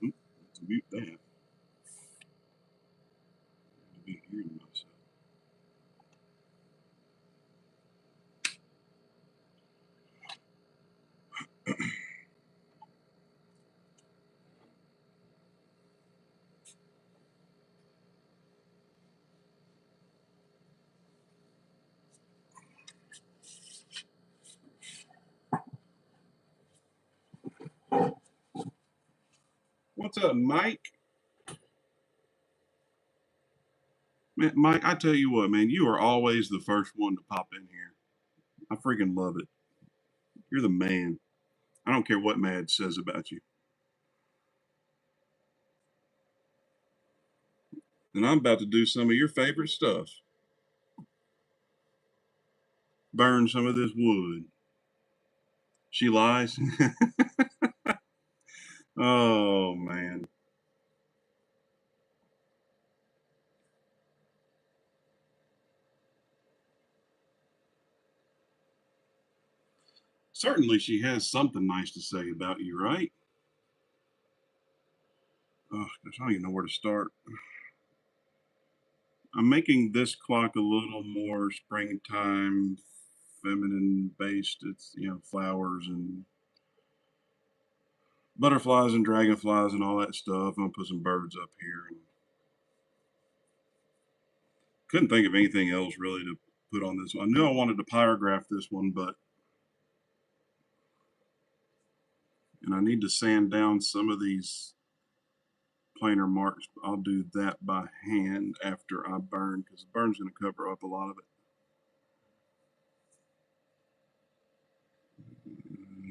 Let's mute that. I've been hearing myself. What's up, Mike? Man, Mike, I tell you what, man, you are always the first one to pop in here. I freaking love it. You're the man. I don't care what Mad says about you. And I'm about to do some of your favorite stuff. Burn some of this wood. She lies. Oh, man. Certainly she has something nice to say about you, right? Oh, gosh, I don't even know where to start. I'm making this clock a little more springtime, feminine based. It's, flowers and butterflies and dragonflies and all that stuff. I'm gonna put some birds up here. And couldn't think of anything else really to put on this one. I knew I wanted to pyrograph this one, and I need to sand down some of these planar marks. I'll do that by hand after I burn because the burn's going to cover up a lot of it.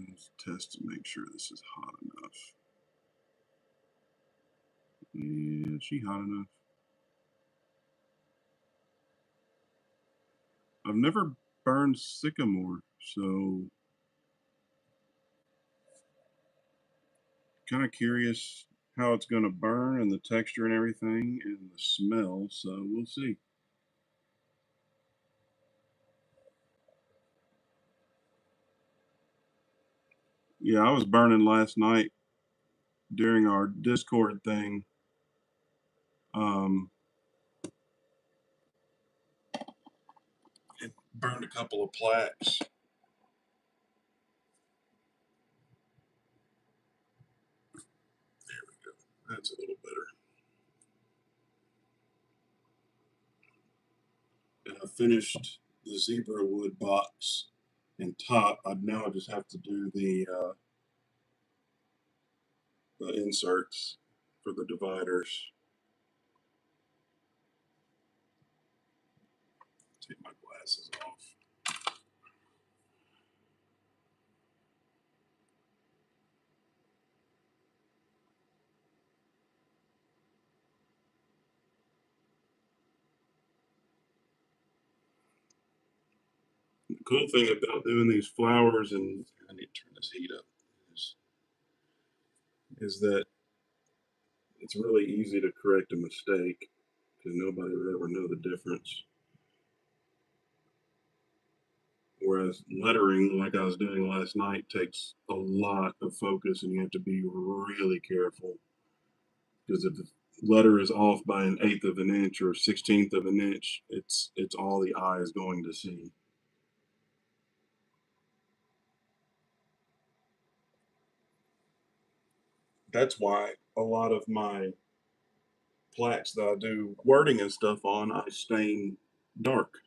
Let's test to make sure this is hot enough. Yeah, she hot enough. I've never burned sycamore, so kind of curious how it's going to burn and the texture and everything and the smell, so we'll see. Yeah, I was burning last night during our Discord thing. Um, it burned a couple of plaques. There we go. That's a little better. And I finished the zebra wood box and top. I now just have to do the inserts for the dividers. Take my glasses off. The cool thing about doing these flowers, and I need to turn this heat up, is that it's really easy to correct a mistake because nobody would ever know the difference. Whereas lettering, like I was doing last night, takes a lot of focus and you have to be really careful. Because if the letter is off by an eighth of an inch or 16th of an inch, it's all the eye is going to see. That's why a lot of my plaques that I do wording and stuff on, I stain dark.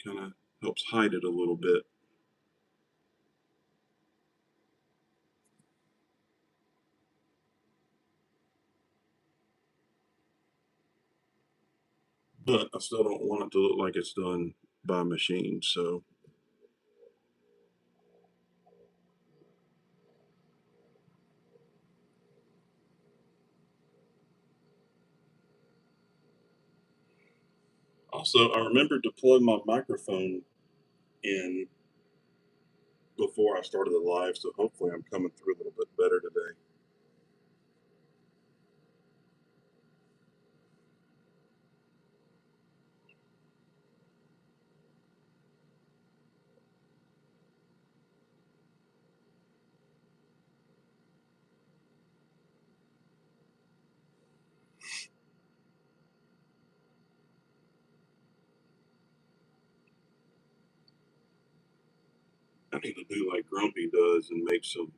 Kind of helps hide it a little bit. But I still don't want it to look like it's done by machine. So also, I remembered to plug my microphone in before I started the live, so hopefully I'm coming through a little bit better today. I need to do like Grumpy does and make some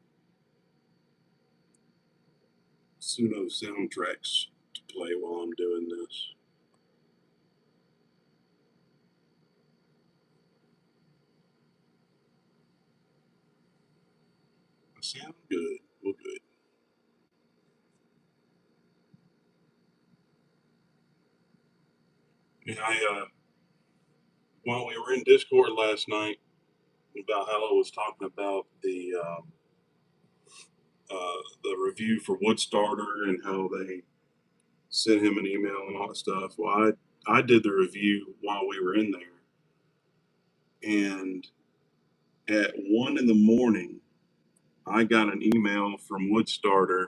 pseudo soundtracks to play while I'm doing this. I sound good. Well, good. And while we were in Discord last night, about how I was talking about the review for Woodstarter and how they sent him an email and all that stuff. Well, I did the review while we were in there, and at 1 in the morning, I got an email from Woodstarter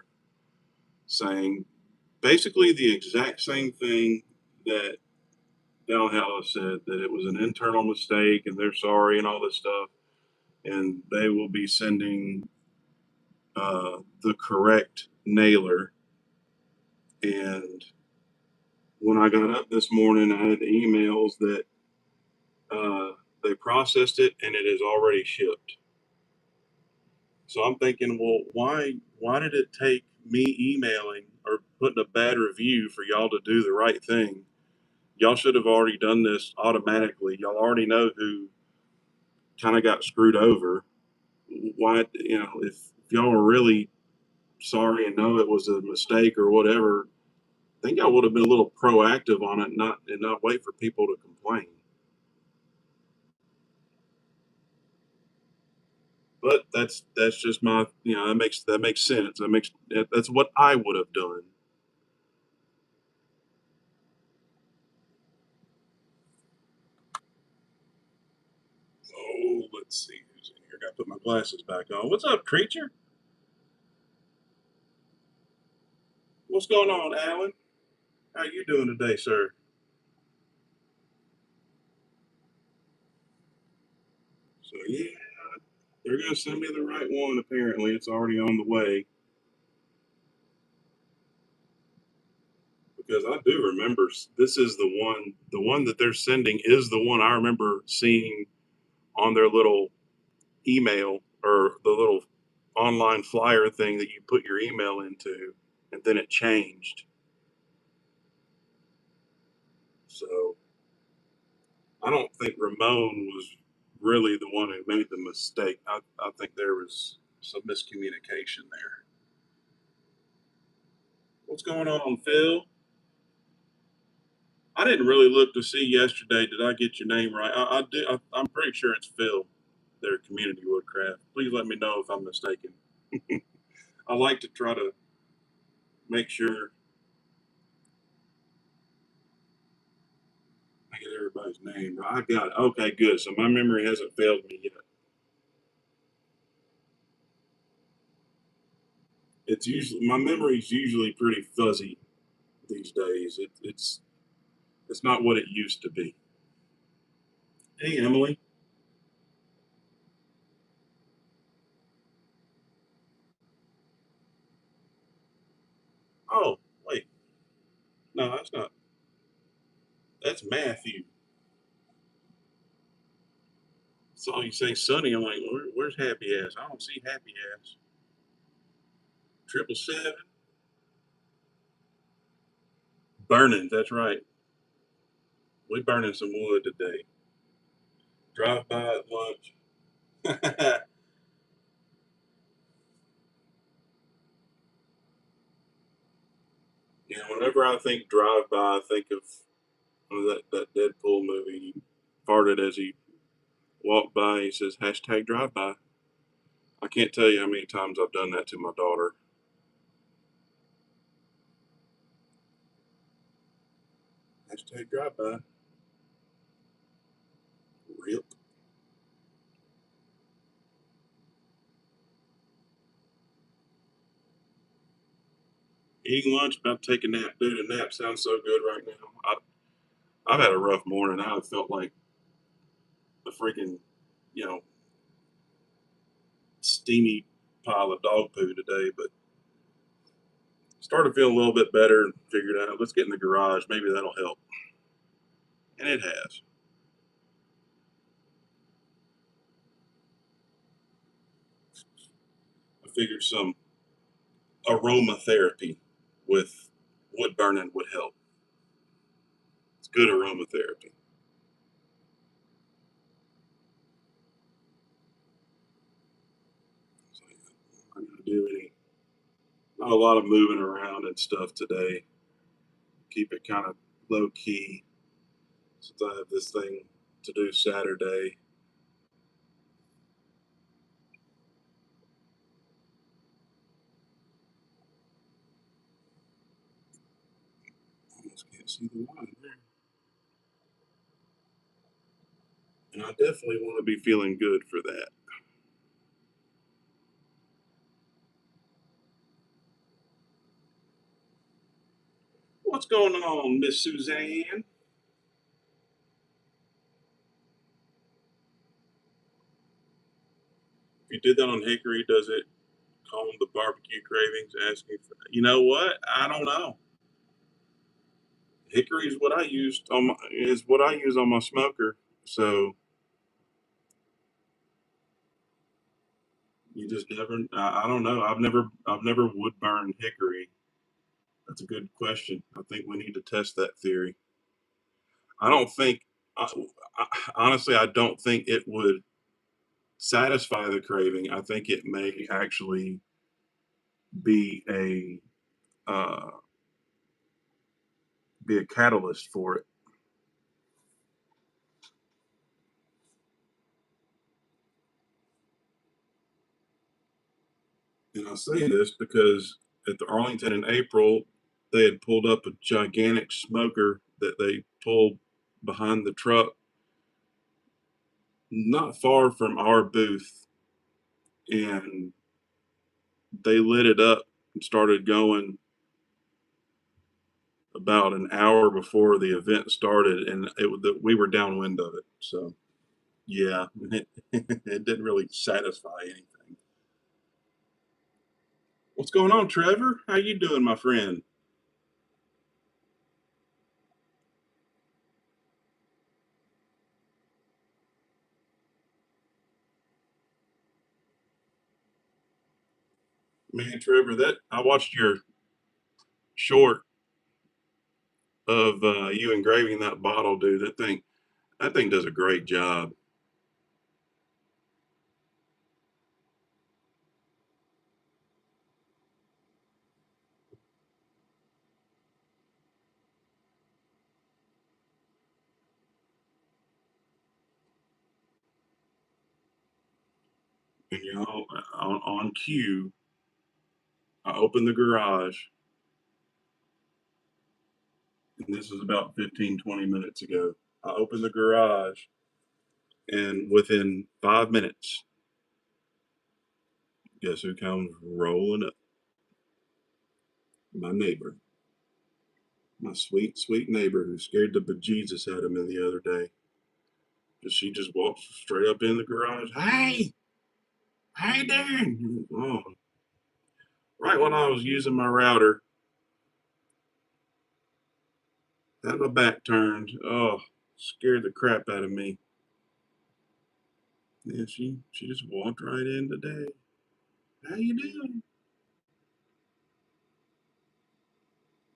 saying basically the exact same thing that Valhalla said, that it was an internal mistake and they're sorry and all this stuff, and they will be sending the correct nailer. And when I got up this morning, I had emails that uh, they processed it and it is already shipped. So I'm thinking, well, why did it take me emailing or putting a bad review for y'all to do the right thing? Y'all should have already done this automatically. Y'all already know who kind of got screwed over. Why, if y'all were really sorry and know it was a mistake or whatever, I think I would have been a little proactive on it, not wait for people to complain. But that's just my, that makes sense. That's what I would have done. Oh, let's see who's in here. Got to put my glasses back on. What's up, creature? What's going on, Alan? How you doing today, sir? So yeah, they're gonna send me the right one. Apparently, it's already on the way because I do remember this is the one. The one that they're sending is the one I remember seeing on their little email or the little online flyer thing that you put your email into, and then it changed. So I don't think Ramon was really the one who made the mistake. I think there was some miscommunication there. What's going on, Phil? I didn't really look to see yesterday. Did I get your name right? I did. I'm pretty sure it's Phil. Their community woodcraft. Please let me know if I'm mistaken. I like to try to make sure I get everybody's name right. I got it. Okay, good. So my memory hasn't failed me yet. It's usually my memory's usually pretty fuzzy these days. It's not what it used to be. Hey, Emily. Oh, wait. No, that's not. That's Matthew. So you say Sunny. I'm like, where's Happy Ass? I don't see Happy Ass. 777. Burning. That's right. We burning some wood today. Drive by at lunch. Yeah, whenever I think drive by, I think of that Deadpool movie. He farted as he walked by. He says hashtag drive by. I can't tell you how many times I've done that to my daughter. Hashtag drive by. Rip. Eating lunch, about to take a nap. Dude, a nap sounds so good right now. I've had a rough morning. I felt like a freaking, you know, steamy pile of dog poo today, but started feeling a little bit better and figured out let's get in the garage. Maybe that'll help. And it has. figured some aromatherapy with wood burning would help. It's good aromatherapy. So, I'm not gonna do not a lot of moving around and stuff today. Keep it kind of low key since I have this thing to do Saturday. Almost can't see the line there. And I definitely want to be feeling good for that. What's going on, Miss Suzanne? If you did that on Hickory, does it calm the barbecue cravings? Asking for, you know what? I don't know. Hickory is what I used on is what I use on my smoker. So you just never. I don't know. I've never wood burned hickory. That's a good question. I think we need to test that theory. I don't think. I, honestly, I don't think it would satisfy the craving. I think it may actually be uh, be a catalyst for it. And I say this because at the Arlington in April, they had pulled up a gigantic smoker that they pulled behind the truck, not far from our booth, and they lit it up and started going about an hour before the event started, and we were downwind of it. So yeah, it didn't really satisfy anything. What's going on, Trevor? How you doing, my friend? Man, Trevor, that I watched your short of you engraving that bottle, dude. That thing does a great job. And y'all, on cue, I opened the garage, and this was about 15, 20 minutes ago. I opened the garage, and within 5 minutes, guess who comes rolling up? My neighbor, my sweet, sweet neighbor who scared the bejesus out of me the other day. She just walks straight up in the garage. Hey, how you doing? Oh, right when I was using my router, had my back turned. Oh, scared the crap out of me. Yeah, she just walked right in today. How you doing?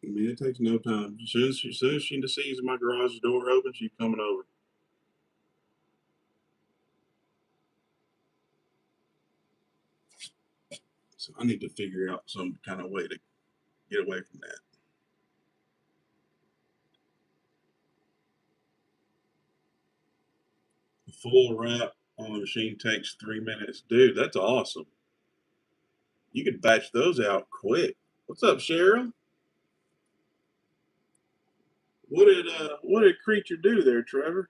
I mean, it takes no time. As soon as she sees my garage door open, she's coming over. So I need to figure out some kind of way to get away from that. A full wrap on the machine takes 3 minutes. Dude, that's awesome. You could batch those out quick. What's up, Cheryl? What did creature do there, Trevor?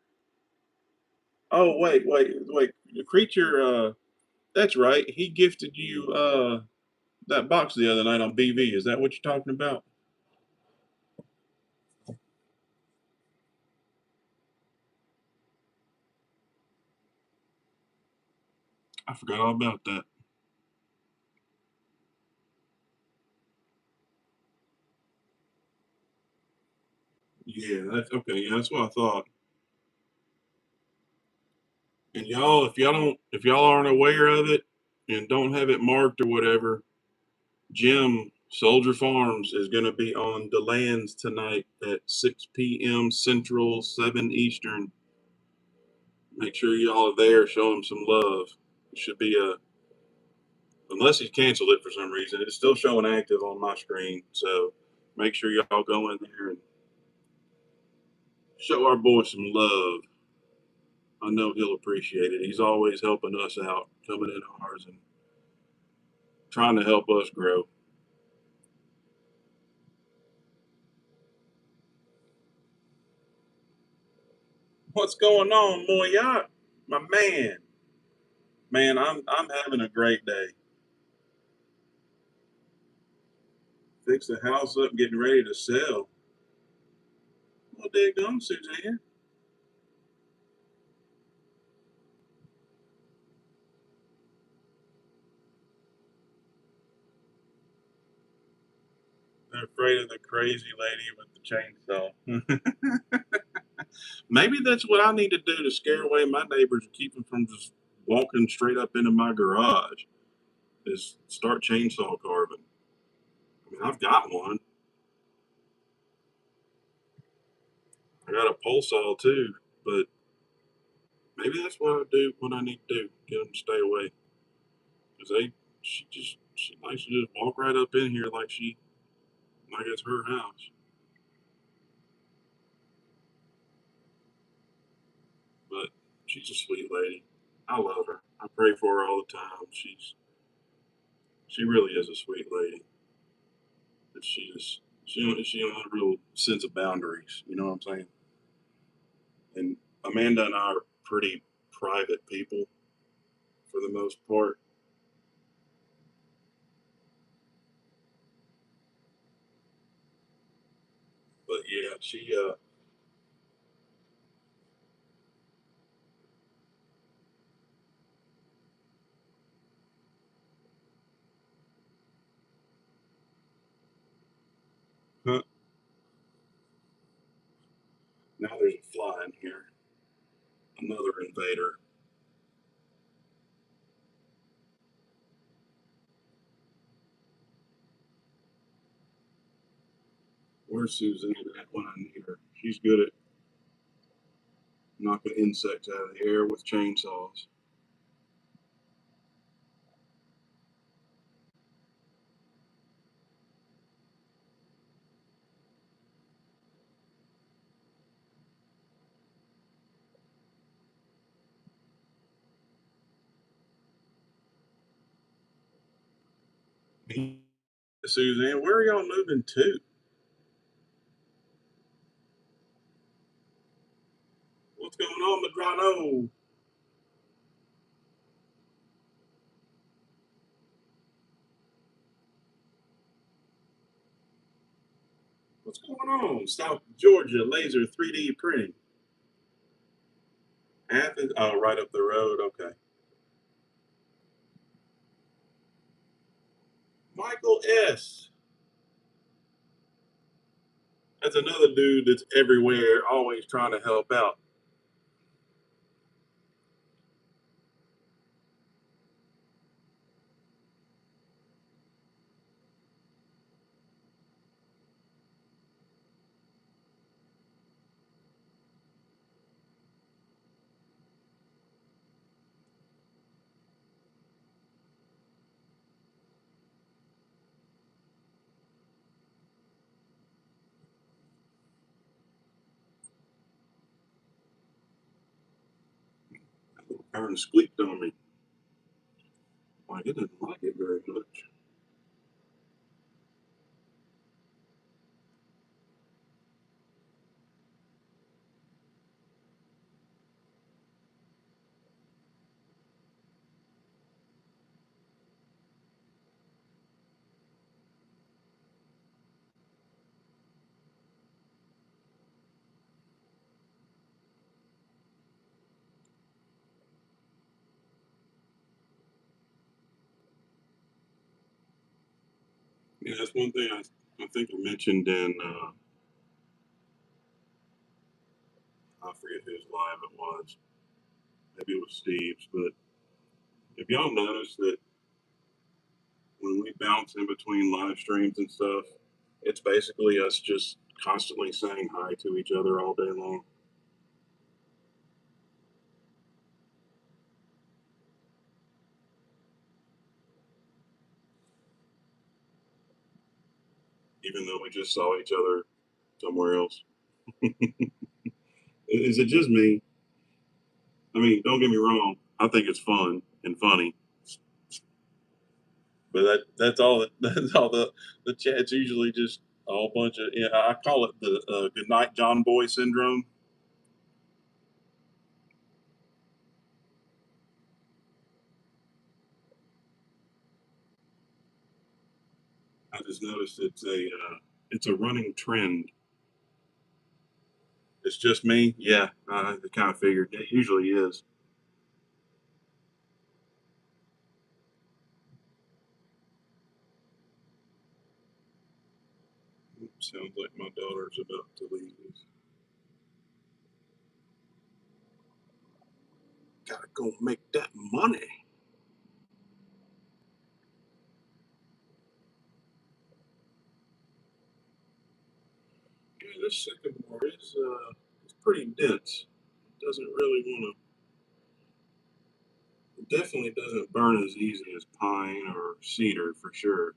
Oh wait. The creature that's right. He gifted you that box the other night on BV. Is that what you're talking about? I forgot all about that. Yeah, that's okay. Yeah, that's what I thought. And y'all, if y'all aren't aware of it, and don't have it marked or whatever, Jim Soldier Farms is going to be on the lands tonight at 6 p.m. Central, 7 Eastern. Make sure y'all are there. Show him some love. It should be unless he's canceled it for some reason, it's still showing active on my screen. So make sure y'all go in there and show our boy some love. I know he'll appreciate it. He's always helping us out, coming in ours and trying to help us grow. What's going on, Moyat? My man. Man, I'm having a great day. Fix the house up, getting ready to sell. Well, there you go, Suzanne. They're afraid of the crazy lady with the chainsaw. Maybe that's what I need to do to scare away my neighbors and keep them from just walking straight up into my garage. Is start chainsaw carving. I mean, I've got one. I got a pole saw too, but maybe that's what I do. What I need to do, get them to stay away, because she likes to just walk right up in here like it's her house. But she's a sweet lady. I love her. I pray for her all the time. She really is a sweet lady. But she don't have a real sense of boundaries. You know what I'm saying? And Amanda and I are pretty private people for the most part. But yeah, huh, now there's a fly in here. Another invader. Where's Suzanne at when I need her? She's good at knocking insects out of the air with chainsaws. Suzanne, where are y'all moving to? What's going on, Madrano? What's going on? South Georgia laser 3D printing. Athens, oh, right up the road. Okay. Michael S. That's another dude that's everywhere, always trying to help out. Aaron squeaked on me. Like it didn't like it very much. Yeah, that's one thing I think I mentioned in I forget whose live it was. Maybe it was Steve's, but if y'all notice that when we bounce in between live streams and stuff, it's basically us just constantly saying hi to each other all day long. Even though we just saw each other somewhere else. Is it just me? I mean, don't get me wrong. I think it's fun and funny, but that's all. That's all. The chat's usually just a whole bunch of. Yeah, I call it the "Good Night, John Boy" syndrome. I just noticed it's a running trend. It's just me. Yeah, I kind of figured it usually is. Sounds like my daughter's about to leave. Gotta go make that money. Yeah, this sycamore is it's pretty dense. It doesn't really want to. It definitely doesn't burn as easy as pine or cedar for sure.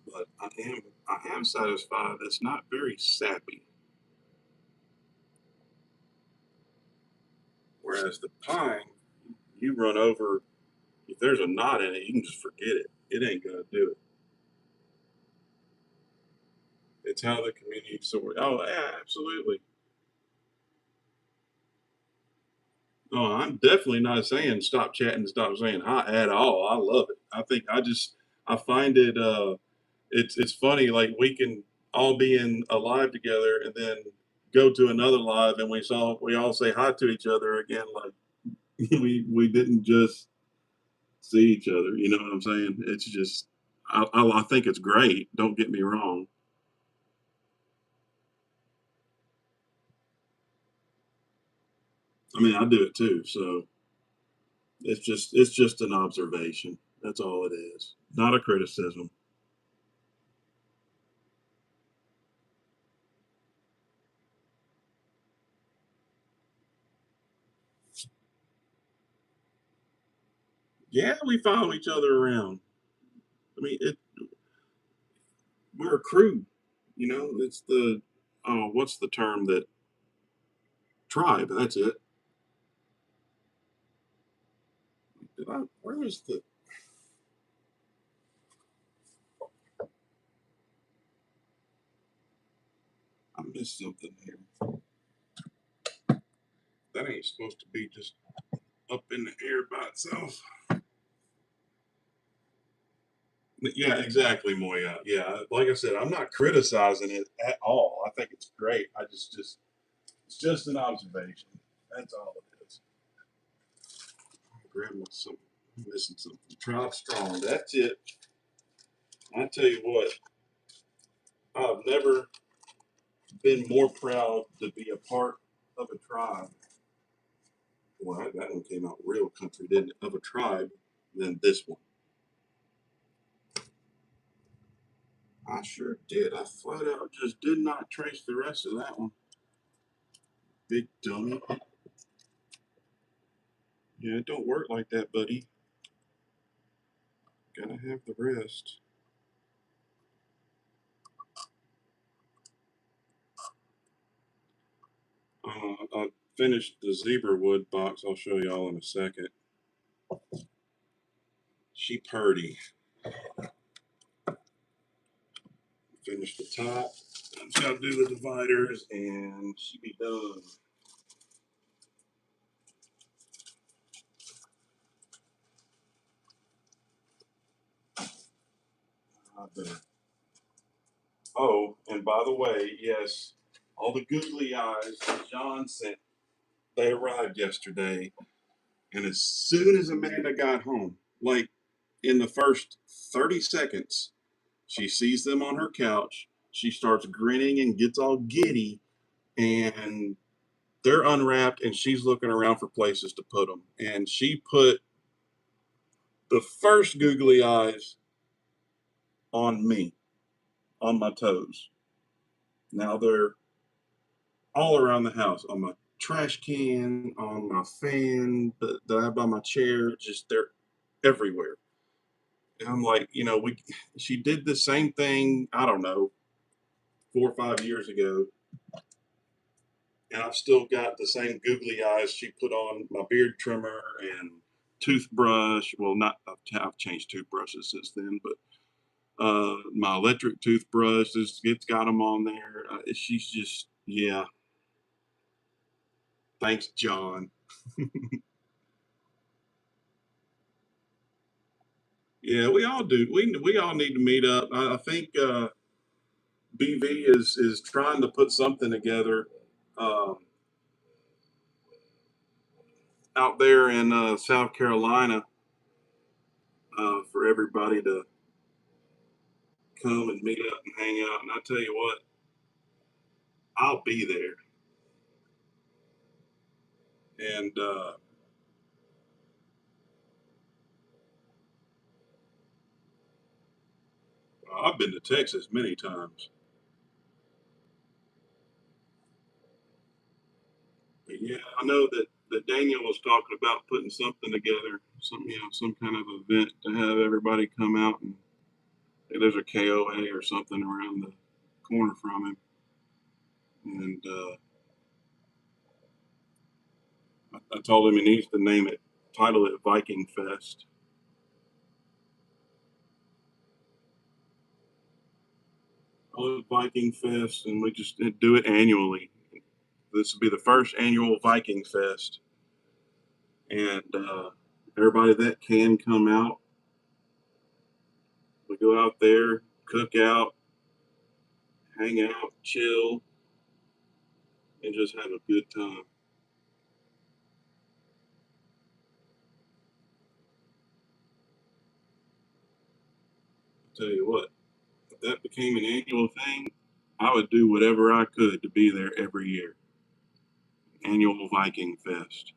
But I am satisfied. It's not very sappy. Whereas the pine, you run over. If there's a knot in it, you can just forget it. It ain't gonna do it. It's how the community sort. Oh, yeah, absolutely. No, I'm definitely not saying stop chatting, stop saying hi at all. I love it. I find it it's funny like we can all be in a live together and then go to another live and we all say hi to each other again like we didn't just see each other. You know what I'm saying? It's just I think it's great. Don't get me wrong. I mean, I do it too. So it's just an observation. That's all it is. Not a criticism. Yeah, we follow each other around. I mean, we're a crew. You know, it's the oh, what's the term that tribe? That's it. Where is the? I missed something here. That ain't supposed to be just up in the air by itself. Yeah, exactly, Moya. Yeah, like I said, I'm not criticizing it at all. I think it's great. It's just an observation. That's all it is. Grab some, missing something. Tribe strong. That's it. I tell you what, I've never been more proud to be a part of a tribe. Well, that one came out real country, didn't it? Of a tribe than this one. I sure did. I flat out just did not trace the rest of that one. Big dummy. Yeah, it don't work like that, buddy. Gotta have the rest. I finished the zebra wood box. I'll show y'all in a second. She purdy. Finished the top. Just gotta do the dividers and she be done. I better. Oh, and by the way, yes, all the googly eyes that John sent, they arrived yesterday. And as soon as Amanda got home, like in the first 30 seconds, She sees them on her couch. She starts grinning and gets all giddy, and they're unwrapped, and she's looking around for places to put them. And she put the first googly eyes on me, on my toes. Now they're all around the house, on my trash can, on my fan that I have by my chair. Just they're everywhere. And I'm like, she did the same thing, I don't know, 4 or 5 years ago, and I've still got the same googly eyes she put on my beard trimmer and toothbrush. Well, not I've changed toothbrushes since then, but my electric toothbrush, it's got them on there. She's just, yeah. Thanks, John. Yeah, we all do. We all need to meet up. I think BV is trying to put something together um, out there in South Carolina for everybody to come and meet up and hang out. And I tell you what, I'll be there. And I've been to Texas many times. But yeah, I know that Daniel was talking about putting something together, some kind of event to have everybody come out, and there's a KOA or something around the corner from him. And I told him he needs to title it Viking Fest. Call it Viking Fest, and we just do it annually. This will be the first annual Viking Fest, and everybody that can come out, we go out there, cook out, hang out, chill, and just have a good time. I'll tell you what, if that became an annual thing, I would do whatever I could to be there every year. Annual Viking Fest.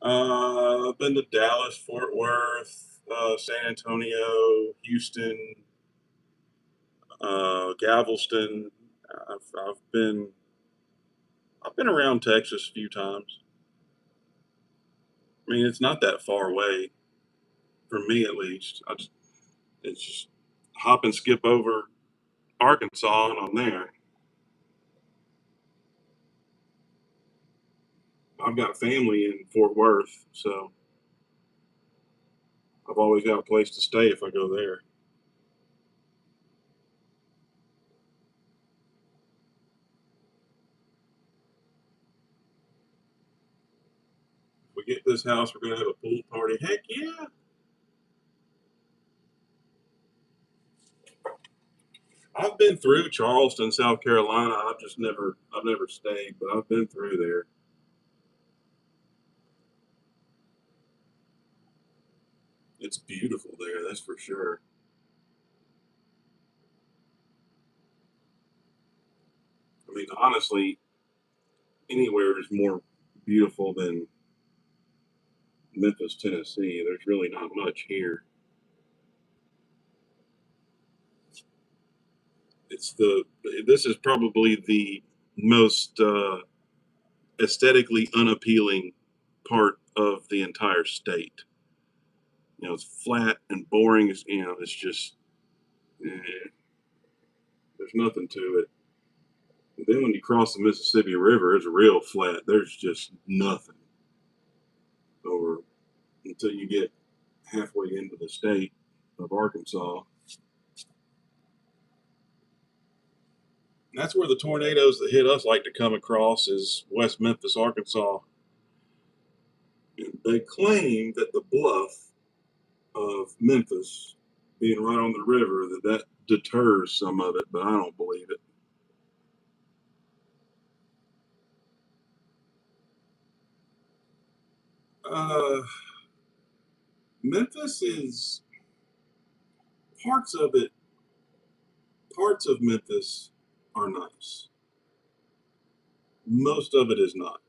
I've been to Dallas, Fort Worth, San Antonio, Houston, Galveston. I've been around Texas a few times. I mean, it's not that far away for me, at least. It's just hop and skip over Arkansas, and I'm there. I've got family in Fort Worth, so I've always got a place to stay if I go there. If we get this house, we're gonna have a pool party. Heck yeah! I've been through Charleston, South Carolina. I've never stayed, but I've been through there. It's beautiful there, that's for sure. I mean, honestly, anywhere is more beautiful than Memphis, Tennessee. There's really not much here. It's the This is probably the most aesthetically unappealing part of the entire state. It's flat and boring. It's just there's nothing to it. And then when you cross the Mississippi River, it's real flat. There's just nothing over until you get halfway into the state of Arkansas. That's where the tornadoes that hit us like to come across is West Memphis, Arkansas. And they claim that the bluff of Memphis being right on the river that deters some of it, but I don't believe it. Uh, Memphis is parts of it. Parts of Memphis are nice. Most of it is not.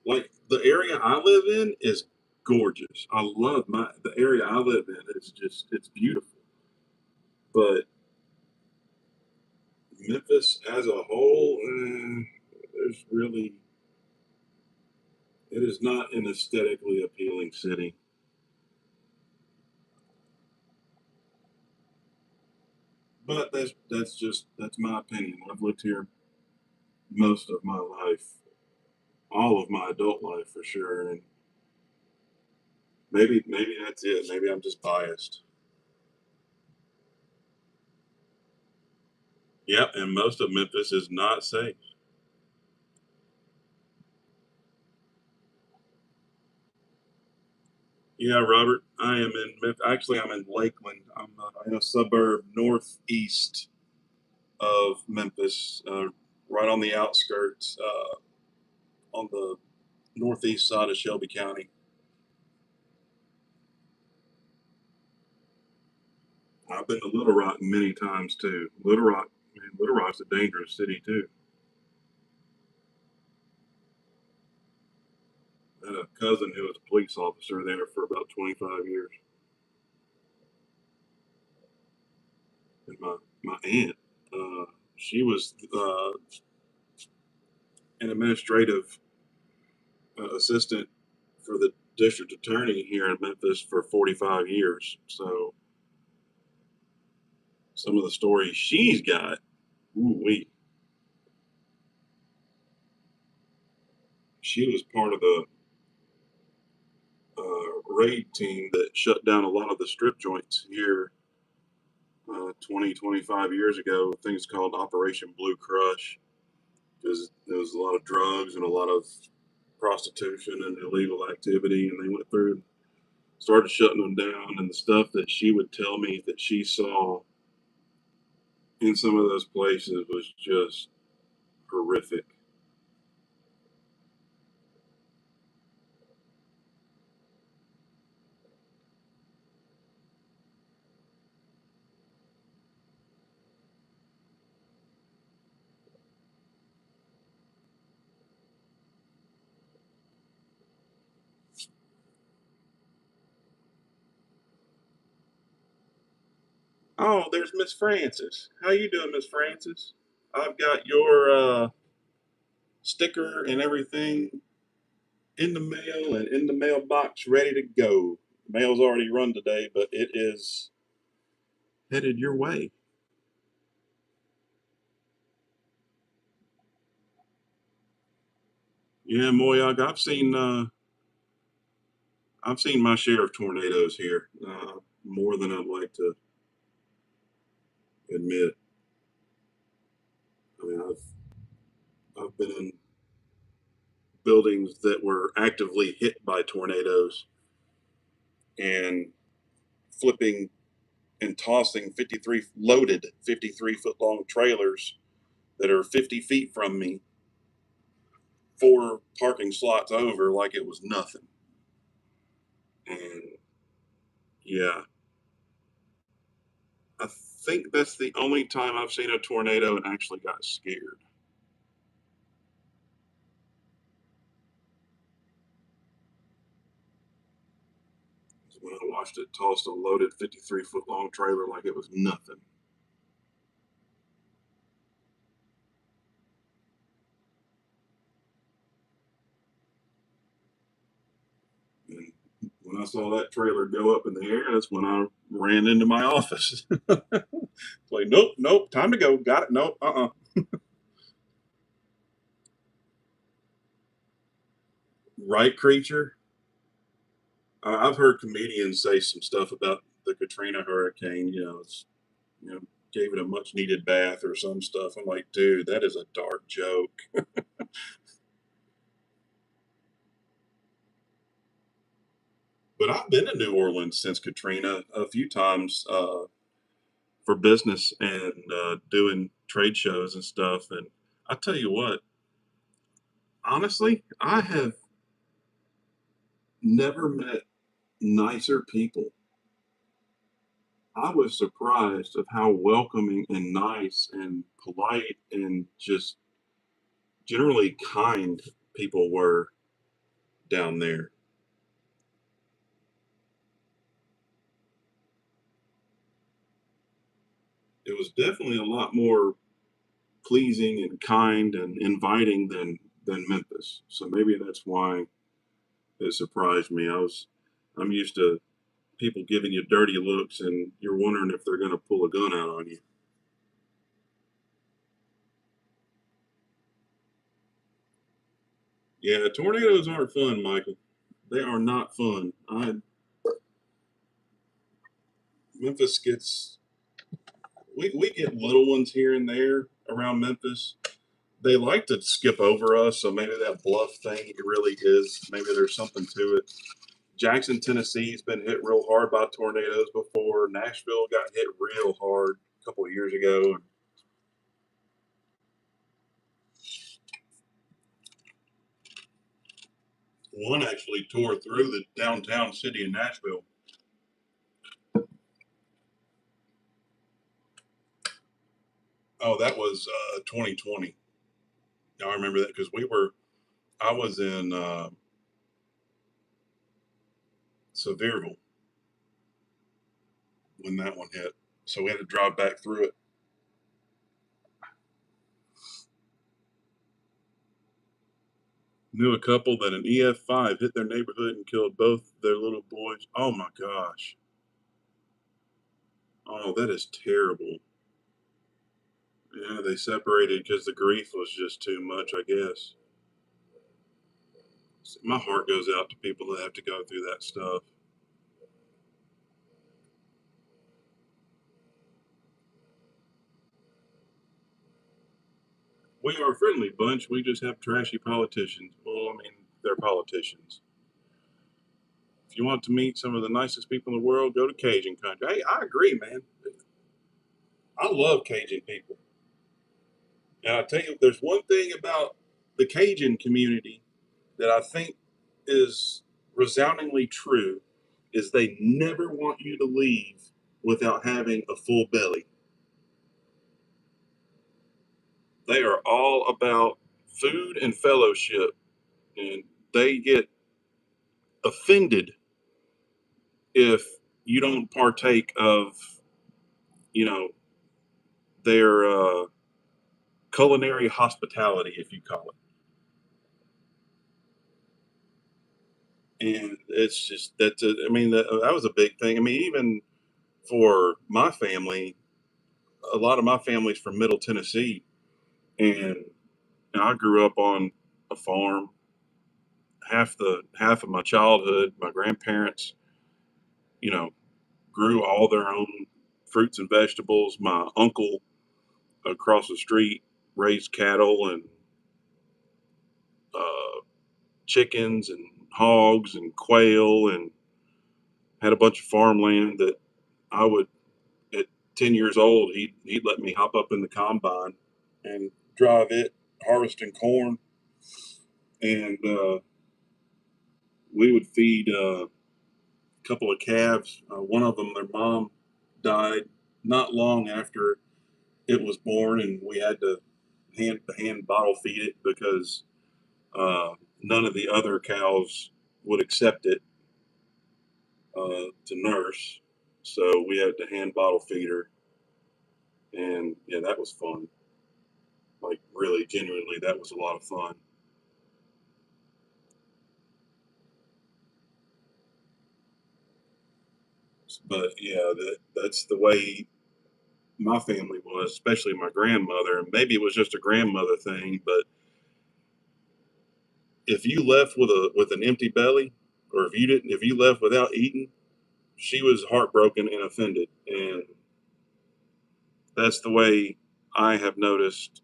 Like the area I live in is gorgeous. I love the area I live in. It's beautiful. But Memphis as a whole, there's really it is not an aesthetically appealing city. But that's my opinion. I've lived here most of my life, all of my adult life for sure, and maybe that's it. Maybe I'm just biased. Yep, and most of Memphis is not safe. Yeah, Robert, I am in actually I'm in Lakeland. I'm in a suburb northeast of Memphis, right on the outskirts, on the northeast side of Shelby County. I've been to Little Rock many times too. Little Rock, man, Little Rock's a dangerous city too. I had a cousin who was a police officer there for about 25 years, and my aunt, she was an administrative assistant for the district attorney here in Memphis for 45 years. So some of the stories she's got, ooh wee. She was part of the raid team that shut down a lot of the strip joints here 20, 25 years ago. Things called Operation Blue Crush because there was a lot of drugs and a lot of prostitution and illegal activity, and they went through and started shutting them down. And the stuff that she would tell me that she saw in some of those places was just horrific. Oh, there's Miss Francis. How you doing, Miss Francis? I've got your sticker and everything in the mail and in the mailbox ready to go. Mail's already run today, but it is headed your way. Yeah, Moyog, I've seen my share of tornadoes here, more than I'd like to admit. I mean, I've been in buildings that were actively hit by tornadoes and flipping and tossing 53 foot long trailers that are 50 feet from me, four parking slots over, like it was nothing. And yeah, I think that's the only time I've seen a tornado and actually got scared. When I watched it toss a loaded 53-foot long trailer like it was nothing. And when I saw that trailer go up in the air, that's when I ran into my office. Like, nope, nope, time to go. Got it. Nope, Right, creature. I've heard comedians say some stuff about the Katrina hurricane. You know, gave it a much needed bath or some stuff. I'm like, dude, that is a dark joke. But I've been to New Orleans since Katrina a few times for business and doing trade shows and stuff. And I tell you what, honestly, I have never met nicer people. I was surprised of how welcoming and nice and polite and just generally kind people were down there. It was definitely a lot more pleasing and kind and inviting than Memphis. So maybe that's why it surprised me. I'm used to people giving you dirty looks and you're wondering if they're going to pull a gun out on you. Yeah, tornadoes aren't fun, Michael. They are not fun. Memphis gets we get little ones here and there around Memphis. They like to skip over us, so maybe that bluff thing really is. Maybe there's something to it. Jackson, Tennessee's been hit real hard by tornadoes before. Nashville got hit real hard a couple of years ago. One actually tore through the downtown city of Nashville. Oh, that was 2020. I remember that because I was in Sevierville when that one hit. So we had to drive back through it. Knew a couple that an EF5 hit their neighborhood and killed both their little boys. Oh my gosh. Oh, that is terrible. Yeah, they separated because the grief was just too much, I guess. My heart goes out to people that have to go through that stuff. We are a friendly bunch. We just have trashy politicians. Well, I mean, they're politicians. If you want to meet some of the nicest people in the world, go to Cajun country. Hey, I agree, man. I love Cajun people. And I tell you, there's one thing about the Cajun community that I think is resoundingly true is they never want you to leave without having a full belly. They are all about food and fellowship, and they get offended if you don't partake of, you know, their culinary hospitality, if you call it. And it's just I mean, that was a big thing. I mean, even for my family, a lot of my family's from Middle Tennessee, and I grew up on a farm. Half of my childhood, my grandparents, you know, grew all their own fruits and vegetables. My uncle across the street raised cattle and uh, chickens and hogs and quail and had a bunch of farmland that I would at 10 years old he'd let me hop up in the combine and drive it harvesting corn and we would feed a couple of calves. One of them, their mom died not long after it was born, and we had to hand bottle feed it because uh, none of the other cows would accept it to nurse. So we had to hand bottle feed her, and yeah, that was fun. Like really, genuinely, that was a lot of fun. But yeah, that's the way my family was, especially my grandmother. And maybe it was just a grandmother thing, but if you left with an empty belly, or if you left without eating, she was heartbroken and offended. And that's the way I have noticed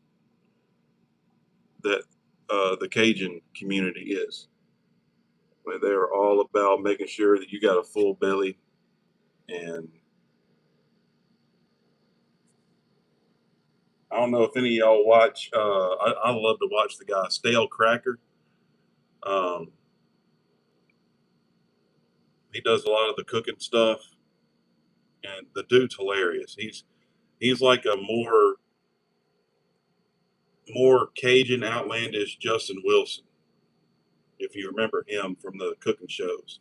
that the Cajun community is. Where they're all about making sure that you got a full belly. And I don't know if any of y'all watch. I love to watch the guy Stale Cracker. Um, He does a lot of the cooking stuff, and the dude's hilarious. He's like a more Cajun, outlandish Justin Wilson, if you remember him from the cooking shows.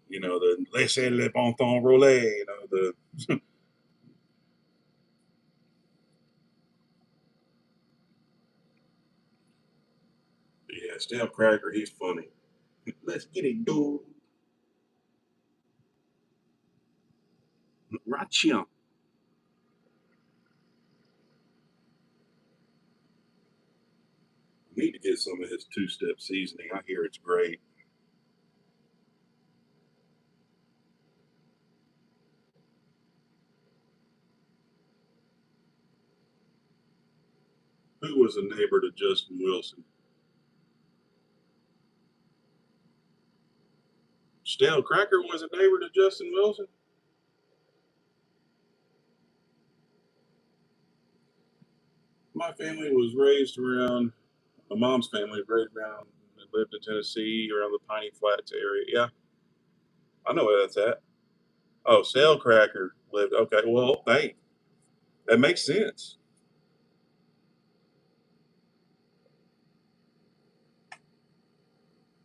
You know, the laissez le bon temps rouler, you know, the yeah, Stale Cracker, he's funny. Let's get it, dude. Right here. Need to get some of his two-step seasoning. I hear it's great. Who was a neighbor to Justin Wilson? Stale Cracker was a neighbor to Justin Wilson? My family was raised around, my mom's family was raised around, lived in Tennessee, around the Piney Flats area. Yeah, I know where that's at. Oh, Sailcracker lived. Okay, well, hey, that makes sense.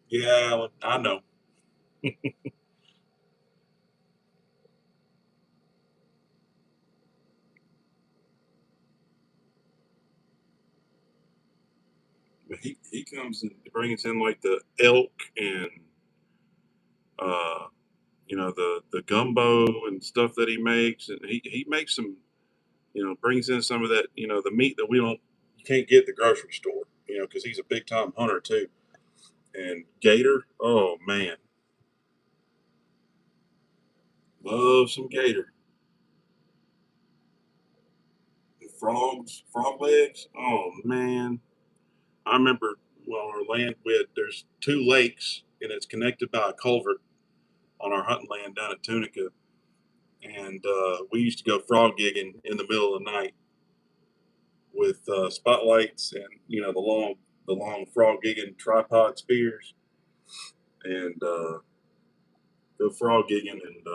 Yeah, I know. But he comes and brings in like the elk and uh, the gumbo and stuff that he makes, and he makes some, brings in some of that, the meat that we don't you can't get at the grocery store, because he's a big time hunter too. And gator, oh man, love some gator. And frogs, frog legs, oh man. I remember, well, our land we had there's two lakes and it's connected by a culvert on our hunting land down at Tunica, and we used to go frog gigging in the middle of the night with spotlights and the long frog gigging tripod spears, and go frog gigging and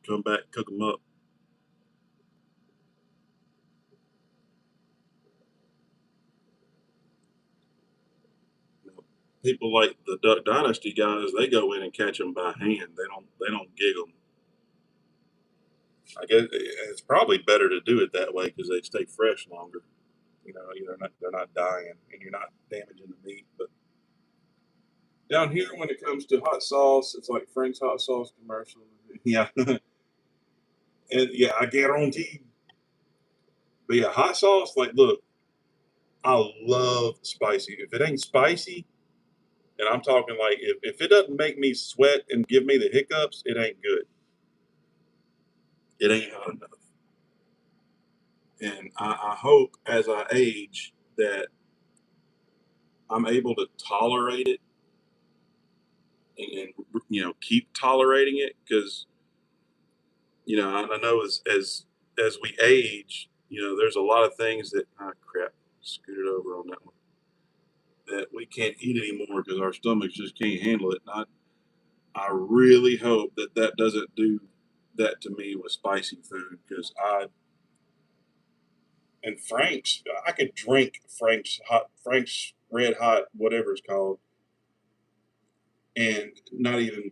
come back cook them up. You know, people like the Duck Dynasty guys, they go in and catch them by hand. They don't gig them. I guess it's probably better to do it that way because they stay fresh longer. They're not dying and you're not damaging the meat. But down here, when it comes to hot sauce, it's like Frank's hot sauce commercial. Yeah, and yeah, I guarantee. But yeah, hot sauce. Like, look, I love spicy. If it ain't spicy, and I'm talking like if it doesn't make me sweat and give me the hiccups, it ain't good. It ain't hot enough. And I hope as I age that I'm able to tolerate it and keep tolerating it because I know as we age, there's a lot of things that crap scooted over on that one that we can't eat anymore because our stomachs just can't handle it. And I really hope that that doesn't do that to me with spicy food because Frank's I could drink Frank's red hot whatever it's called and not even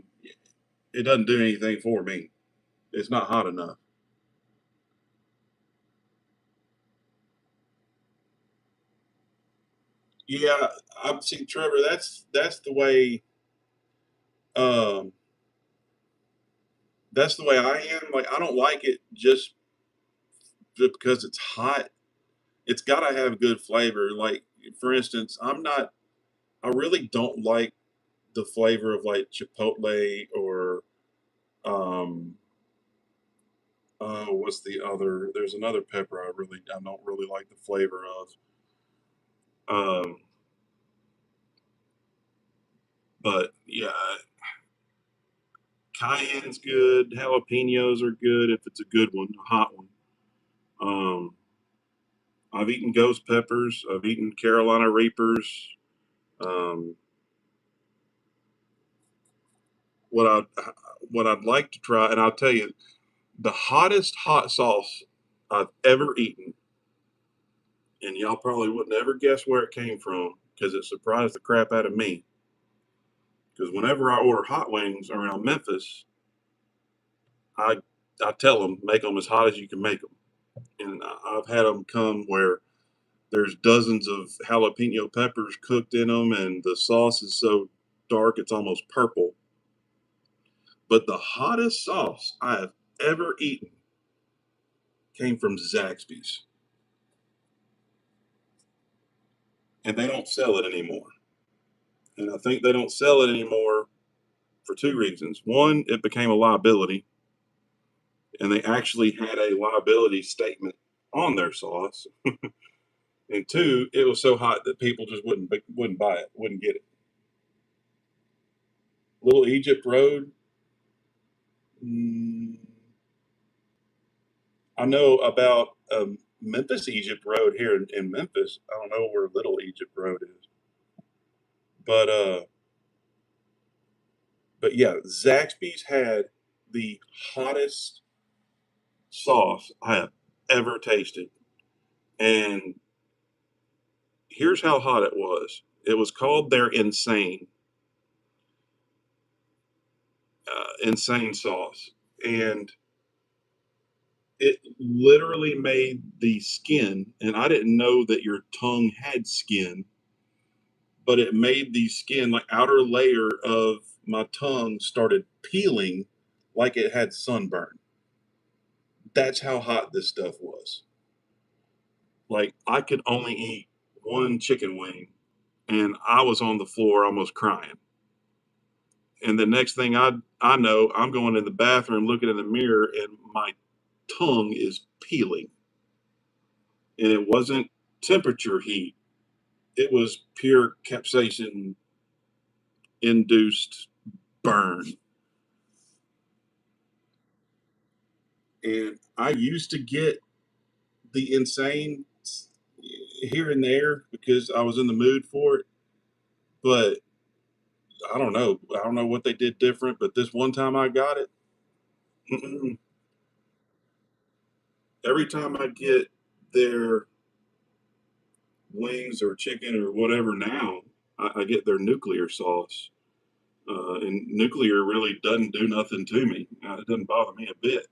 it doesn't do anything for me. It's not hot enough. Yeah, I've seen Trevor. That's the way. Um, that's the way I am. Like I don't like it just because it's hot. It's got to have good flavor. Like for instance, I really don't like the flavor of like chipotle or um. What's the other? There's another pepper I don't really like the flavor of. Um, but yeah, cayenne's good. Jalapenos are good if it's a good one, a hot one. Um, I've eaten ghost peppers. I've eaten Carolina Reapers. Um, what I what I'd like to try, and I'll tell you, the hottest hot sauce I've ever eaten, and y'all probably would never guess where it came from because it surprised the crap out of me. Because whenever I order hot wings around Memphis, I I tell them make them as hot as you can make them, and I've had them come where there's dozens of jalapeno peppers cooked in them, and the sauce is so dark it's almost purple. But the hottest sauce I have ever eaten came from Zaxby's, and they don't sell it anymore. And I think they don't sell it anymore for two reasons. One, it became a liability, and they actually had a liability statement on their sauce. And two, it was so hot that people just wouldn't buy it, wouldn't get it. Little Egypt Road. mm, I know about Memphis Egypt Road here in Memphis. I don't know where Little Egypt Road is, but yeah, Zaxby's had the hottest sauce I have ever tasted, and here's how hot it was. It was called their insane sauce, and it literally made the skin. And I didn't know that your tongue had skin, but it made the skin, like outer layer of my tongue, started peeling like it had sunburn. That's how hot this stuff was. Like I could only eat one chicken wing, and I was on the floor almost crying. And the next thing I know, I'm going in the bathroom, looking in the mirror, and my tongue is peeling. And it wasn't temperature heat; it was pure capsaicin induced burn. And I used to get the insane here and there because I was in the mood for it. But I don't know. I don't know what they did different. But this one time I got it, mm-mm. Every time I get their wings or chicken or whatever now, I get their nuclear sauce. And nuclear really doesn't do nothing to me. It doesn't bother me a bit.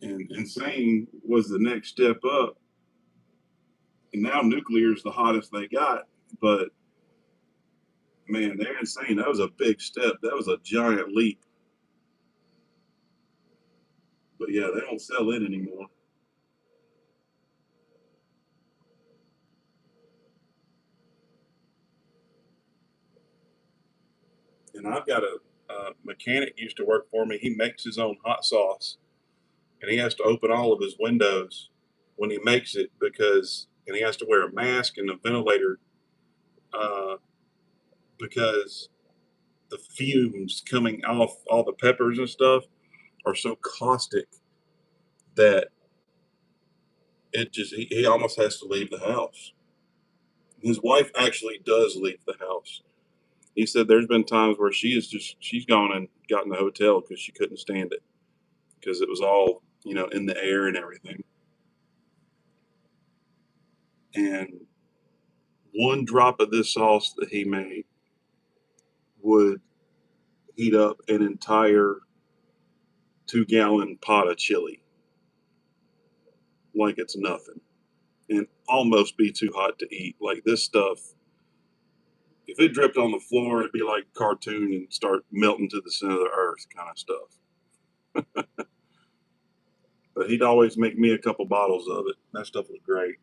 And insane was the next step up. And now nuclear is the hottest they got. But man, they're insane. That was a big step. That was a giant leap. But yeah, they don't sell it anymore. And I've got a mechanic used to work for me. He makes his own hot sauce, and he has to open all of his windows when he makes it and he has to wear a mask and a ventilator uh, because the fumes coming off all the peppers and stuff are so caustic that he almost has to leave the house. His wife actually does leave the house. He said there's been times where she's gone and gotten the hotel because she couldn't stand it because it was all in the air and everything. And one drop of this sauce that he made would heat up an entire 2-gallon pot of chili like it's nothing, and almost be too hot to eat. Like this stuff, if it dripped on the floor, it'd be like cartoon and start melting to the center of the earth kind of stuff. But he'd always make me a couple bottles of it. That stuff was great.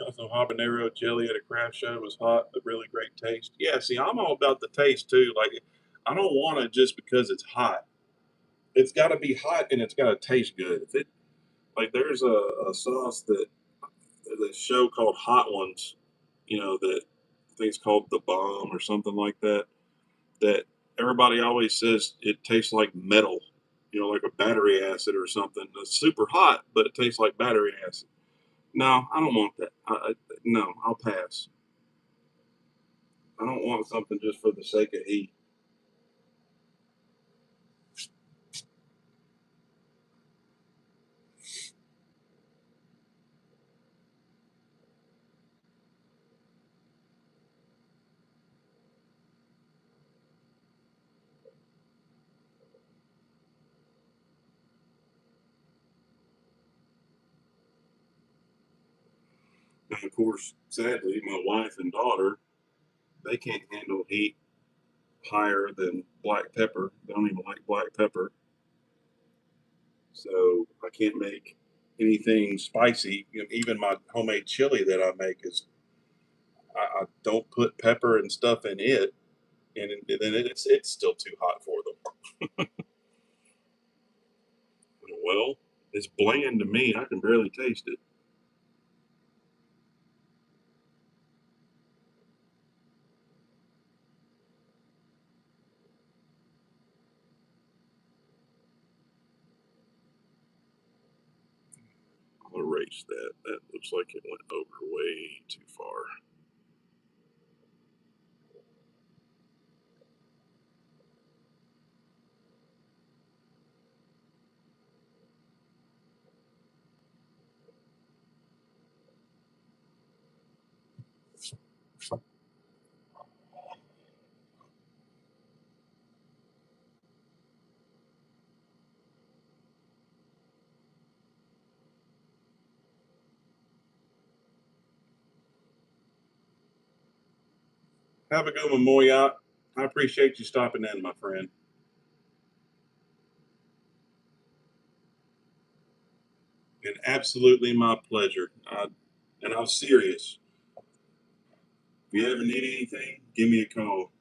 Also, habanero jelly at a craft show was hot, but really great taste. Yeah, see, I'm all about the taste too. Like, I don't want it just because it's hot. It's got to be hot and it's got to taste good. If it like, there's a sauce that the show called Hot Ones, that I think it's called the Bomb or something like that. That everybody always says it tastes like metal, like a battery acid or something. It's super hot, but it tastes like battery acid. No, I don't want that. No, I'll pass. I don't want something just for the sake of heat. And of course, sadly, my wife and daughter, they can't handle heat higher than black pepper. They don't even like black pepper. So I can't make anything spicy. Even my homemade chili that I make is I don't put pepper and stuff in it, and then it's still too hot for them. Well, it's bland to me. I can barely taste it. I'll erase that. That looks like it went over way too far. Have a good one, Moyat. I appreciate you stopping in, my friend. And absolutely my pleasure. And I'm serious. If you ever need anything, give me a call.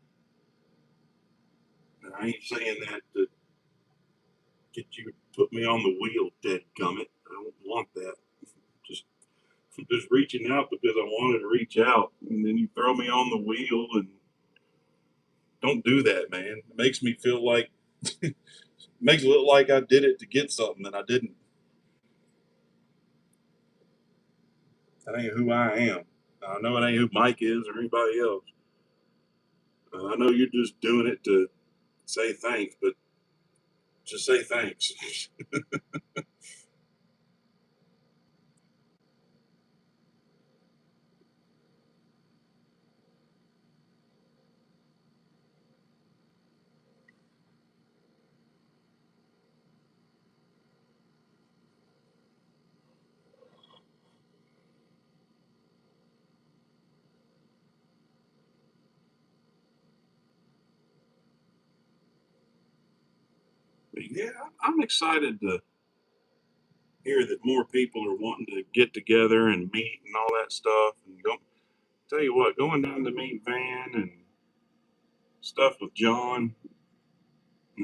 And I ain't saying that to get you to put me on the wheel, dead gummit. I don't want that. Just just reaching out because I wanted to reach out, and then you throw me on the wheel, and don't do that, man. It makes me feel like makes it look like I did it to get something that I didn't. That ain't who I am. I know it ain't who Mike is or anybody else. I know you're just doing it to say thanks, but just say thanks. But yeah, I'm excited to hear that more people are wanting to get together and meet and all that stuff. And go, tell you what, going down to meet Van and stuff with John.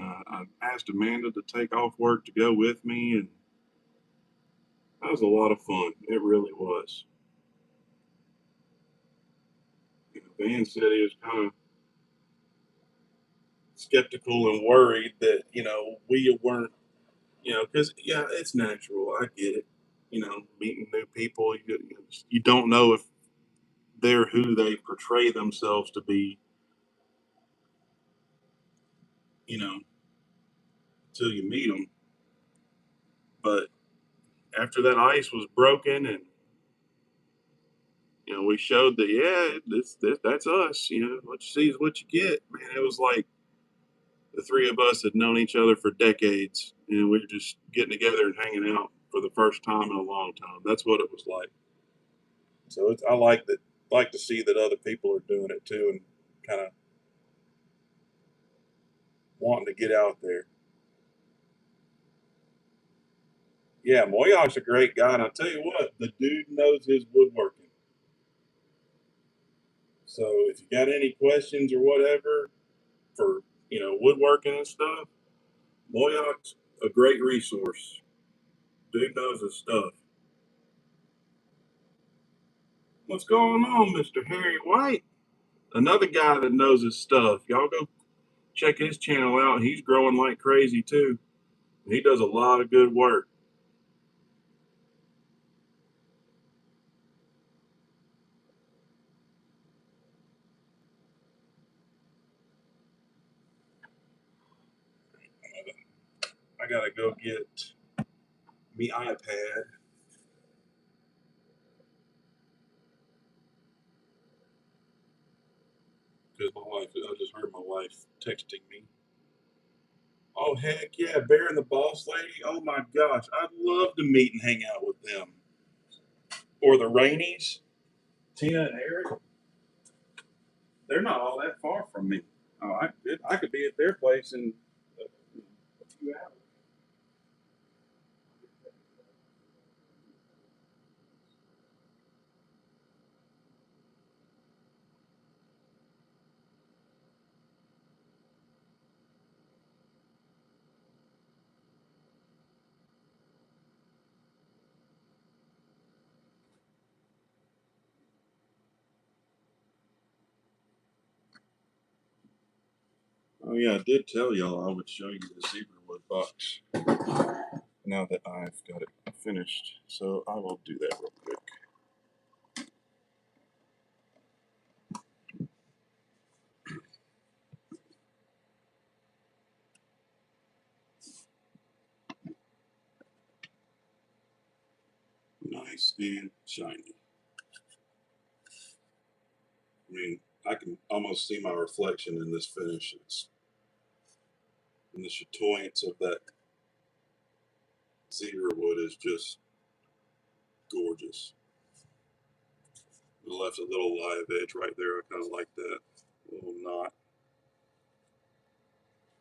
I asked Amanda to take off work to go with me, and that was a lot of fun. It really was. Van said he was kind of skeptical and worried that we weren't, because yeah, it's natural. I get it. Meeting new people, you don't know if they're who they portray themselves to be. You know, Till you meet them. But after that ice was broken, and we showed that yeah, this that's us. What you see is what you get. Man, it was like the three of us had known each other for decades, and we were just getting together and hanging out for the first time in a long time. That's what it was like. So I like that. Like to see that other people are doing it too, and kind of wanting to get out there. Yeah, Moyak's a great guy, and I tell you what, the dude knows his woodworking. So if you got any questions or whatever for woodworking and stuff, Moyak's a great resource. Dude knows his stuff. What's going on, Mr. Harry White? Another guy that knows his stuff. Y'all go check his channel out. He's growing like crazy too. He does a lot of good work. I gotta go get me iPad because my wife. I just heard my wife texting me. Oh heck yeah, Bear and the Boss Lady. Oh my gosh, I'd love to meet and hang out with them. Or the Rainies, Tina and Eric. They're not all that far from me. Oh, I could be at their place in a few hours. Oh yeah, I did tell y'all I would show you the zebra wood box now that I've got it finished. So I will do that real quick. Nice and shiny. I mean, I can almost see my reflection in this finish. It's and the chatoyance of that zebra wood is just gorgeous. It left a little live edge right there. I kind of like that. A little knot.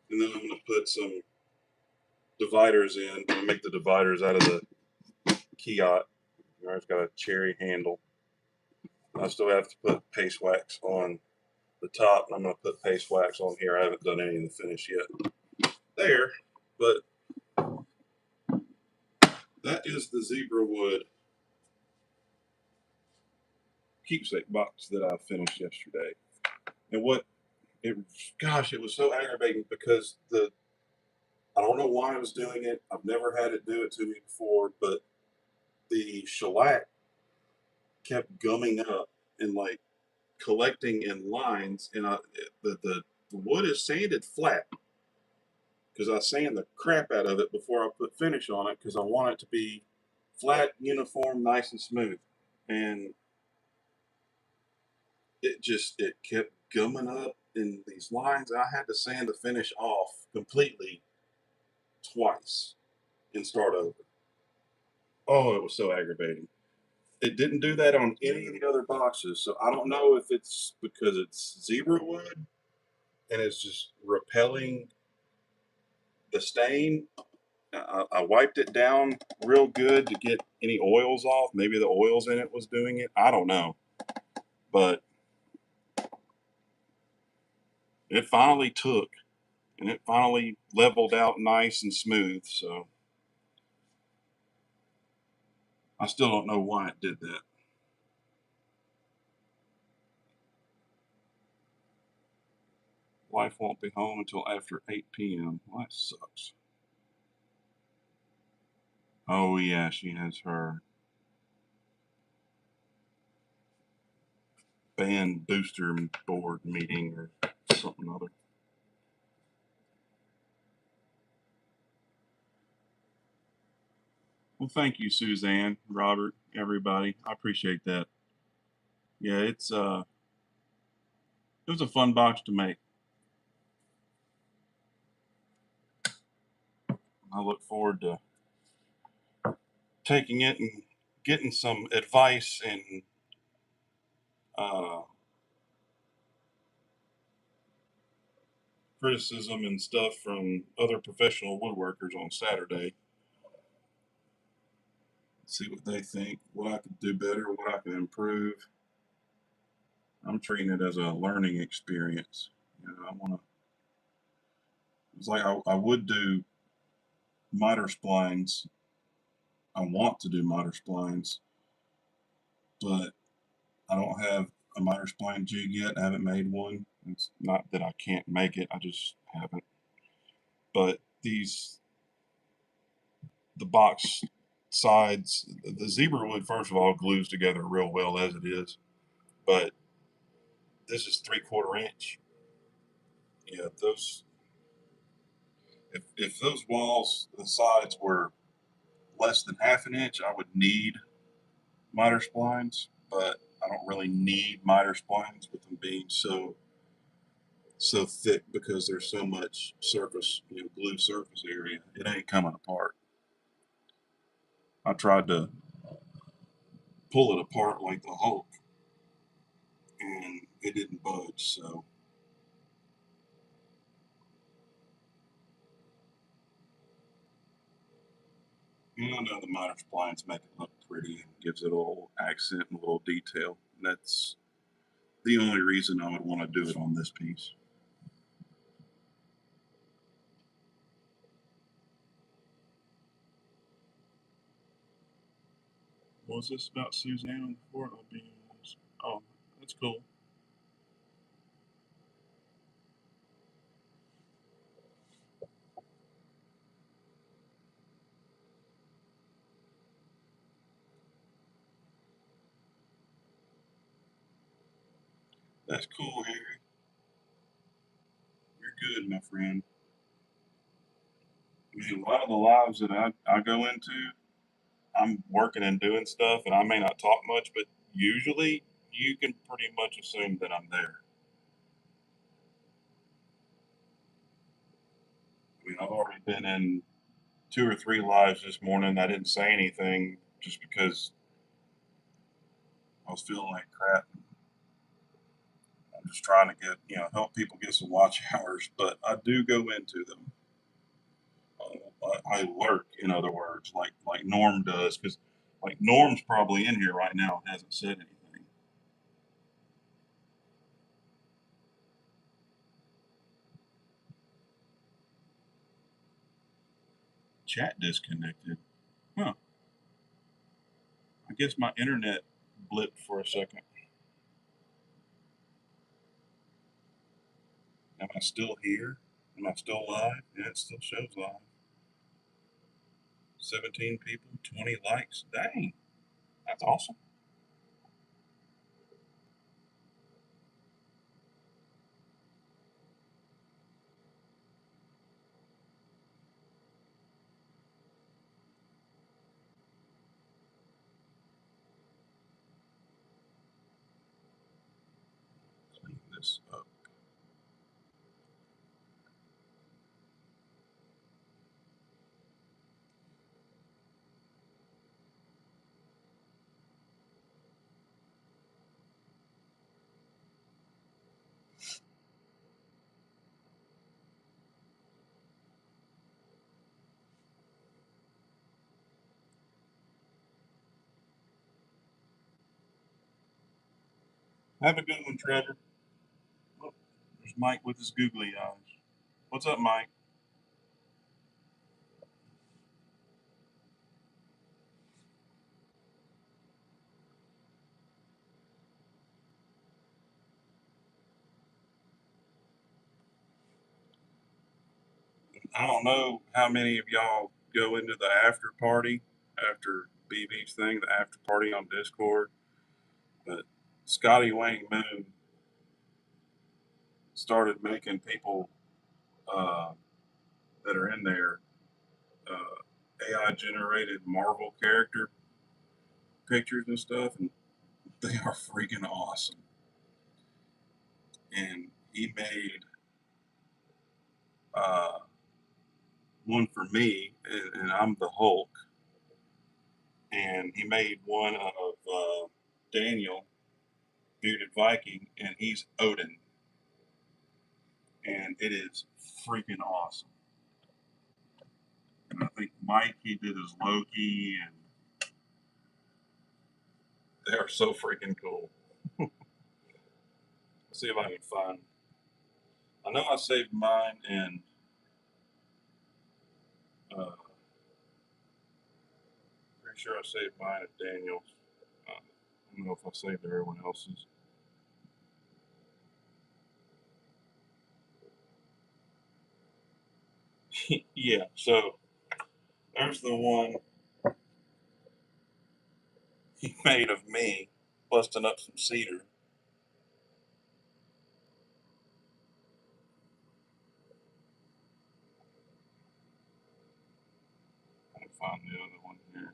And then I'm going to put some dividers in. I'm going to make the dividers out of the Kiot. It's got a cherry handle. I still have to put paste wax on the top, and I'm going to put paste wax on here. I haven't done any of the finish yet there, but that is the zebra wood keepsake box that I finished yesterday. And what it, gosh, it was so aggravating because I don't know why I was doing it. I've never had it do it to me before, but the shellac kept gumming up and like collecting in lines, and the wood is sanded flat because I sand the crap out of it before I put finish on it because I want it to be flat, uniform, nice and smooth. And it kept gumming up in these lines. I had to sand the finish off completely twice and start over. Oh, it was so aggravating. It didn't do that on any of the other boxes, so I don't know if it's because it's zebra wood and it's just repelling the stain. I wiped it down real good to get any oils off. Maybe the oils in it was doing it. I don't know, but it finally took and it finally leveled out nice and smooth. So I still don't know why it did that. Wife won't be home until after 8 p.m. Well, that sucks. Oh yeah, she has her band booster board meeting or something other. Well, thank you, Suzanne, Robert, everybody. I appreciate that. Yeah, it was a fun box to make. I look forward to taking it and getting some advice and uh, criticism and stuff from other professional woodworkers on Saturday. See what they think, what I could do better, what I could improve. I'm treating it as a learning experience. I want to. It's like I would do miter splines. I want to do miter splines, but I don't have a miter spline jig yet. I haven't made one. It's not that I can't make it. I just haven't. But these the box sides, the zebra wood, first of all, glues together real well as it is, but this is 3/4 inch. Yeah, those, if those walls, the sides were less than half an inch, I would need miter splines, but I don't really need miter splines with them being so thick because there's so much surface, glue surface area. It ain't coming apart. I tried to pull it apart like the Hulk, and it didn't budge. So, I know the miter splines make it look pretty and gives it a little accent and a little detail. And that's the only reason I would want to do it on this piece. What was this about Suzanne before? Oh, that's cool. That's cool, Harry. You're good, my friend. I mean, a lot of the lives that I go into, I'm working and doing stuff, and I may not talk much, but usually you can pretty much assume that I'm there. I mean, I've already been in 2 or 3 lives this morning. I didn't say anything just because I was feeling like crap. I'm just trying to get, help people get some watch hours, but I do go into them. I lurk, in other words, like Norm does, because like Norm's probably in here right now and hasn't said anything. Chat disconnected. Huh. I guess my internet blipped for a second. Am I still here? Am I still live? Yeah, it still shows live. 17 people, 20 likes. Dang, that's awesome. Clean this up. Have a good one, Trevor. Oh, there's Mike with his googly eyes. What's up, Mike? I don't know how many of y'all go into the after party after BB's thing, the after party on Discord, but Scotty Wayne Moon started making people uh, that are in there AI generated Marvel character pictures and stuff, and they are freaking awesome. And he made uh, one for me, and I'm the Hulk, and he made one of Daniel, bearded Viking, and he's Odin, and it is freaking awesome. And I think Mike, he did his Loki, and they are so freaking cool. Let's see if I can find. I know I saved mine, and pretty sure I saved mine at Daniel's. I don't know if I saved everyone else's. Yeah, so There's the one he made of me busting up some cedar. I can find the other one here.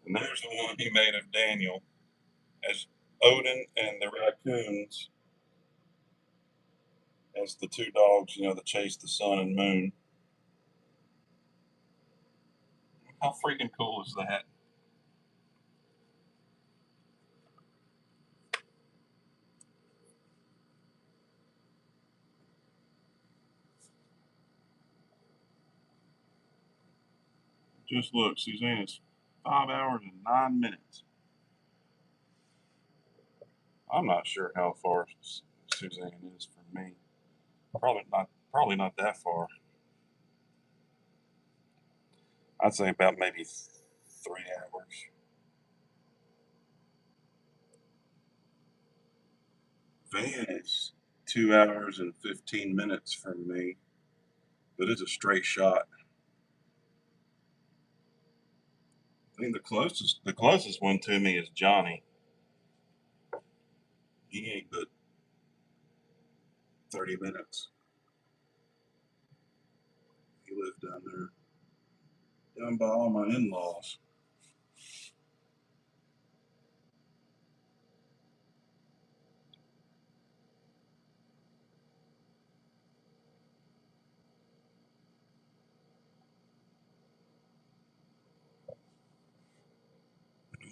And there's the one he made of Daniel as Odin and the raccoons as the two dogs, that chase the sun and moon. How freaking cool is that? Just look, Suzanne, it's 5 hours and 9 minutes. I'm not sure how far Suzanne is from me. Probably not. Probably not that far. I'd say about maybe 3 hours. Van is 2 hours and 15 minutes from me, but it's a straight shot. I think the closest one to me is Johnny. He ain't but 30 minutes. He lived down there, down by all my in-laws.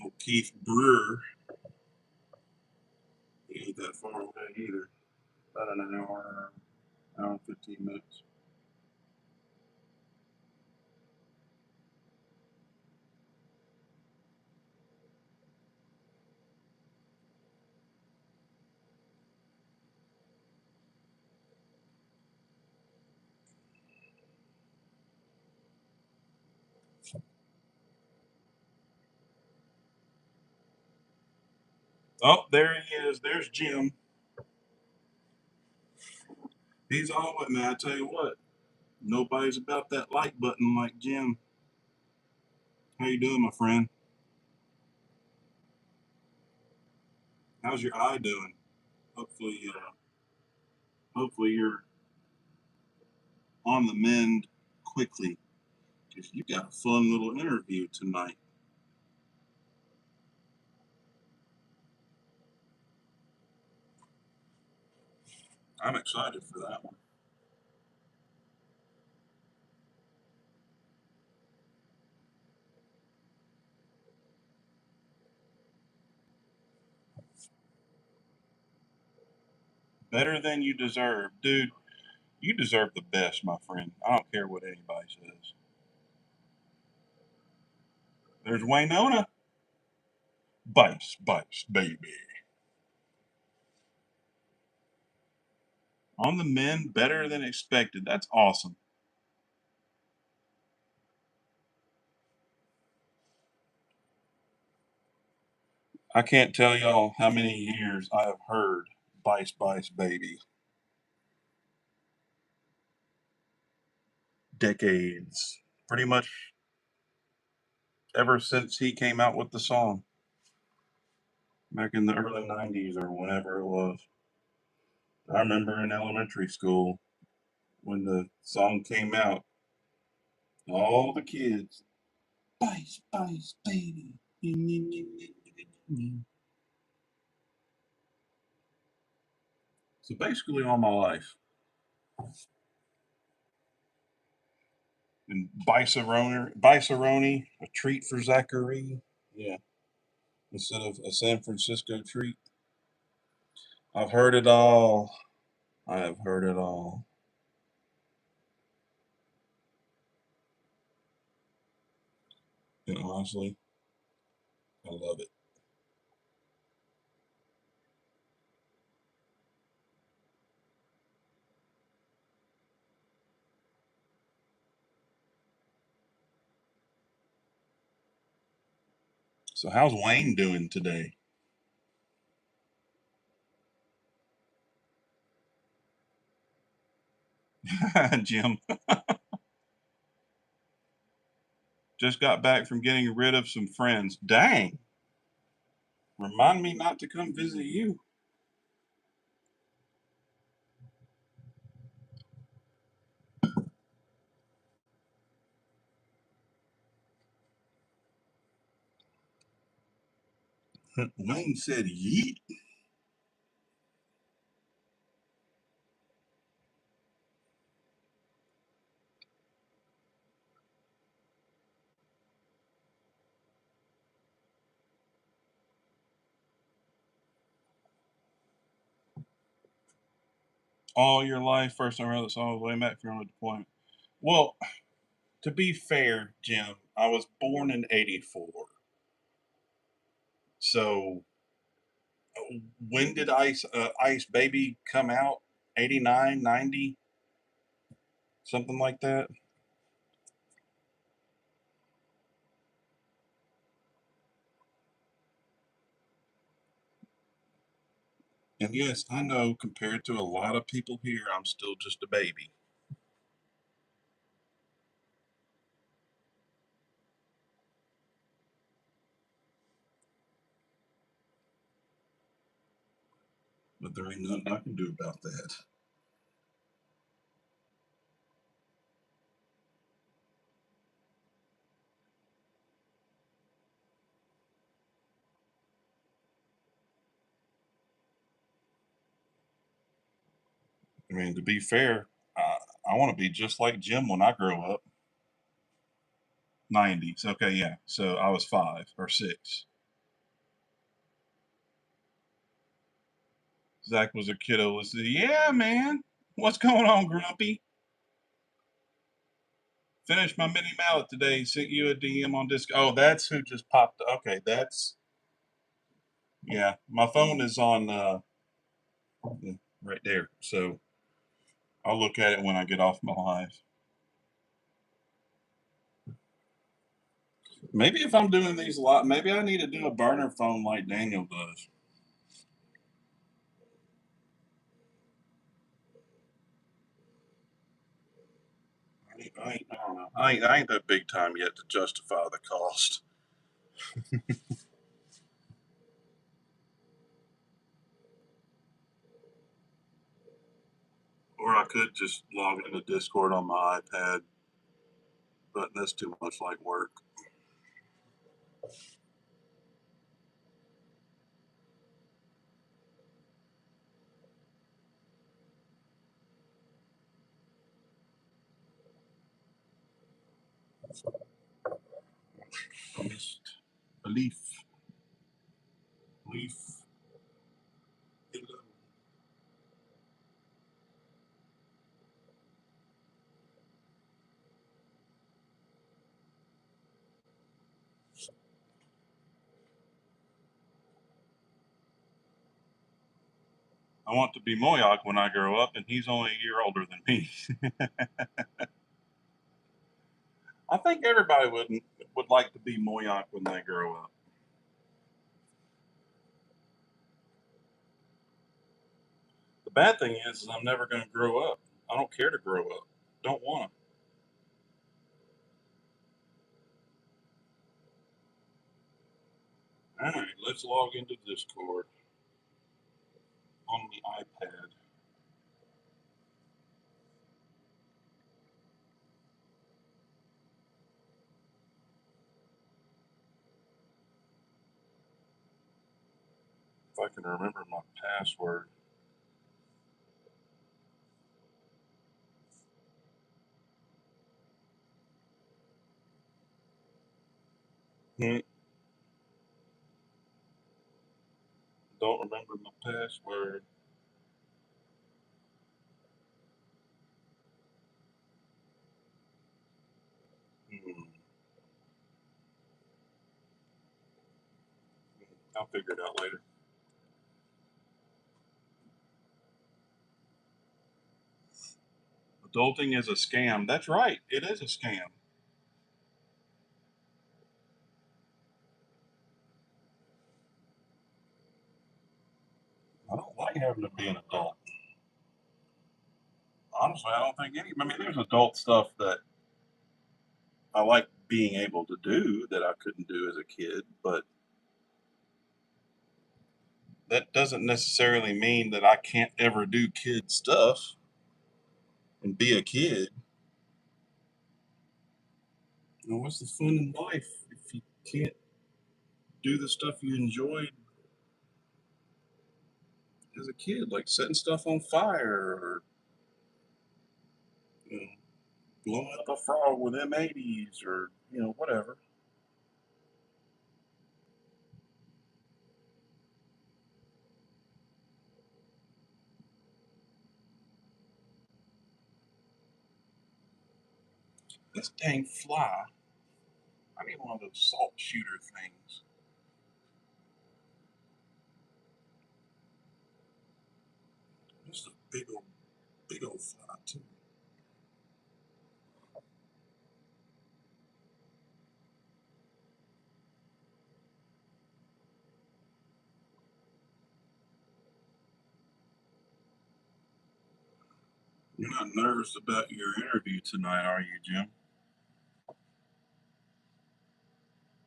Old Keith Brewer, he ain't that far away either. About an hour and 15 minutes. Oh, there he is. There's Jim. He's all with me. I tell you what, nobody's about that like button like Jim. How you doing, my friend? How's your eye doing? Hopefully you're on the mend quickly because you got a fun little interview tonight. I'm excited for that one. Better than you deserve, dude. You deserve the best, my friend. I don't care what anybody says. There's Waynona. Bice, Bice, baby. On the mend, better than expected. That's awesome. I can't tell y'all how many years I have heard Bice, Bice, baby. Decades. Pretty much ever since he came out with the song back in the early 90s or whenever it was. I remember in elementary school when the song came out, all the kids, Bice, Bice, baby. So basically all my life. And Biceroni, a treat for Zachary. Yeah, instead of a San Francisco treat. I've heard it all. I have heard it all. And honestly, I love it. So how's Wayne doing today? Jim. Just got back from getting rid of some friends. Dang. Remind me not to come visit you. Wayne said yeet. All your life, first time I heard the song was way back from the deployment. Well, to be fair, Jim, I was born in '84. So when did Ice Baby come out? 89, 90, something like that. And yes, I know compared to a lot of people here, I'm still just a baby. But there ain't nothing I can do about that. I mean, to be fair, I want to be just like Jim when I grow up. 90s. Okay, yeah. So I was 5 or 6. Zach was a kiddo. Was yeah, man. What's going on, Grumpy? Finished my mini mallet today. Sent you a DM on Discord. Oh, that's who just popped. Okay, that's yeah. My phone is on right there, so I'll look at it when I get off my live. Maybe if I'm doing these a lot, maybe I need to do a burner phone like Daniel does. I don't know. I ain't that big time yet to justify the cost. Or I could just log into Discord on my iPad, but that's too much like work. Missed a leaf. Leaf. I want to be Moyak when I grow up, and he's only a year older than me. I think everybody would like to be Moyak when they grow up. The bad thing is I'm never going to grow up. I don't care to grow up. Don't want to. All right, let's log into Discord on the iPad. If I can remember my password. Hmm, don't remember my password. Hmm, I'll figure it out later. Adulting is a scam. That's right. It is a scam. I don't like having to be an adult. Honestly, I don't think any. I mean, there's adult stuff that I like being able to do that I couldn't do as a kid, but that doesn't necessarily mean that I can't ever do kid stuff and be a kid. You know, what's the fun in life if you can't do the stuff you enjoyed as a kid, like setting stuff on fire or, you know, blowing up a frog with M80s or, you know, whatever. This dang fly. I need one of those salt shooter things. This is a big old fly too. You're not nervous about your interview tonight, are you, Jim?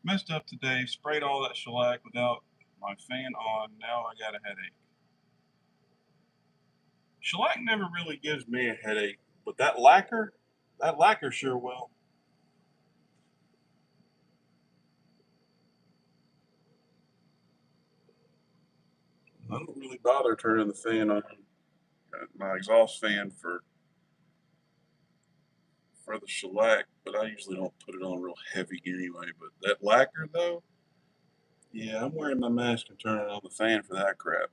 Messed up today, sprayed all that shellac without my fan on. Now I got a headache. Shellac never really gives me a headache, but that lacquer sure will. I don't really bother turning the fan on, my exhaust fan for the shellac, but I usually don't put it on real heavy anyway. But that lacquer though, yeah, I'm wearing my mask and turning on the fan for that crap.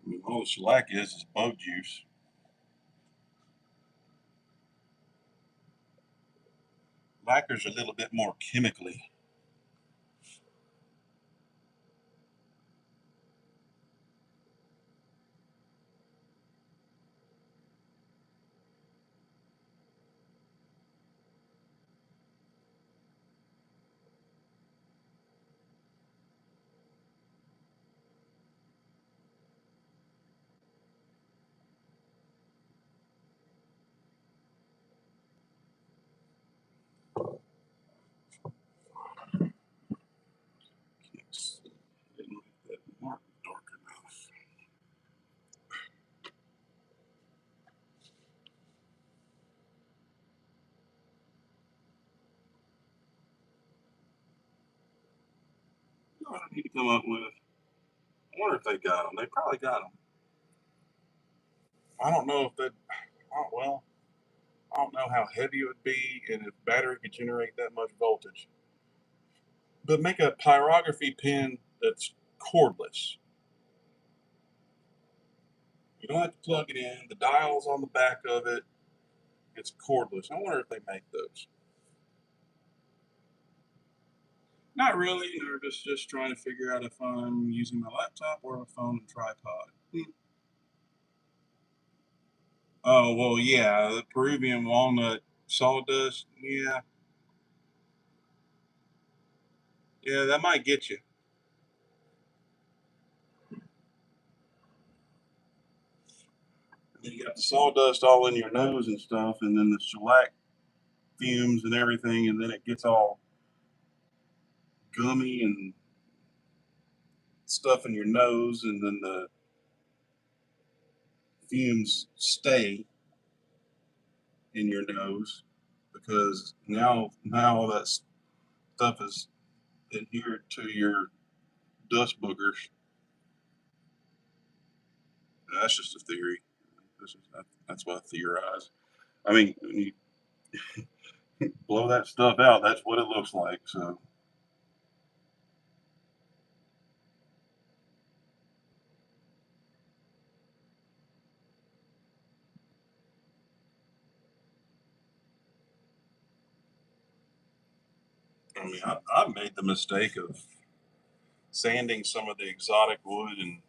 I mean, all the shellac is bug juice. Lacquer's a little bit more chemically. Yes. Didn't make that mark dark enough. You know what I need to come up with? I wonder if they got them. They probably got them. I don't know if that. Oh, well, I don't know how heavy it would be and if battery could generate that much voltage. But make a pyrography pin that's cordless. You don't have to plug it in. The dial's on the back of it. It's cordless. I wonder if they make those. Not really. They're just trying to figure out if I'm using my laptop or a phone and tripod. Oh well, yeah, the Peruvian walnut sawdust. Yeah, yeah, that might get you. And then you got the sawdust all in your nose and stuff, and then the shellac fumes and everything, and then it gets all gummy and stuff in your nose, and then the fumes stay in your nose because now all that stuff is adhered to your dust boogers. That's just a theory. That's what I theorize. I mean, when you blow that stuff out, that's what it looks like. So, I mean, I've made the mistake of sanding some of the exotic wood and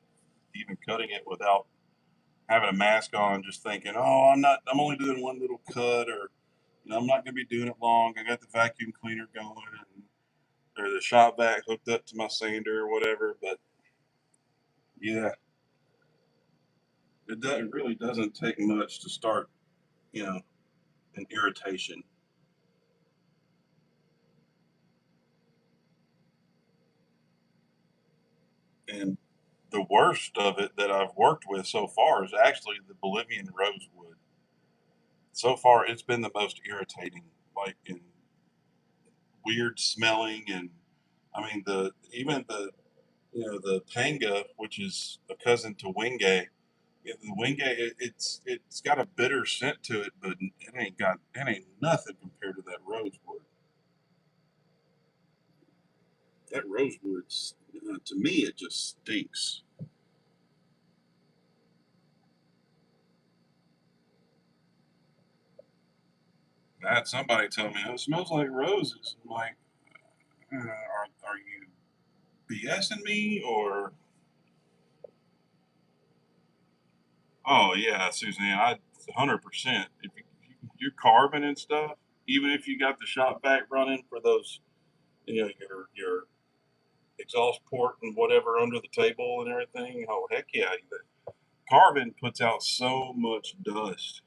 even cutting it without having a mask on, just thinking, oh, I'm only doing one little cut, or I'm not going to be doing it long. I got the vacuum cleaner going, and, or the shop vac hooked up to my sander or whatever. But yeah, it really doesn't take much to start you know, an irritation. And the worst of it that I've worked with so far is actually the Bolivian rosewood. So far, it's been the most irritating, like in weird smelling, and I mean the even the the panga, which is a cousin to wenge. The wenge, it's got a bitter scent to it, but it ain't nothing compared to that rosewood. That rosewood, to me, it just stinks. I had somebody tell me, "Oh, it smells like roses." I'm like, are you BSing me or? Oh yeah, Suzanne, 100%. If you're carving and stuff, even if you got the shop vac running for those, your exhaust port and whatever under the table and everything. Oh heck yeah, the carving puts out so much dust.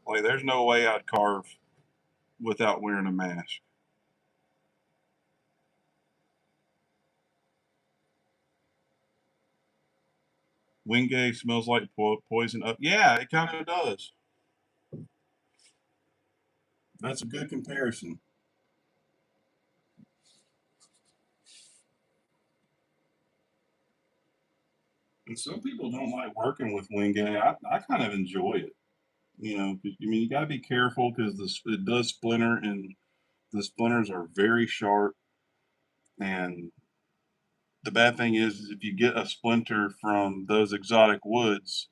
Like there's no way I'd carve without wearing a mask. Wingate smells like poison up. Yeah, it kind of does. That's a good comparison. And some people don't like working with Wingate. I kind of enjoy it. I mean, you got to be careful because it does splinter, and the splinters are very sharp. And the bad thing is if you get a splinter from those exotic woods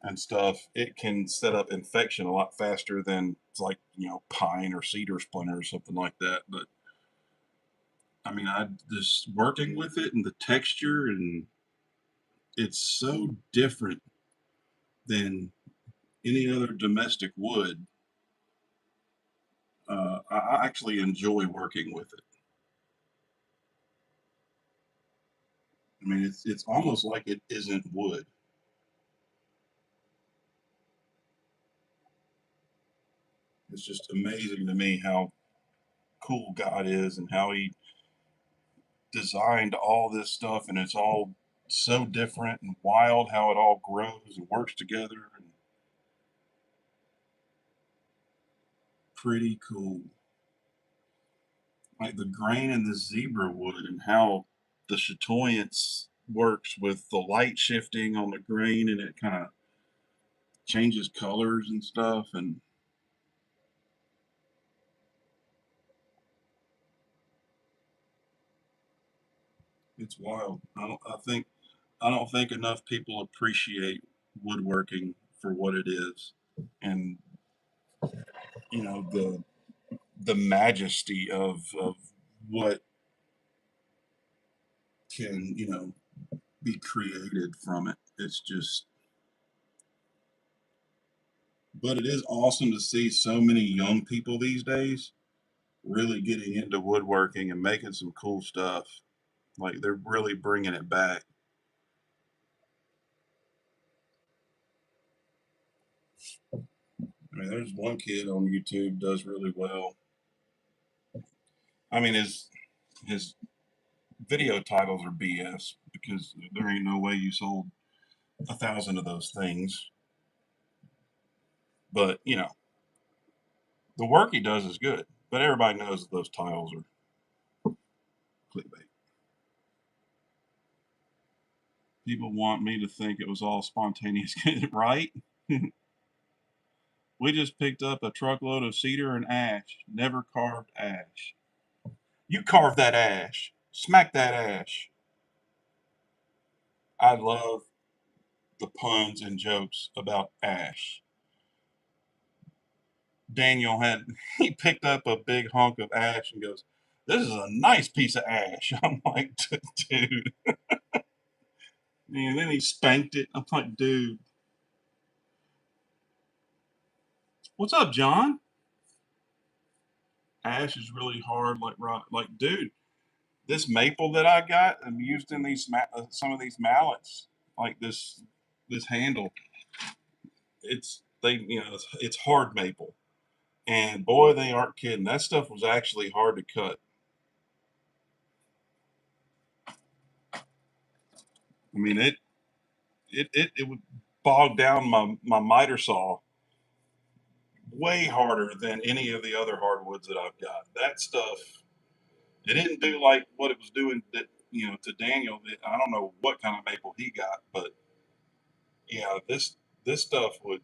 and stuff, it can set up infection a lot faster than it's like, pine or cedar splinter or something like that. But I mean, I just working with it and the texture, and it's so different than any other domestic wood. I actually enjoy working with it. I mean, it's almost like it isn't wood. It's just amazing to me how cool God is and how He designed all this stuff, and it's all so different and wild how it all grows and works together, and pretty cool. Like the grain in the zebra wood and how the chatoyance works with the light shifting on the grain, and it kind of changes colors and stuff, and it's wild. I don't think enough people appreciate woodworking for what it is, and the majesty of what can be created from it. It's just, but it is awesome to see so many young people these days really getting into woodworking and making some cool stuff. Like they're really bringing it back. I mean, there's one kid on YouTube does really well. I mean, his video titles are BS because there ain't no way you sold 1,000 of those things. But the work he does is good. But everybody knows that those titles are clickbait. People want me to think it was all spontaneous, right? We just picked up a truckload of cedar and ash, never carved ash. You carve that ash, smack that ash. I love the puns and jokes about ash. Daniel had, he picked up a big hunk of ash and goes, "This is a nice piece of ash." I'm like, dude. And then he spanked it. I'm like, dude, what's up, John? Ash is really hard, like rock. Like, dude, this maple that I got, I'm used in some of these mallets. like this handle. It's hard maple, and boy, they aren't kidding. That stuff was actually hard to cut. I mean, it would bog down my miter saw way harder than any of the other hardwoods that I've got. That stuff, it didn't do like what it was doing that to Daniel. That I don't know what kind of maple he got, but yeah, this stuff would,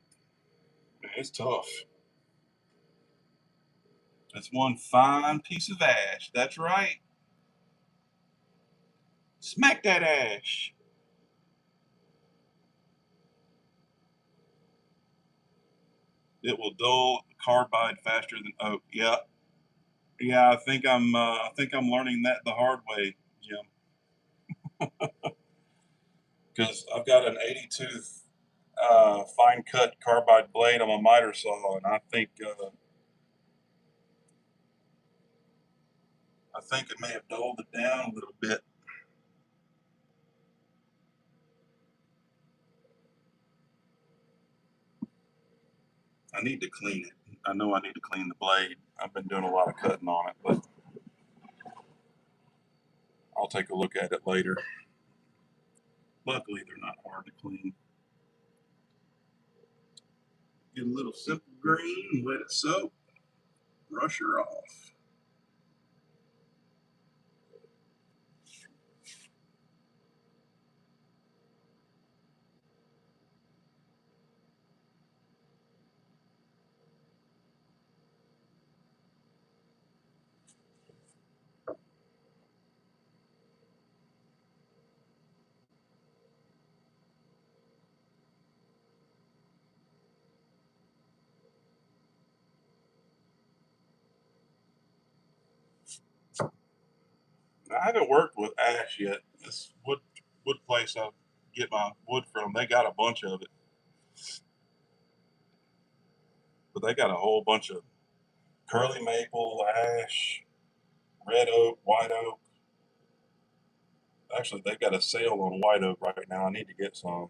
man, it's tough. That's one fine piece of ash. That's right. Smack that ash. It will dull carbide faster than oak. Yeah, yeah. I think I'm learning that the hard way, Jim, because I've got an 80 tooth fine cut carbide blade on my miter saw, and I think it may have dulled it down a little bit. I need to clean it. I know I need to clean the blade. I've been doing a lot of cutting on it, but I'll take a look at it later. Luckily, they're not hard to clean. Get a little simple green, let it soak, brush her off. I haven't worked with ash yet. This wood place I get my wood from, they got a bunch of it, but they got a whole bunch of curly maple, ash, red oak, white oak. Actually, they've got a sale on white oak right now. I need to get some.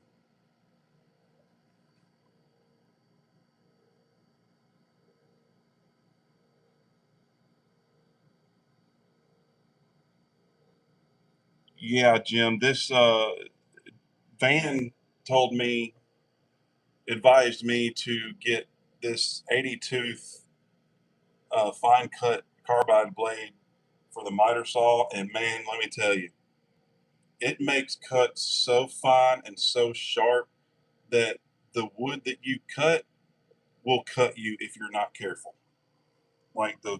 Yeah, Jim. This Van told me, advised me to get this 80 tooth fine cut carbide blade for the miter saw, and man, let me tell you, it makes cuts so fine and so sharp that the wood that you cut will cut you if you're not careful. Like the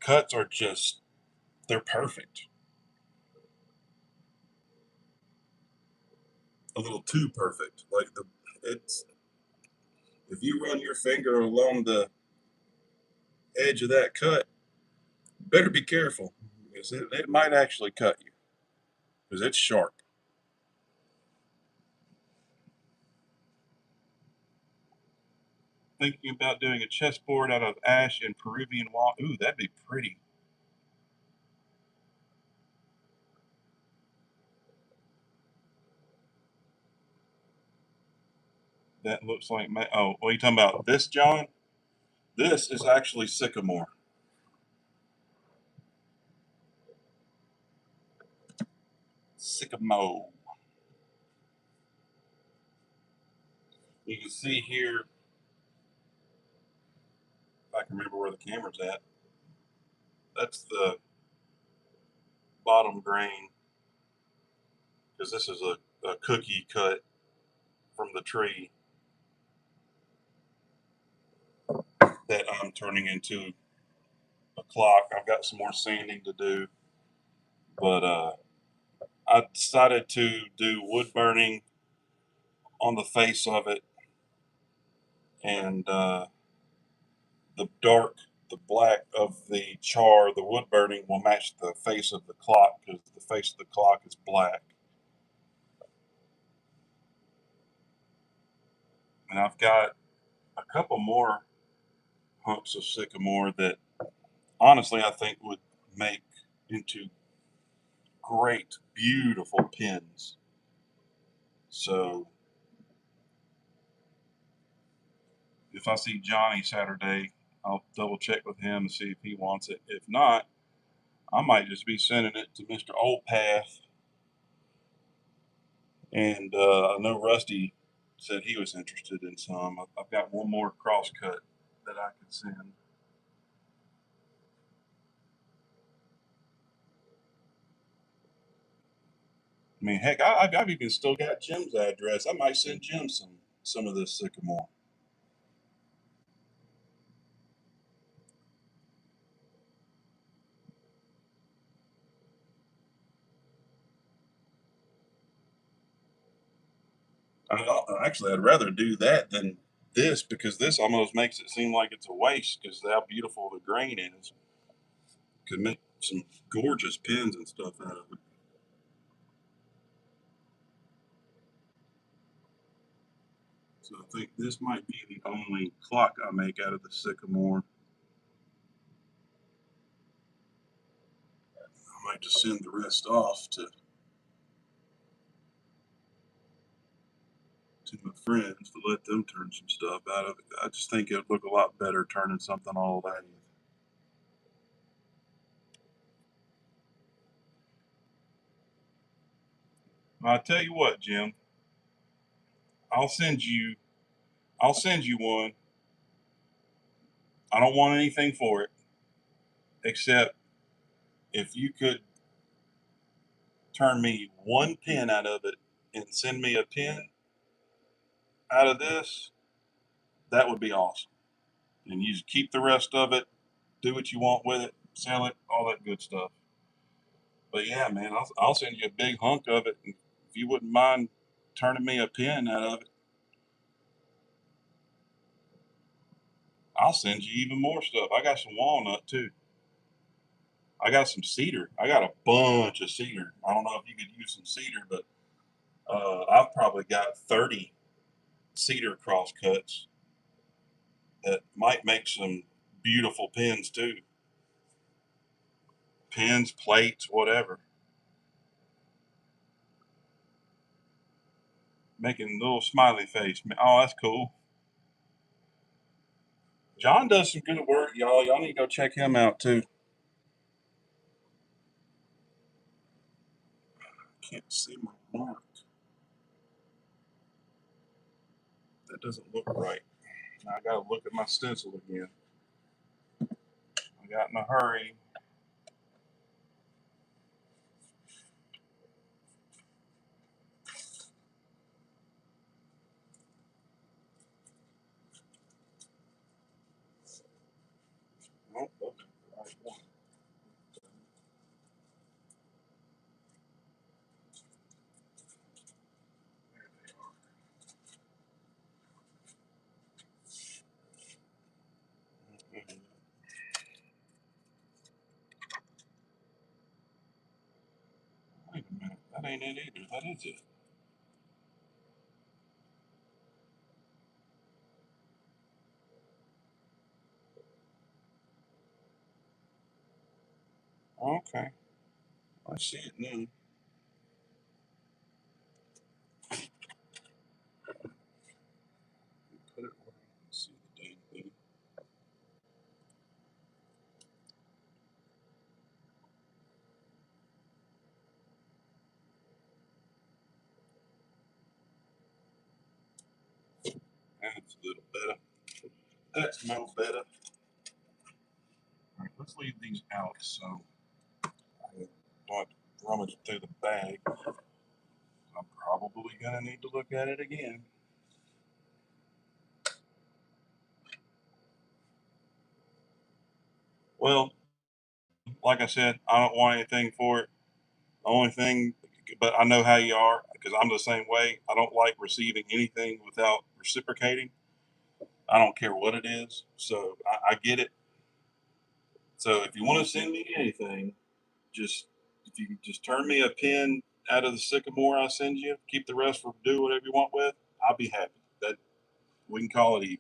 cuts are just, they're perfect. A little too perfect. Like it's if you run your finger along the edge of that cut, better be careful because it might actually cut you because it's sharp. Thinking about doing a chessboard out of ash and Peruvian walnut. Ooh, that'd be pretty. That looks like oh, what are you talking about? This, John? This is actually sycamore. Sycamore. You can see here, if I can remember where the camera's at. That's the bottom grain because this is a cookie cut from the tree that I'm turning into a clock. I've got some more sanding to do, but I decided to do wood burning on the face of it, and the black of the char, the wood burning will match the face of the clock because the face of the clock is black. And I've got a couple more hunks of sycamore that honestly I think would make into great, beautiful pins. So if I see Johnny Saturday, I'll double check with him and see if he wants it. If not, I might just be sending it to Mr. Oldpath. And I know Rusty said he was interested in some. I've got one more crosscut that I could send. I mean, heck, I've even still got Jim's address. I might send Jim some of this sycamore. Actually, I'd rather do that than this because this almost makes it seem like it's a waste because how beautiful the grain is. Could make some gorgeous pins and stuff out of it. So I think this might be the only clock I make out of the sycamore. I might just send the rest off to my friends to let them turn some stuff out of it. I just think it'd look a lot better turning something all that in. I tell you what, Jim, I'll send you I'll send you one. I don't want anything for it except if you could turn me one pin out of it and send me a pin out of this, that would be awesome. And you just keep the rest of it, do what you want with it, sell it, all that good stuff. But yeah, man, I'll send you a big hunk of it. And if you wouldn't mind turning me a pin out of it, I'll send you even more stuff. I got some walnut too. I got some cedar. I got a bunch of cedar. I don't know if you could use some cedar, but I've probably got 30 cedar crosscuts that might make some beautiful pins too. Pins, plates, whatever. Making a little smiley face. Oh, that's cool. John does some good work, y'all. Y'all need to go check him out too. Can't see my mark. That doesn't look right. Now I gotta look at my stencil again. I got in a hurry. Oh, okay. Right one. There they are. Wait a minute. That ain't it either. That is it. Okay. I see it now. Put it where I can see the dang thing. That's a little better. That's no better. All right, let's leave these out so I don't have to rummage through the bag. I'm probably gonna need to look at it again. Well, like I said, I don't want anything for it. The only thing, but I know how you are because I'm the same way. I don't like receiving anything without reciprocating. I don't care what it is. So I get it. So if you want to send me anything, just if you can just turn me a pin out of the sycamore I send you, keep the rest for do whatever you want with. I'll be happy. That we can call it even.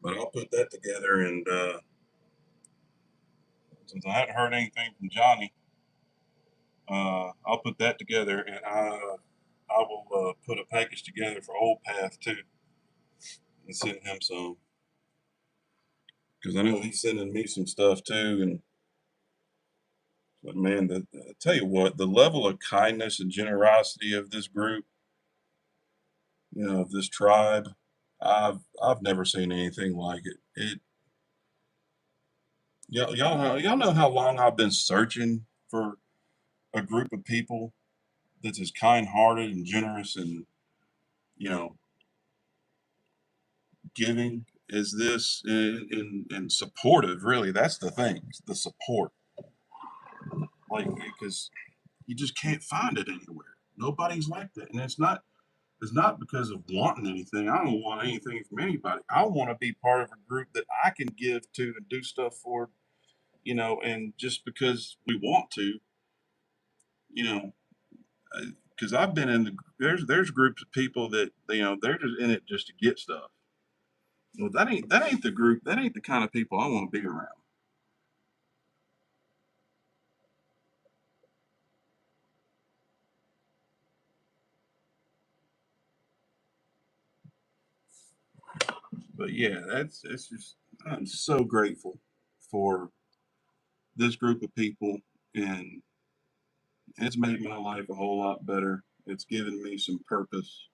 But I'll put that together and since I hadn't heard anything from Johnny, I'll put that together, and I will put a package together for Old Path too, and send him some, because I know he's sending me some stuff too. And but man, I tell you what, the level of kindness and generosity of this group, of this tribe, I've never seen anything like it. Y'all know how long I've been searching for a group of people that's as kind-hearted and generous and you know giving as this, and supportive. Really, that's the thing, the support. Like, because you just can't find it anywhere. Nobody's like that, and it's not because of wanting anything. I don't want anything from anybody. I want to be part of a group that I can give to and do stuff for, and just because we want to, you know, because I've been in there's groups of people that they're just in it just to get stuff. Well, that ain't the group. That ain't the kind of people I want to be around. But yeah, it's just I'm so grateful for this group of people, and it's made my life a whole lot better. It's given me some purpose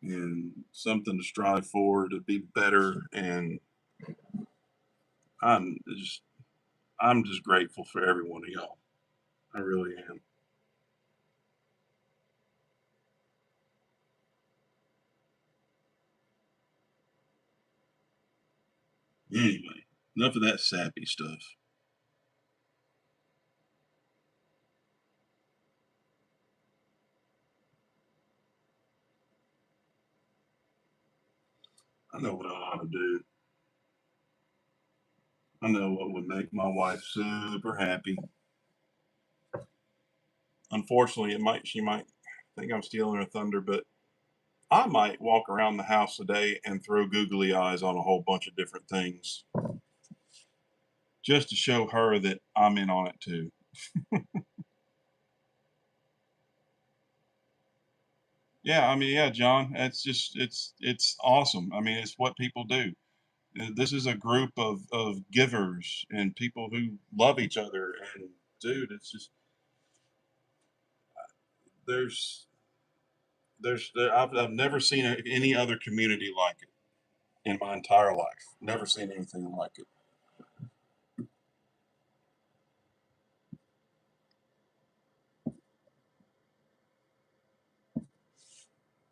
and something to strive for, to be better, and I'm just I'm just grateful for every one of y'all. I really am. Anyway, enough of that sappy stuff. I know what I ought to do. I know what would make my wife super happy. Unfortunately, she might think I'm stealing her thunder, but I might walk around the house today and throw googly eyes on a whole bunch of different things just to show her that I'm in on it too. Yeah, I mean, yeah, John, it's awesome. I mean, it's what people do. This is a group of givers and people who love each other. And dude, it's just there's I've never seen any other community like it in my entire life. Never seen anything like it.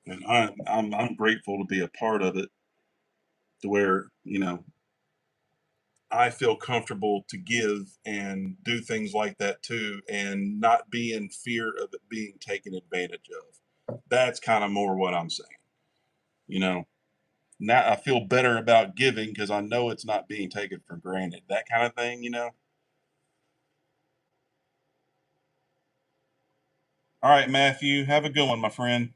And I'm grateful to be a part of it, to where I feel comfortable to give and do things like that too, and not be in fear of it being taken advantage of. That's kind of more what I'm saying. You know, now I feel better about giving because I know it's not being taken for granted. That kind of thing. All right, Matthew, have a good one, my friend.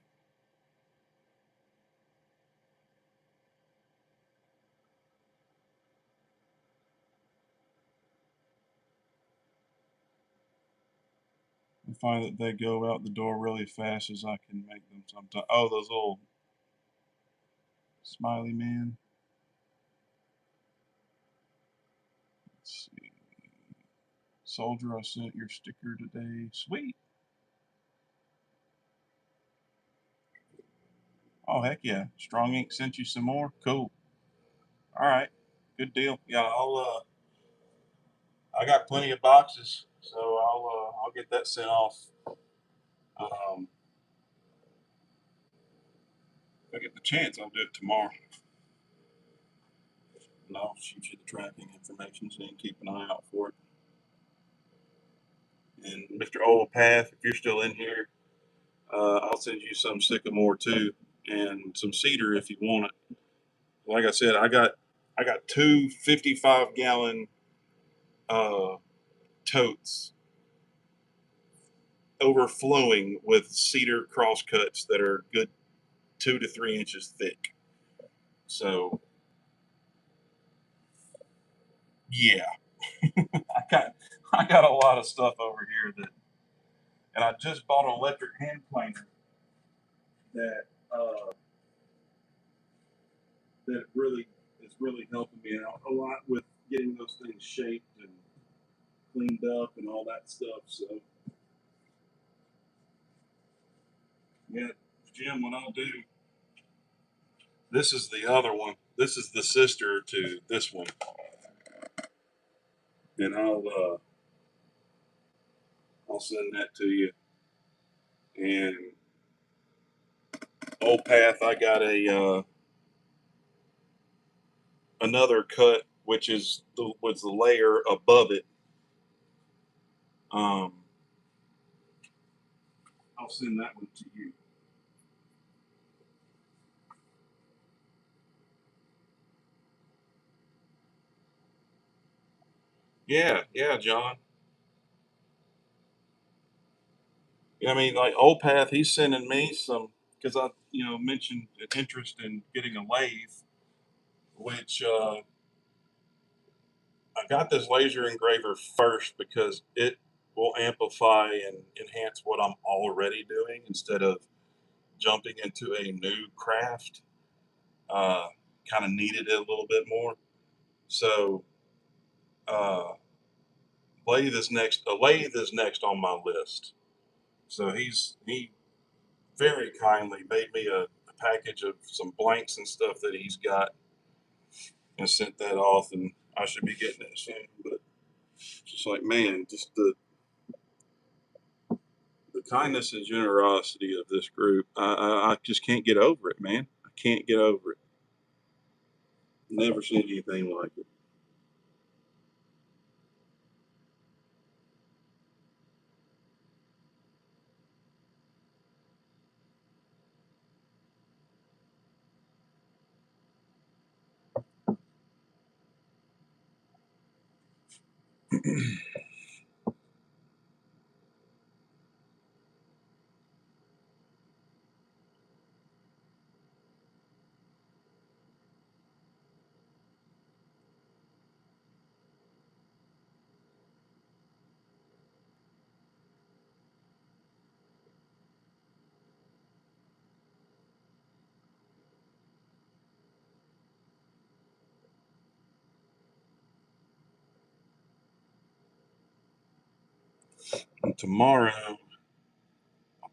I find that they go out the door really fast as I can make them sometimes. Oh, those little smiley man. Let's see. Soldier, I sent your sticker today. Sweet. Oh, heck yeah. Strong Ink sent you some more? Cool. All right. Good deal. Yeah, I got plenty of boxes, so I'll get that sent off. Um, if I get the chance, I'll do it tomorrow. And I'll shoot you the tracking information so you can keep an eye out for it. And Mr. Path, if you're still in here, I'll send you some sycamore too, and some cedar if you want it. Like I said, I got two 55-gallon uh, totes overflowing with cedar crosscuts that are good 2 to 3 inches thick. So Yeah, I got I got a lot of stuff over here that, and I just bought an electric hand planer that uh, that really is really helping me out a lot with getting those things shaped and cleaned up and all that stuff. So yeah, Jim, what I'll do. This is the other one. This is the sister to this one, and I'll send that to you. And old path, I got a another cut, which is was the layer above it. Um, I'll send that one to you. Yeah, yeah, John. I mean, like old path, he's sending me some because I, mentioned an interest in getting a lathe, which I got this laser engraver first because it will amplify and enhance what I'm already doing instead of jumping into a new craft. Uh, kind of needed it a little bit more. So uh, lathe is next on my list. So he very kindly made me a package of some blanks and stuff that he's got and sent that off, and I should be getting it soon. But just like man, just the kindness and generosity of this group, I just can't get over it, man. I can't get over it. Never seen anything like it. And tomorrow,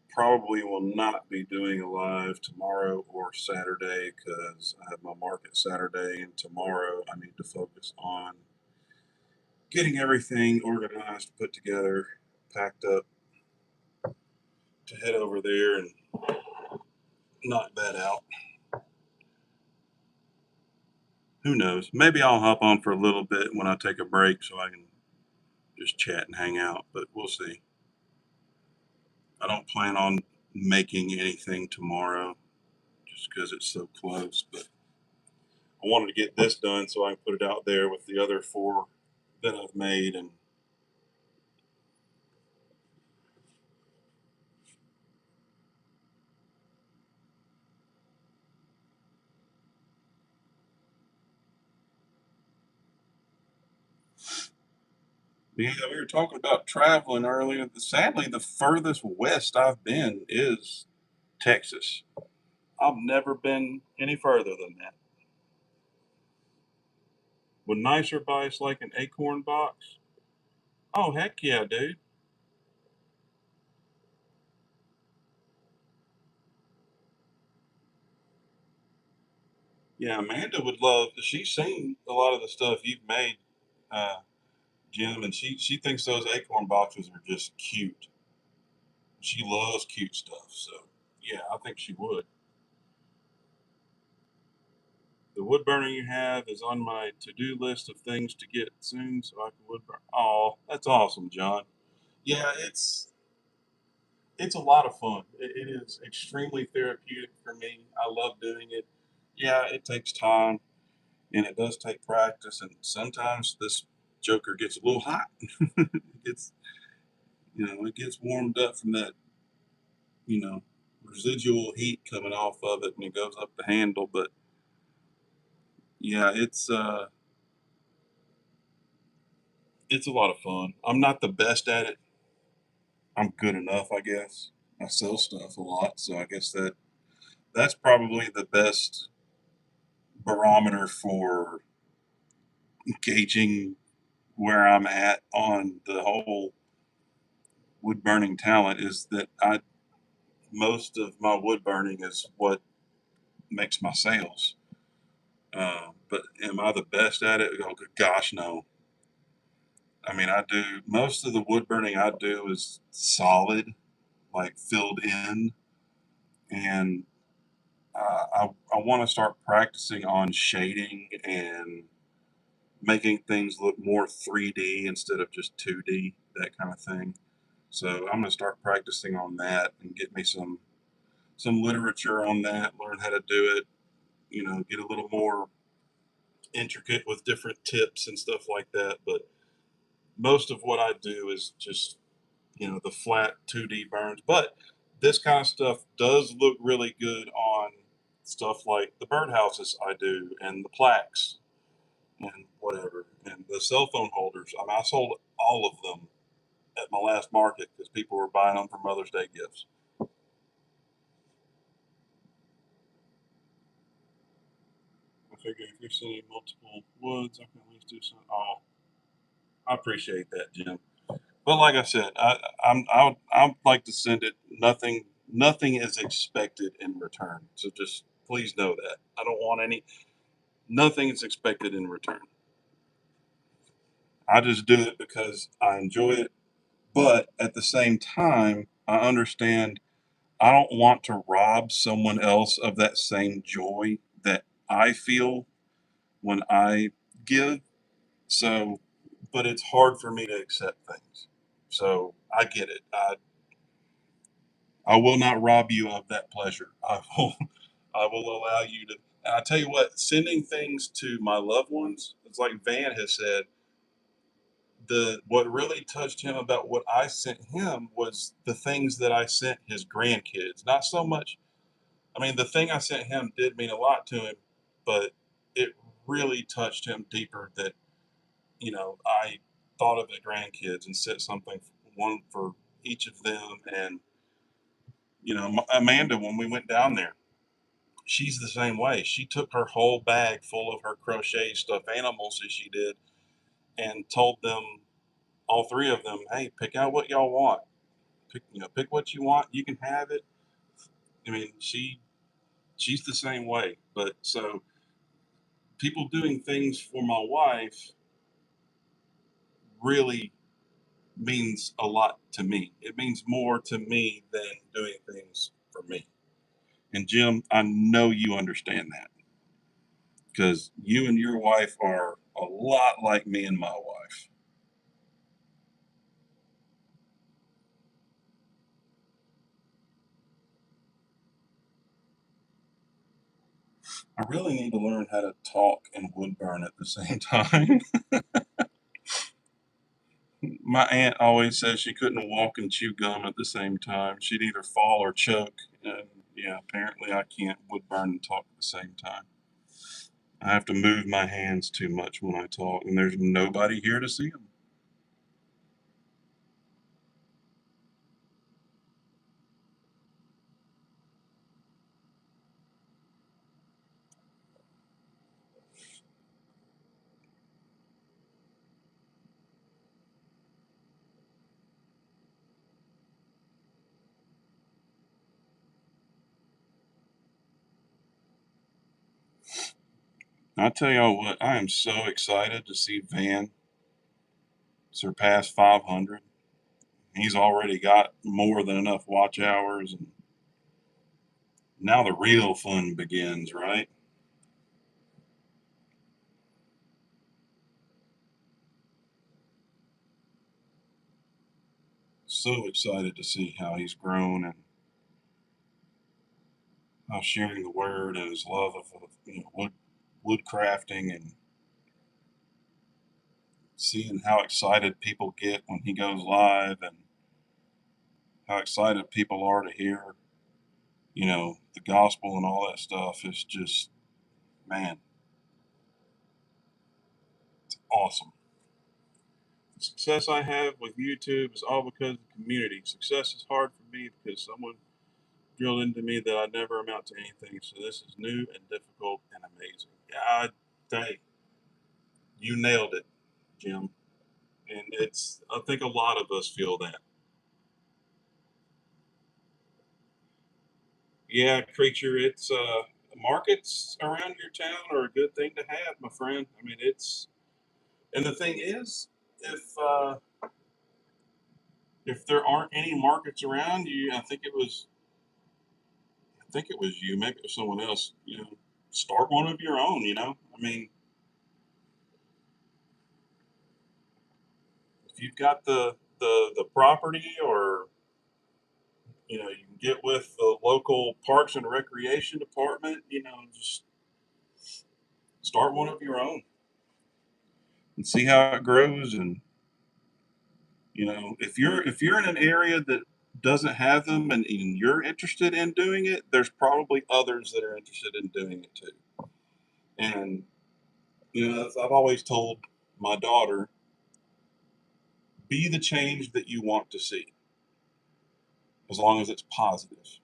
probably will not be doing a live tomorrow or Saturday because I have my market Saturday, and tomorrow I need to focus on getting everything organized, put together, packed up to head over there and knock that out. Who knows? Maybe I'll hop on for a little bit when I take a break so I can just chat and hang out, but we'll see. I don't plan on making anything tomorrow just because it's so close, but I wanted to get this done so I can put it out there with the other four that I've made. And yeah, we were talking about traveling earlier. Sadly, the furthest west I've been is Texas. I've never been any further than that. Would nicer Bice like an acorn box? Oh, heck yeah, dude. Yeah, Amanda would love. She's seen a lot of the stuff you've made, uh, Jim, and she thinks those acorn boxes are just cute. She loves cute stuff. So yeah, I think she would. The wood burner you have is on my to-do list of things to get soon, so I can wood burn. Oh, that's awesome, John. Yeah, it's a lot of fun. It is extremely therapeutic for me. I love doing it. Yeah, it takes time and it does take practice, and sometimes this joker gets a little hot. it gets it gets warmed up from that you know residual heat coming off of it, and it goes up the handle. But yeah, it's It's a lot of fun. I'm not the best at it. I'm good enough, I guess. I sell stuff a lot, so I guess that's probably the best barometer for gauging where I'm at on the whole wood burning talent is that I most of my wood burning is what makes my sales. But am I the best at it? Oh, good gosh, no. I mean, I do most of the wood burning I do is solid, like filled in, and I want to start practicing on shading and making things look more 3D instead of just 2D, that kind of thing. So I'm going to start practicing on that and get me some literature on that, learn how to do it, get a little more intricate with different tips and stuff like that. But most of what I do is just, the flat 2D burns. But this kind of stuff does look really good on stuff like the birdhouses I do and the plaques and whatever and the cell phone holders. I mean, I sold all of them at my last market because people were buying them for Mother's Day gifts. I figure if you're sending multiple woods, I can at least do some. Oh, I appreciate that, Jim. But like I said, I'd like to send it. Nothing is expected in return. So just please know that I don't want any. Nothing is expected in return. I just do it because I enjoy it. But at the same time, I understand I don't want to rob someone else of that same joy that I feel when I give. So, but it's hard for me to accept things. So I get it. I will not rob you of that pleasure. I will allow you to. And I tell you what, sending things to my loved ones, it's like Van has said, the what really touched him about what I sent him was the things that I sent his grandkids. Not so much. I mean, the thing I sent him did mean a lot to him, but it really touched him deeper that I thought of the grandkids and sent something one for each of them. And Amanda, when we went down there, she's the same way. She took her whole bag full of her crochet stuffed animals that she did and told them, all three of them, hey, pick out what y'all want. Pick what you want. You can have it. I mean, she's the same way. But so people doing things for my wife really means a lot to me. It means more to me than doing things for me. And Jim, I know you understand that because you and your wife are a lot like me and my wife. I really need to learn how to talk and wood burn at the same time. My aunt always says she couldn't walk and chew gum at the same time. She'd either fall or choke. And yeah, apparently I can't wood burn and talk at the same time. I have to move my hands too much when I talk, and there's nobody here to see them. I tell y'all what, I am so excited to see Van surpass 500. He's already got more than enough watch hours, and now the real fun begins, right? So excited to see how he's grown and how sharing the word and his love of wood crafting and seeing how excited people get when he goes live and how excited people are to hear the gospel and all that stuff is just, man, awesome. success I have with YouTube is all because of the community. Success is hard for me because someone drilled into me that I never amount to anything. So this is new and difficult and amazing. Yeah, hey, you nailed it, Jim. And I think a lot of us feel that. Yeah, creature, markets around your town are a good thing to have, my friend. I mean, and the thing is, if if there aren't any markets around you, I think it was you, maybe it was someone else, start one of your own, I mean, if you've got the property, or you can get with the local parks and recreation department, just start one of your own and see how it grows. And if you're in an area that doesn't have them, and you're interested in doing it, there's probably others that are interested in doing it too. And as I've always told my daughter, be the change that you want to see, as long as it's positive.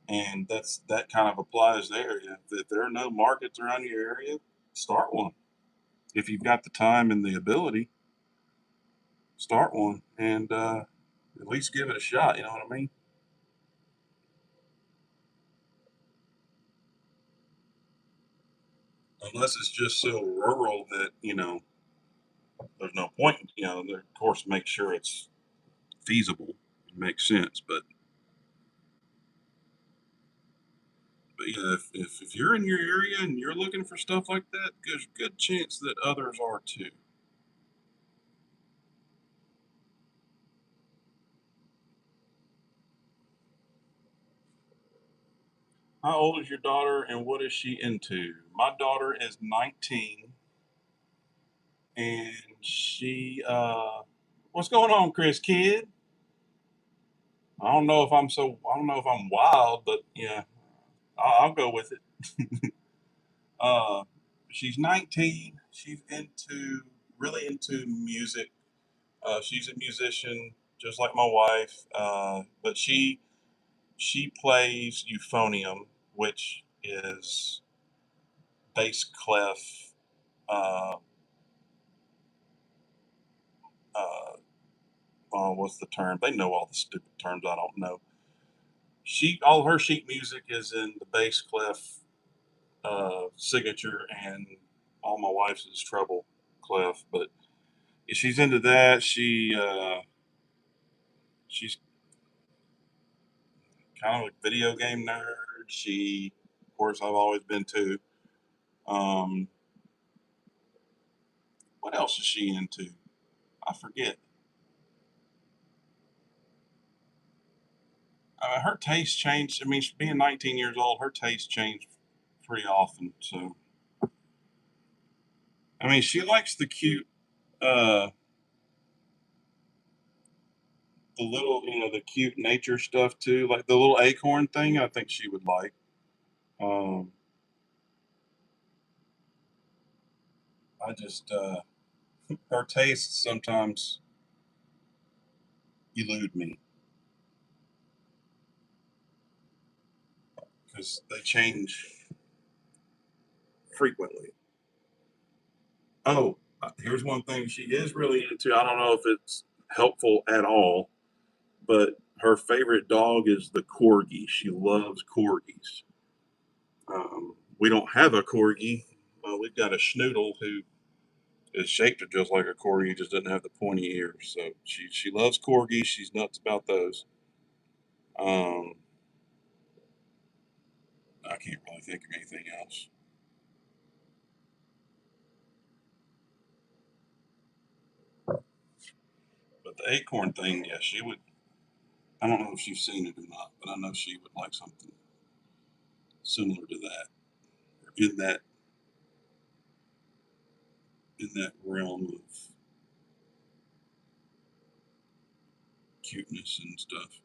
And that kind of applies there. If there are no markets around your area, start one. If you've got the time and the ability, start one, and at least give it a shot. You know what I mean? Unless it's just so rural that there's no point. Of course, make sure it's feasible and makes sense. But yeah, if you're in your area and you're looking for stuff like that, there's a good chance that others are too. How old is your daughter, and what is she into? My daughter is 19, and what's going on, Chris Kid? I don't know if I'm wild, but yeah, I'll go with it. uh, she's 19. She's really into music. She's a musician, just like my wife. But she plays euphonium, which is bass clef. Uh, uh, what's the term? They know all the stupid terms I don't know. All her sheet music is in the bass clef signature, and all my wife's is treble clef. But she's into that. She's kind of a video game nerd. Of course, I've always been too. Um, what else is she into? I forget. Her taste changed. I mean, she being 19 years old, her taste changed pretty often. So, I mean, she likes uh, the cute nature stuff too, like the little acorn thing. I think she would like. Um, I just her tastes sometimes elude me because they change frequently. Oh, here's one thing she is really into. I don't know if it's helpful at all, but her favorite dog is the corgi. She loves corgis. We don't have a corgi. We've got a schnoodle who is shaped just like a corgi, just doesn't have the pointy ears. So she loves corgis. She's nuts about those. Um, I can't really think of anything else. But the acorn thing, yeah, she would. I don't know if she's seen it or not, but I know she would like something similar to that, or in that realm of cuteness and stuff.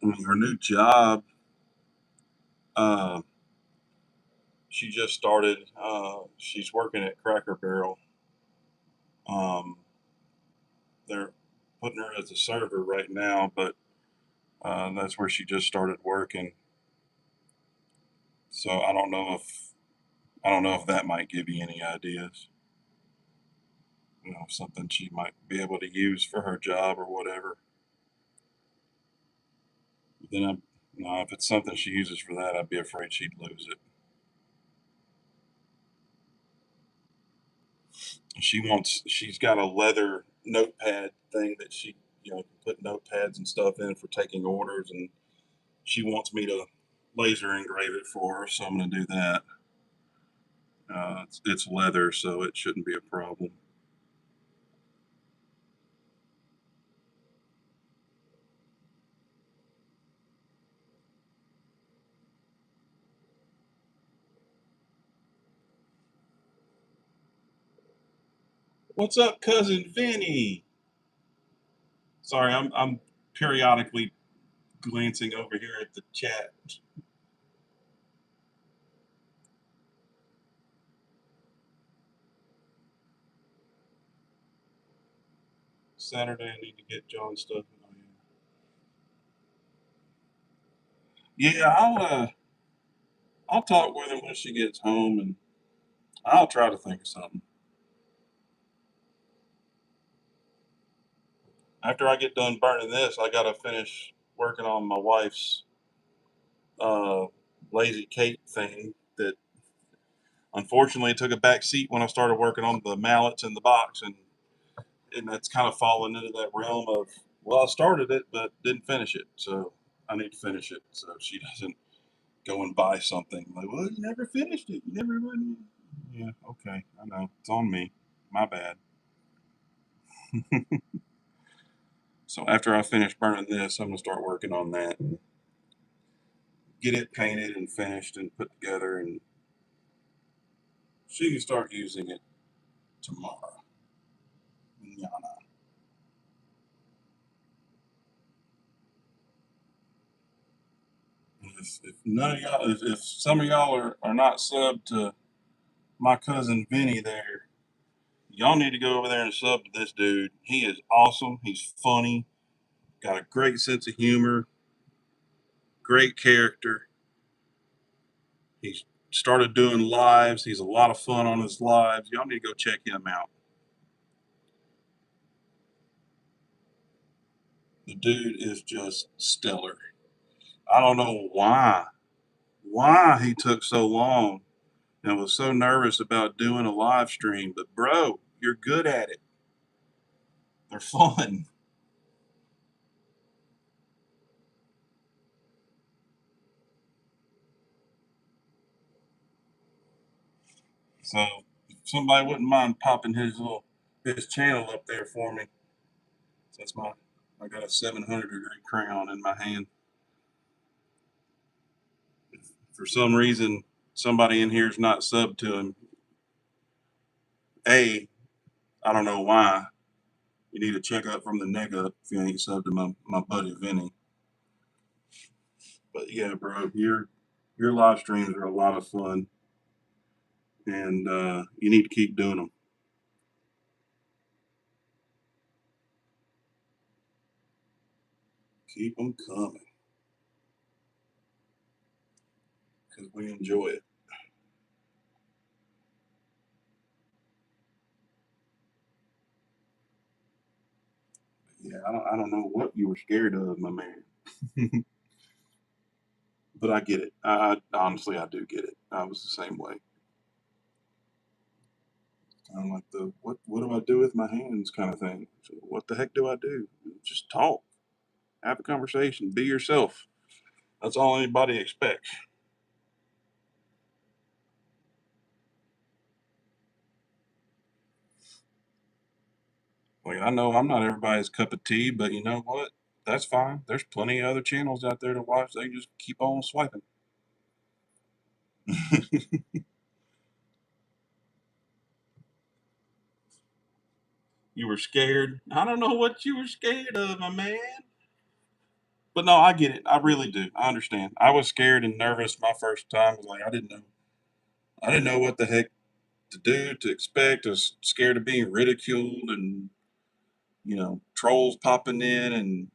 I mean, her new job, uh, she just started. She's working at Cracker Barrel. Um, they're putting her as a server right now, but that's where she just started working. So I don't know if that might give you any ideas. You know, something she might be able to use for her job or whatever. But then no, if it's something she uses for that, I'd be afraid she'd lose it. She's got a leather notepad thing that she, you know, can put notepads and stuff in for taking orders, and she wants me to laser engrave it for her, so I'm going to do that. It's leather, so it shouldn't be a problem. What's up, cousin Vinny? Sorry, I'm periodically glancing over here at the chat. Saturday, I need to get John stuff. Oh, yeah, yeah. I'll talk with her when she gets home, and I'll try to think of something. After I get done burning this, I gotta finish working on my wife's uh, lazy Kate thing that unfortunately took a back seat when I started working on the mallets in the box, and that's kind of fallen into that realm of, well, I started it but didn't finish it, so I need to finish it so she doesn't go and buy something like, well, you never finished it, you never really. Yeah, okay, I know, it's on me, my bad. So after I finish burning this, I'm gonna start working on that and get it painted and finished and put together, and she can start using it tomorrow. Manana. If none of y'all, if some of y'all are not subbed to my cousin Vinny there, y'all need to go over there and sub to this dude. He is awesome. He's funny, got a great sense of humor, great character. He's started doing lives. He's a lot of fun on his lives. Y'all need to go check him out. The dude is just stellar. I don't know why he took so long and was so nervous about doing a live stream, but bro, you're good at it. They're fun. So if somebody wouldn't mind popping his channel up there for me, since my I got a 700-degree crayon in my hand. If for some reason somebody in here is not subbed to him, I don't know why. You need to check up from the neck up if you ain't subbed to my buddy Vinny. But yeah, bro, your live streams are a lot of fun, and you need to keep doing them. Keep them coming because we enjoy it. Yeah, I don't know what you were scared of, my man. But I get it. Honestly, I do get it. I was the same way. I'm like the what do I do with my hands kind of thing. So what the heck do I do? Just talk, have a conversation, be yourself. That's all anybody expects. Like I know I'm not everybody's cup of tea, but you know what? That's fine. There's plenty of other channels out there to watch. They can just keep on swiping. You were scared. I don't know what you were scared of, my man. But no, I get it. I really do. I understand. I was scared and nervous my first time. I was like, I didn't know what the heck to do, to expect. I was scared of being ridiculed and, trolls popping in and,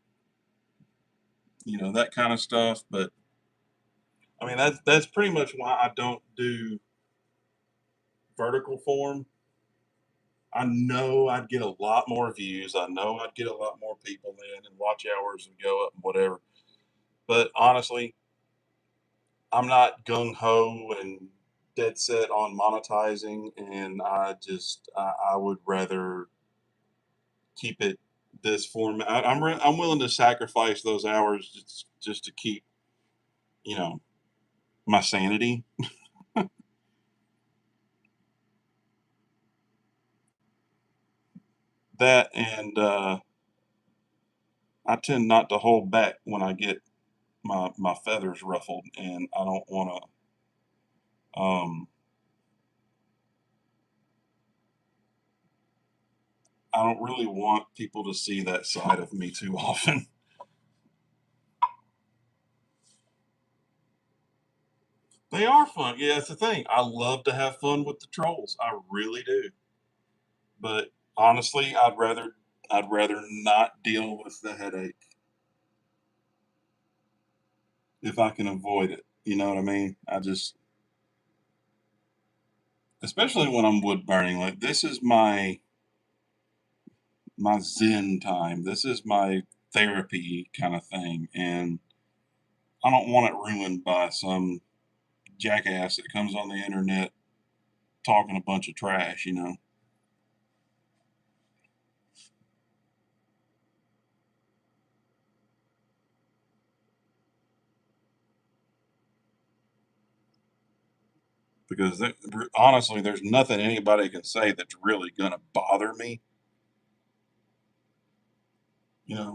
that kind of stuff. But I mean, that's pretty much why I don't do vertical form. I know I'd get a lot more views. I know I'd get a lot more people in and watch hours would go up and whatever. But honestly, I'm not gung ho and dead set on monetizing, and I would rather keep it this format. I'm willing to sacrifice those hours just to keep you know my sanity. That and I tend not to hold back when I get my feathers ruffled, and I don't want to. I don't really want people to see that side of me too often. They are fun. Yeah, that's the thing. I love to have fun with the trolls. I really do. But honestly, I'd rather not deal with the headache if I can avoid it. You know what I mean? Especially when I'm wood burning, like this is my zen time. This is my therapy kind of thing, and I don't want it ruined by some jackass that comes on the internet talking a bunch of trash. Because honestly, there's nothing anybody can say that's really gonna bother me.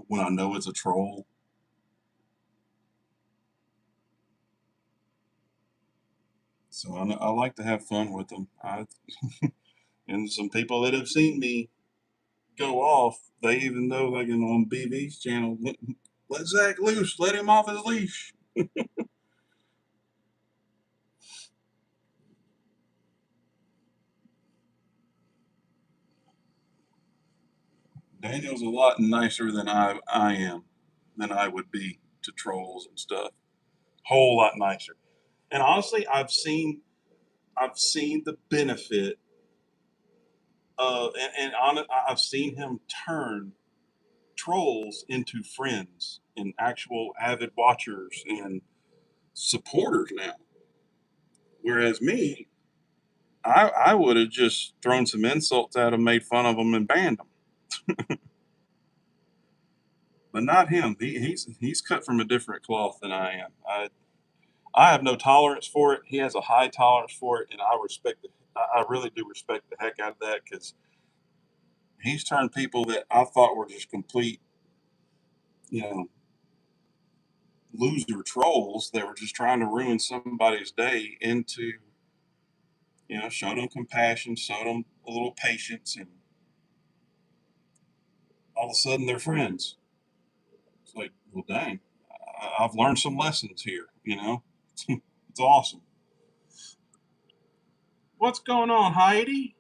When I know it's a troll. So I like to have fun with them. And some people that have seen me go off, they even know, like on BV's channel, let Zach loose, let him off his leash. Daniel's a lot nicer than I am, than I would be to trolls and stuff. Whole lot nicer. And honestly, I've seen the benefit of, I've seen him turn trolls into friends and actual avid watchers and supporters now. Whereas me, I would have just thrown some insults at him, made fun of him, and banned him. But not him. He's cut from a different cloth than I am. I have no tolerance for it. He has a high tolerance for it, and I respect it. I really do respect the heck out of that because he's turned people that I thought were just complete, you know, loser trolls that were just trying to ruin somebody's day into, showed them compassion, showed them a little patience, and all of a sudden they're friends. It's like, well, dang, I've learned some lessons here. It's awesome. What's going on, Heidi?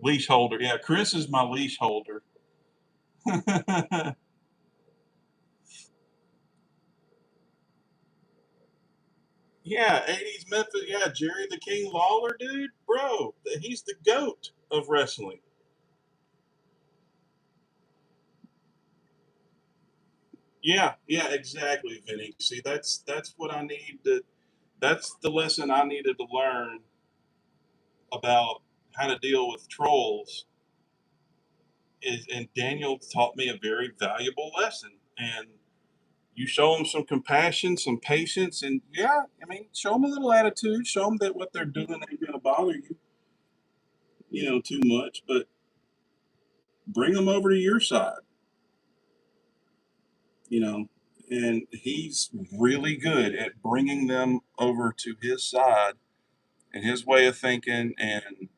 Leash holder. Yeah, Chris is my leash holder. Yeah, 80s Memphis. Yeah, Jerry the King Lawler, dude. Bro, he's the GOAT of wrestling. Yeah, yeah, exactly, Vinny. See, that's what I need to that's the lesson I needed to learn about how to deal with trolls and Daniel taught me a very valuable lesson. And you show them some compassion, some patience, and yeah, I mean, show them a little attitude. Show them that what they're doing ain't gonna bother you, too much. But bring them over to your side, you know. And he's really good at bringing them over to his side and his way of thinking. And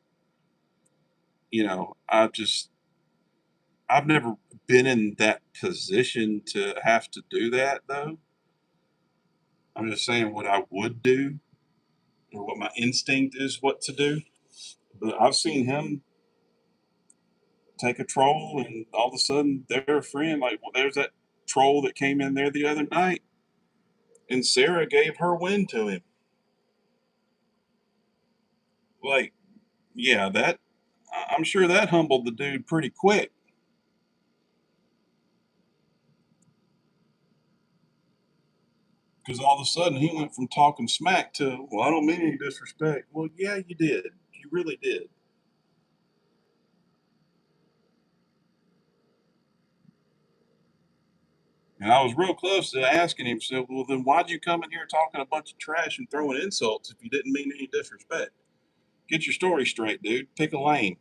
I I've never been in that position to have to do that though. I'm just saying what I would do or what my instinct is what to do. But I've seen him take a troll and all of a sudden they're a friend. Like, well, there's that troll that came in there the other night and Sarah gave her win to him. Like, yeah, I'm sure that humbled the dude pretty quick because all of a sudden he went from talking smack to, well, I don't mean any disrespect. Well, yeah, you did. You really did. And I was real close to asking him, so, well, then why'd you come in here talking a bunch of trash and throwing insults if you didn't mean any disrespect? Get your story straight, dude. Pick a lane.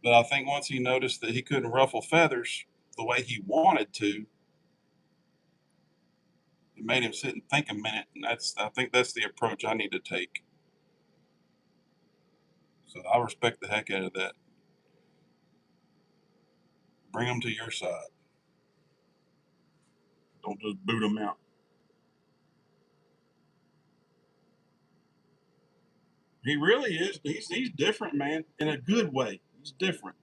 But I think once he noticed that he couldn't ruffle feathers the way he wanted to, it made him sit and think a minute. And I think that's the approach I need to take. So I respect the heck out of that. Bring them to your side. Don't just boot them out. He really is. He's different, man, in a good way. He's different.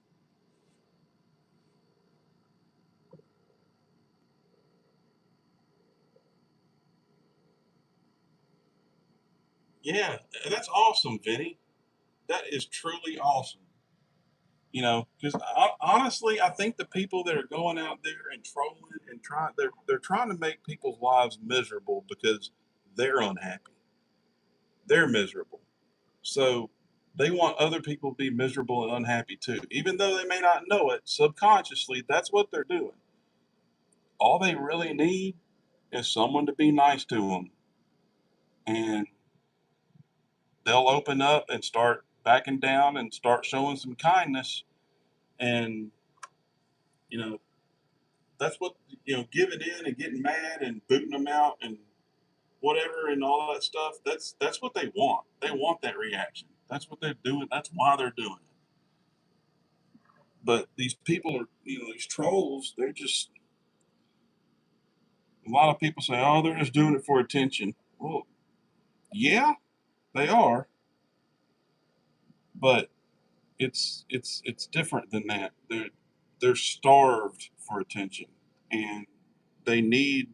Yeah, that's awesome, Vinny. That is truly awesome. Because honestly, I think the people that are going out there and trolling and they're trying to make people's lives miserable because they're unhappy. They're miserable. So they want other people to be miserable and unhappy too. Even though they may not know it, subconsciously, that's what they're doing. All they really need is someone to be nice to them. And they'll open up and start backing down and start showing some kindness. And, you know, that's what, giving in and getting mad and booting them out and whatever and all that stuff. That's what they want. They want that reaction. That's what they're doing. That's why they're doing it. But these people are, these trolls, they're just, a lot of people say, oh, they're just doing it for attention. Well, yeah, they are, but it's different than that. They're starved for attention, and they need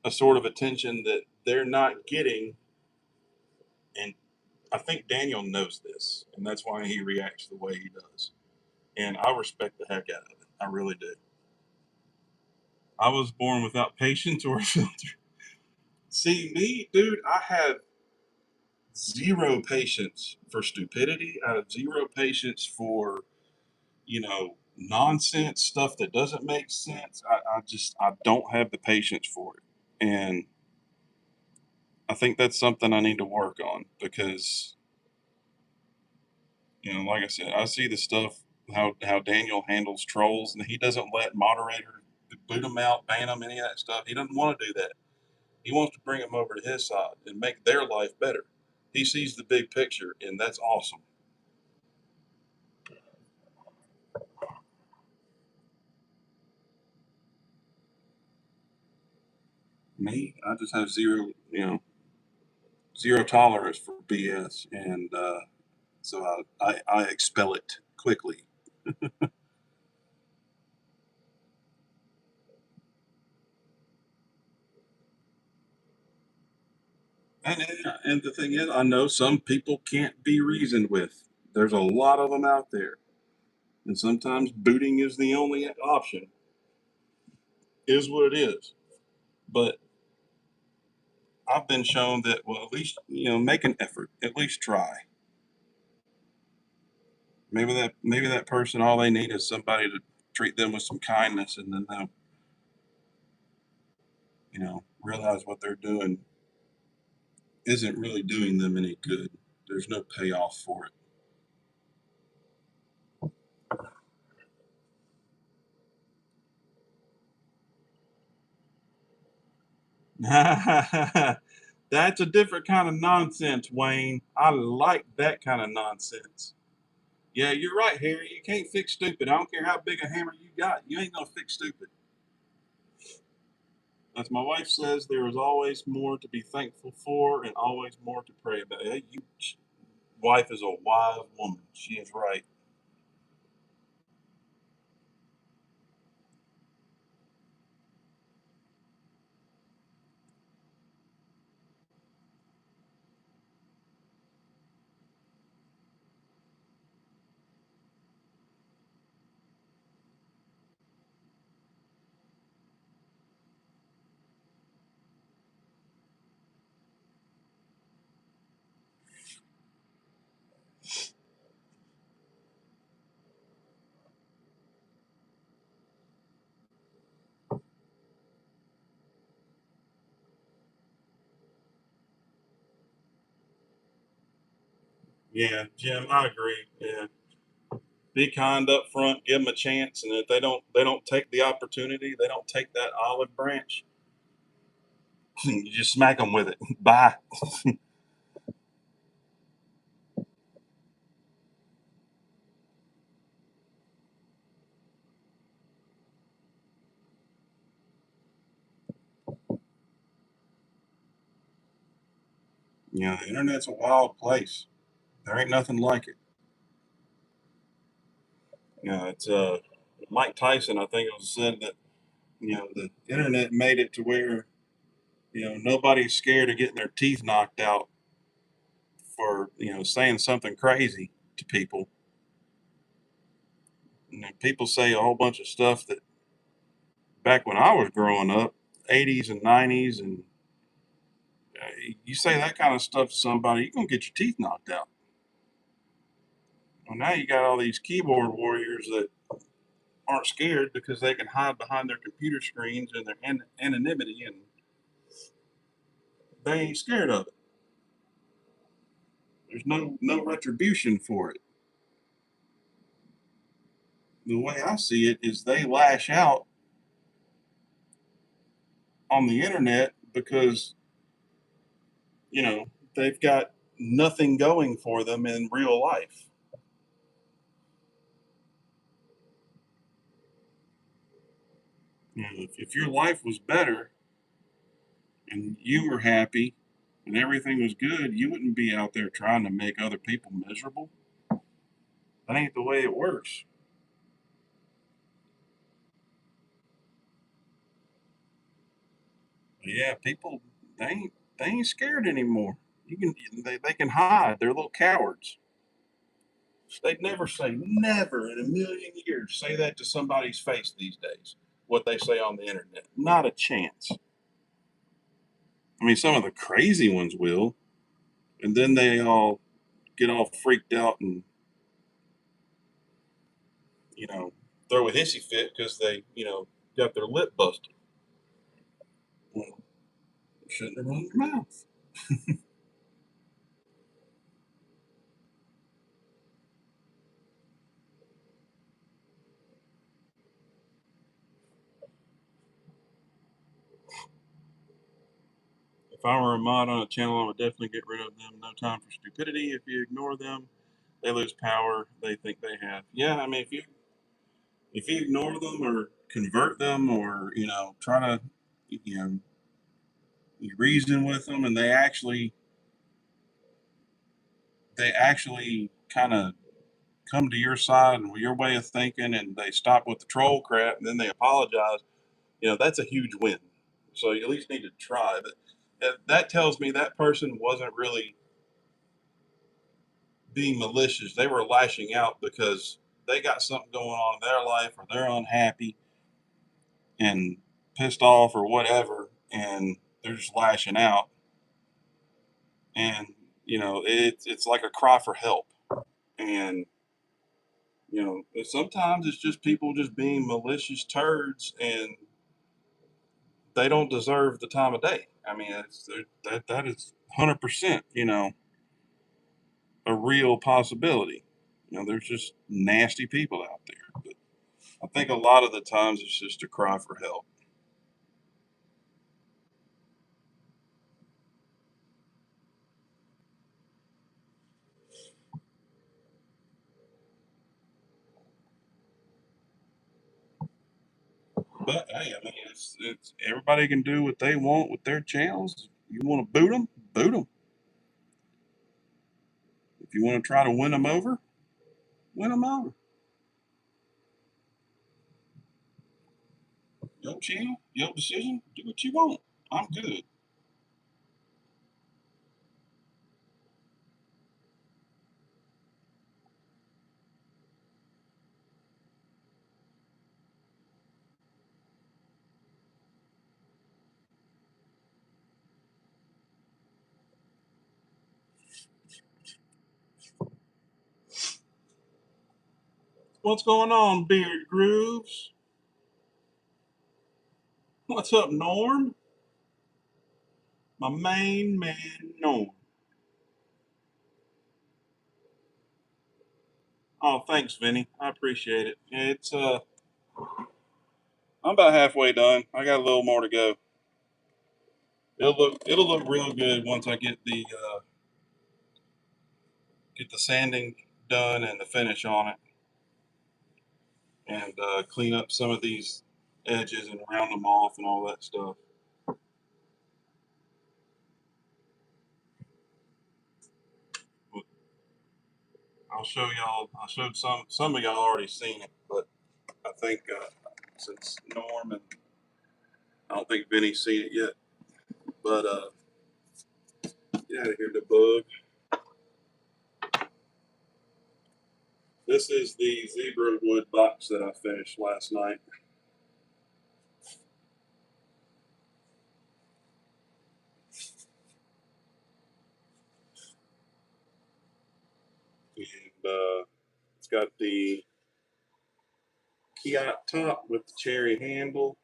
a sort of attention that they're not getting. And I think Daniel knows this, and that's why he reacts the way he does. And I respect the heck out of it. I really do. I was born without patience or filter. See, me, dude, I have zero patience for stupidity. I have zero patience for, nonsense stuff that doesn't make sense. I don't have the patience for it. And I think that's something I need to work on because, like I said, I see the stuff how Daniel handles trolls, and he doesn't let moderators boot them out, ban them, any of that stuff. He doesn't want to do that. He wants to bring them over to his side and make their life better. He sees the big picture, and that's awesome. Me, I just have zero tolerance for BS, and so I expel it quickly. And the thing is, I know some people can't be reasoned with. There's a lot of them out there, and sometimes booting is the only option. Is what it is. But I've been shown that, well, at least make an effort, at least try. Maybe that person, all they need is somebody to treat them with some kindness, and then they'll realize what they're doing isn't really doing them any good. There's no payoff for it. That's a different kind of nonsense, Wayne. I like that kind of nonsense. Yeah, you're right, Harry. You can't fix stupid. I don't care how big a hammer you got. You ain't gonna fix stupid. As my wife says, there is always more to be thankful for and always more to pray about. Hey, wife is a wise woman. She is right. Yeah, Jim, I agree. Yeah, be kind up front, give them a chance, and if they don't take the opportunity, they don't take that olive branch. You just smack them with it. Bye. You know, the internet's a wild place. There ain't nothing like it. You know, it's Mike Tyson. I think it was said that the internet made it to where nobody's scared of getting their teeth knocked out for saying something crazy to people. People say a whole bunch of stuff that back when I was growing up, 80s and 90s, and you say that kind of stuff to somebody, you're gonna get your teeth knocked out. Well, now you got all these keyboard warriors that aren't scared because they can hide behind their computer screens and their anonymity, and they ain't scared of it. There's no retribution for it. The way I see it is they lash out on the internet because they've got nothing going for them in real life. If your life was better and you were happy and everything was good, you wouldn't be out there trying to make other people miserable. That ain't the way it works. But yeah, people they ain't scared anymore. They can hide. They're little cowards. They'd never in a million years say that to somebody's face these days. What they say on the internet, not a chance. I mean, some of the crazy ones will, and then they all get all freaked out and you know throw a hissy fit because they got their lip busted. Well, you shouldn't have run your mouth. If I were a mod on a channel, I would definitely get rid of them. No time for stupidity. If you ignore them, they lose power they think they have. Yeah, I mean, if you ignore them or convert them or try to you know you reason with them and they actually kind of come to your side and your way of thinking and they stop with the troll crap and then they apologize, that's a huge win. So you at least need to try. But that tells me that person wasn't really being malicious. They were lashing out because they got something going on in their life or they're unhappy and pissed off or whatever, and they're just lashing out. And it's like a cry for help. And sometimes it's just people just being malicious turds, and they don't deserve the time of day. I mean, that is 100%, a real possibility. There's just nasty people out there. But I think a lot of the times it's just a cry for help. But hey, I mean, it's everybody can do what they want with their channels. You want to boot them, boot them. If you want to try to win them over. Your channel, your decision. Do what you want. I'm good. What's going on, Beard Grooves? What's up, Norm? My main man, Norm. Oh, thanks, Vinny. I appreciate it. It's I'm about halfway done. I got a little more to go. It'll look real good once I get the sanding done and the finish on it, and clean up some of these edges and round them off and all that stuff. But I'll show y'all. I showed some of y'all already seen it, but I think since Norm and I don't think Vinny's seen it yet. But get out of here, the bug. This is the zebra wood box that I finished last night. And it's got the Kiat top with the cherry handle.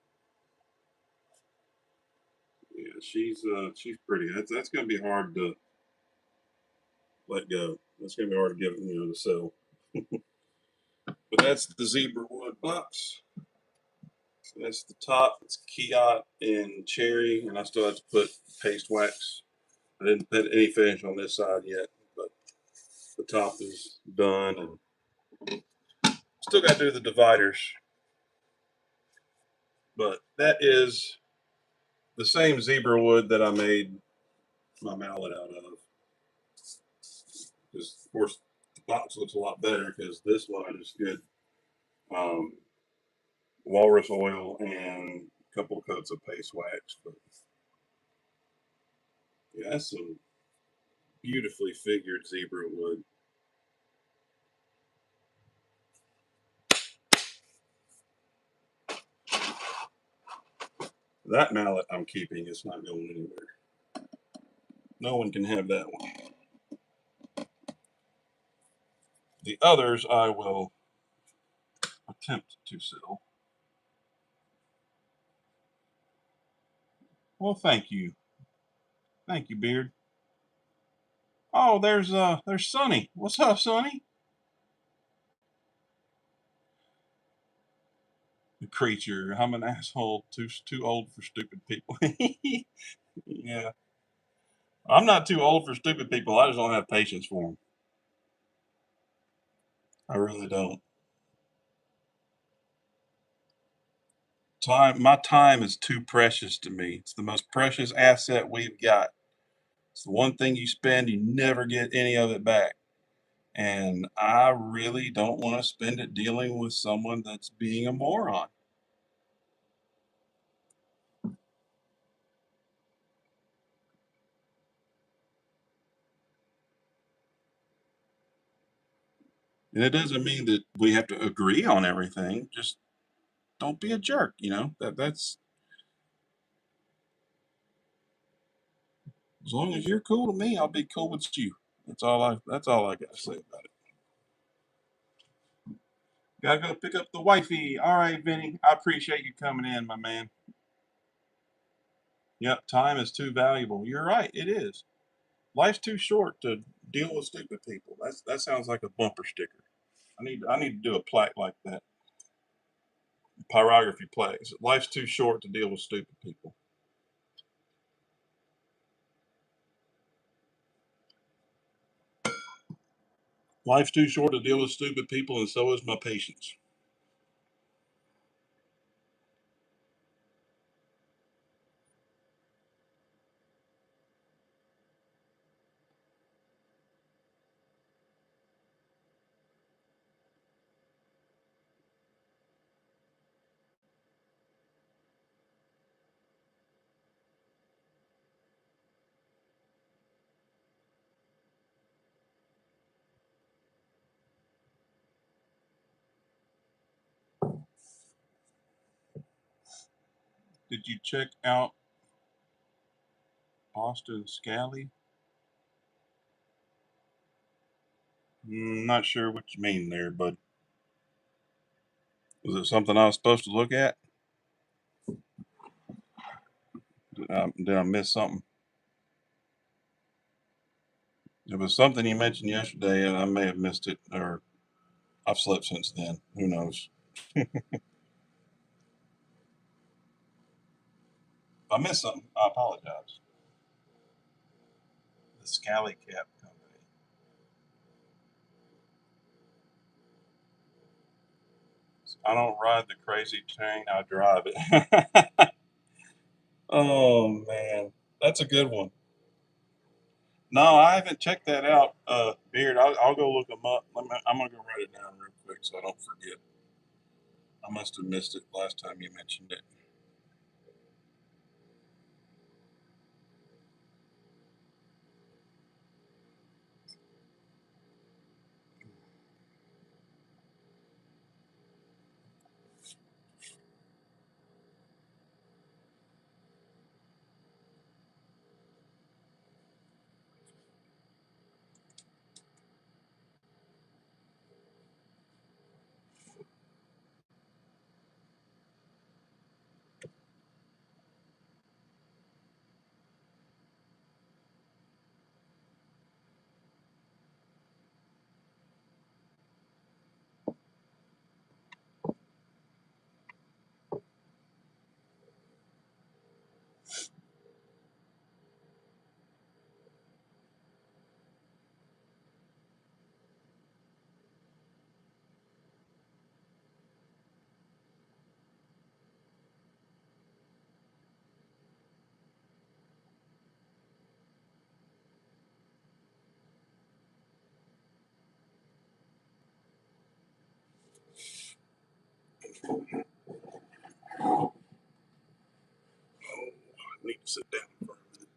Yeah, she's pretty. That's gonna be hard to let go. That's gonna be hard to get to sell. But that's the zebra wood box. So that's the top. It's Kiat and cherry, and I still have to put paste wax. I didn't put any finish on this side yet, but the top is done, and still got to do the dividers. But that is the same zebra wood that I made my mallet out of. Because of course the box looks a lot better because this one is good um, walrus oil and a couple of coats of paste wax. But yeah, that's some beautifully figured zebra wood. That mallet I'm keeping. It's not going anywhere. No one can have that one. The others I will attempt to sell. Well, thank you, Beard. Oh, there's Sonny. What's up, Sonny? The creature. I'm an asshole. Too old for stupid people. Yeah, I'm not too old for stupid people. I just don't have patience for them. I really don't. My time is too precious to me. It's the most precious asset we've got. It's the one thing you spend, you never get any of it back. And I really don't want to spend it dealing with someone that's being a moron. And it doesn't mean that we have to agree on everything. Just don't be a jerk, that's as long as you're cool to me, I'll be cool with you. That's all I got to say about it. Gotta go pick up the wifey. All right, Vinny. I appreciate you coming in, my man. Yep, time is too valuable. You're right, it is. Life's too short to deal with stupid people. That sounds like a bumper sticker. I need to do a plaque like that. Pyrography plaques. Life's too short to deal with stupid people. Life's too short to deal with stupid people, and so is my patience. Did you check out Boston Scally? Not sure what you mean there, but was it something I was supposed to look at? Did I miss something? It was something you mentioned yesterday, and I may have missed it, or I've slept since then. Who knows? If I missed something, I apologize. The Scally Cap Company. I don't ride the crazy train, I drive it. Oh man, that's a good one. No, I haven't checked that out, Beard. I'll go look them up. I'm gonna go write it down real quick so I don't forget. I must have missed it last time you mentioned it. I need to sit down for a minute.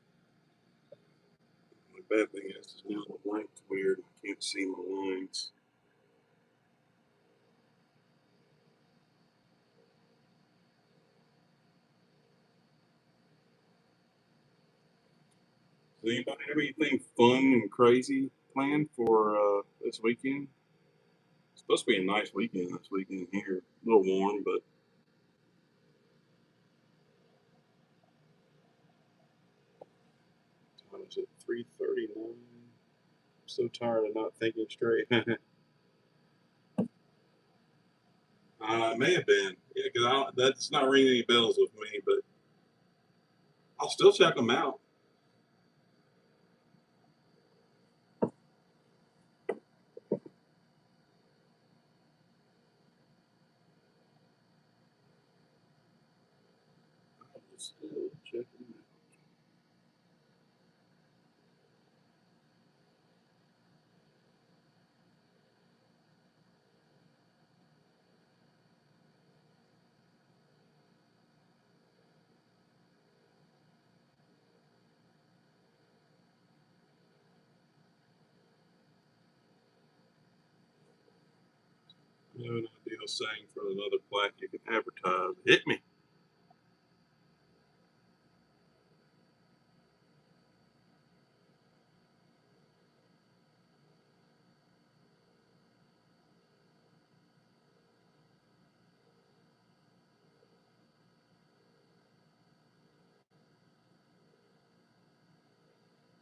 My bad thing is now the light's weird. I can't see my lines. Does anybody have anything fun and crazy planned for this weekend? It's supposed to be a nice weekend this weekend here. A little warm, but time is at 3:39. I'm so tired of not thinking straight. It may have been, yeah, because that's not ringing any bells with me, but I'll still check them out. I'll still check them out. I have an idea of saying for another plaque you can advertise. Hit me.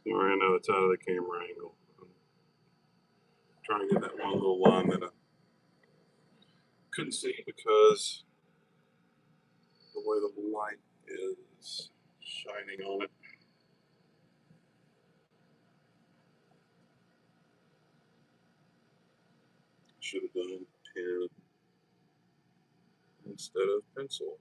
Sorry, I know it's out of the camera angle. I'm trying to get that one little line that I couldn't see because the way the light is shining on it. Should have done pen instead of pencil.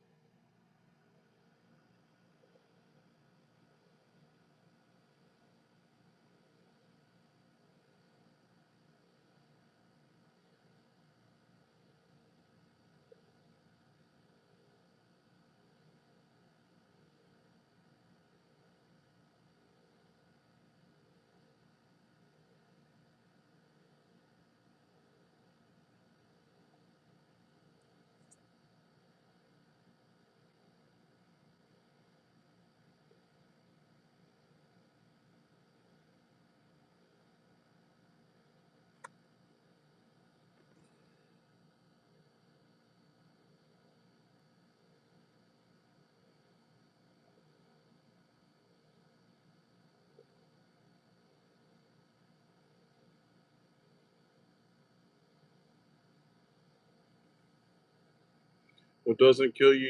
What doesn't kill you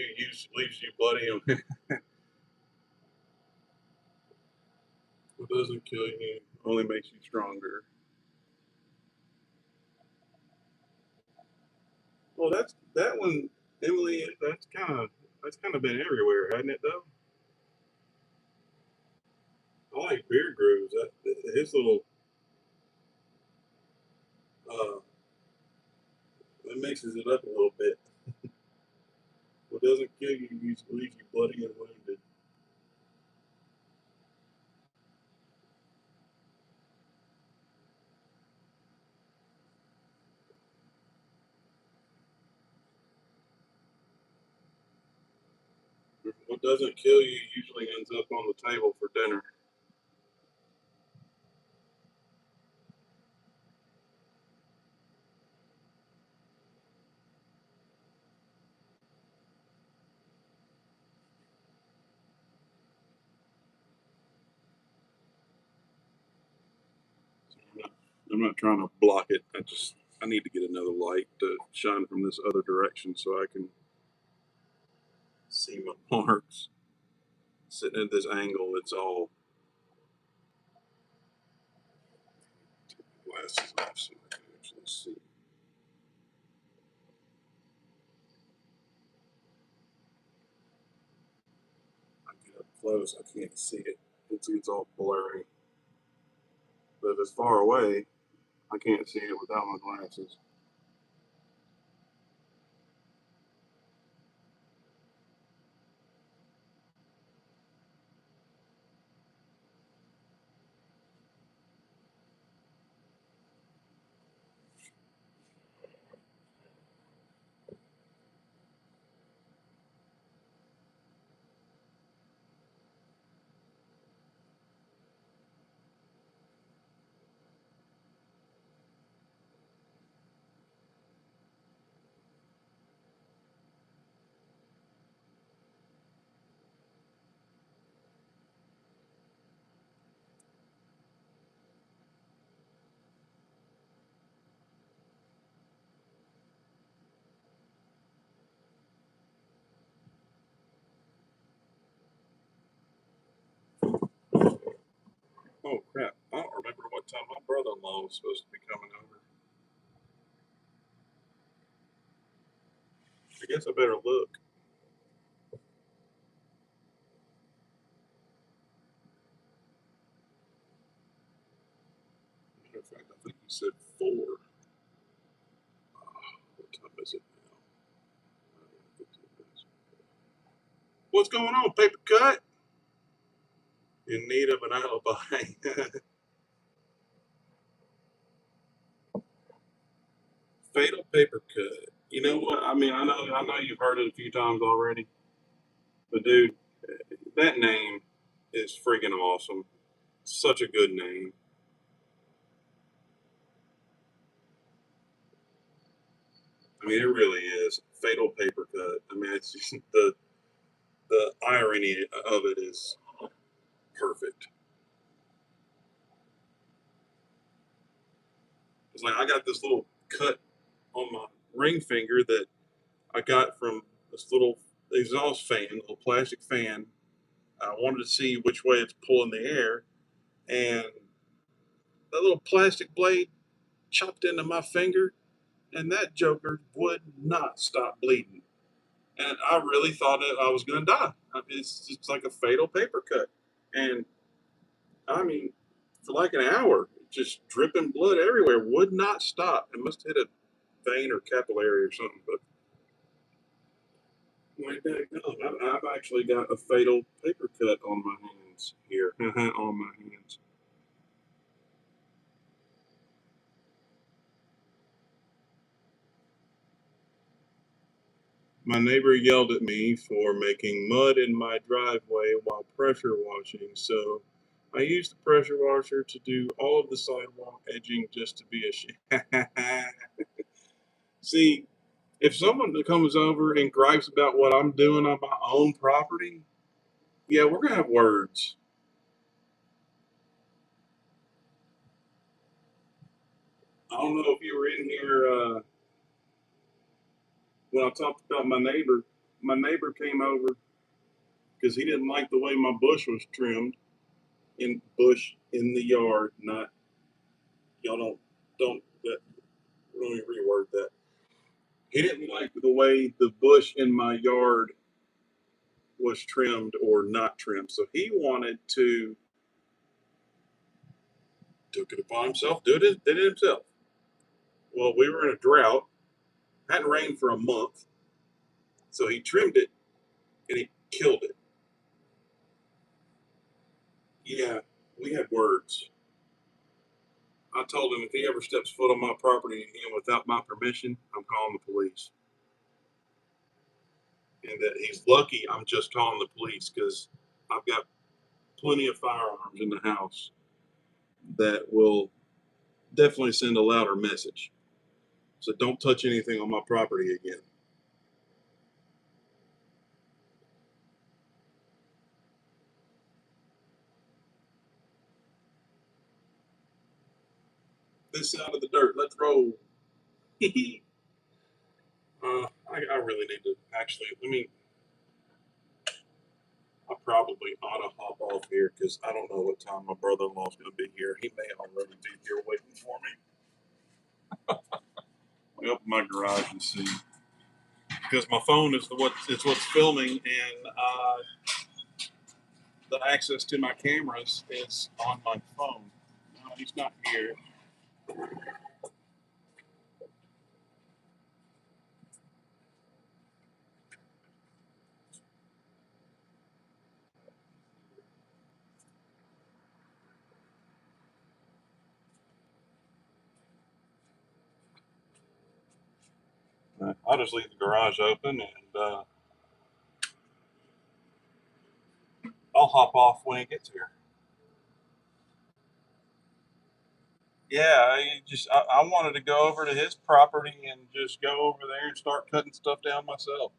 leaves you bloody. What doesn't kill you only makes you stronger. Well, that's that one, Emily. That's kind of been everywhere, hasn't it? Though I like Beer Grooves. His little uh, it mixes it up a little bit. What doesn't kill you leaves you bloody and wounded. What doesn't kill you usually ends up on the table for dinner. I'm not trying to block it. I need to get another light to shine from this other direction so I can see my marks. Sitting at this angle, it's all glasses off so I can actually see. I get up close, I can't see it. It's all blurry. But if it's far away, I can't see it without my glasses. Oh crap! I don't remember what time my brother-in-law was supposed to be coming over. I guess I better look. Matter of fact, I think he said 4. What time is it now? What's going on, paper cut? In need of an alibi. Fatal paper cut. You know what? I mean, I know you've heard it a few times already, but dude, that name is freaking awesome. Such a good name. I mean, it really is. Fatal paper cut. I mean, it's just the irony of it is perfect. It's like I got this little cut on my ring finger that I got from this little exhaust fan, little plastic fan. I wanted to see which way it's pulling the air, and that little plastic blade chopped into my finger, and that joker would not stop bleeding. And I really thought that I was going to die. It's like a fatal paper cut. And I mean, for like an hour, just dripping blood everywhere, would not stop. It must hit a vein or capillary or something. But like that, no, I've actually got a fatal paper cut on my hands here. On my hands. My neighbor yelled at me for making mud in my driveway while pressure washing, so I used the pressure washer to do all of the sidewalk edging just to be a See, if someone comes over and gripes about what I'm doing on my own property, yeah, we're gonna have words. I don't know if you were in here when I talked about my neighbor came over because he didn't like the way my bush was trimmed. In bush in the yard, not y'all don't that let me reword that. He didn't like the way the bush in my yard was trimmed or not trimmed, so he wanted to took it upon himself, did it himself. Well, we were in a drought, hadn't rained for a month, so he trimmed it and he killed it. Yeah, we had words. I told him if he ever steps foot on my property again without my permission, I'm calling the police. And that he's lucky I'm just calling the police because I've got plenty of firearms in the house that will definitely send a louder message. So don't touch anything on my property again. This side of the dirt, let's roll. I really need to actually, I probably ought to hop off here because I don't know what time my brother in law's going to be here. He may already be here waiting for me. Let me open my garage and see. Because my phone is what's filming, and the access to my cameras is on my phone. No, he's not here. I'll just leave the garage open, and I'll hop off when he gets here. Yeah, I wanted to go over to his property and just go over there and start cutting stuff down myself.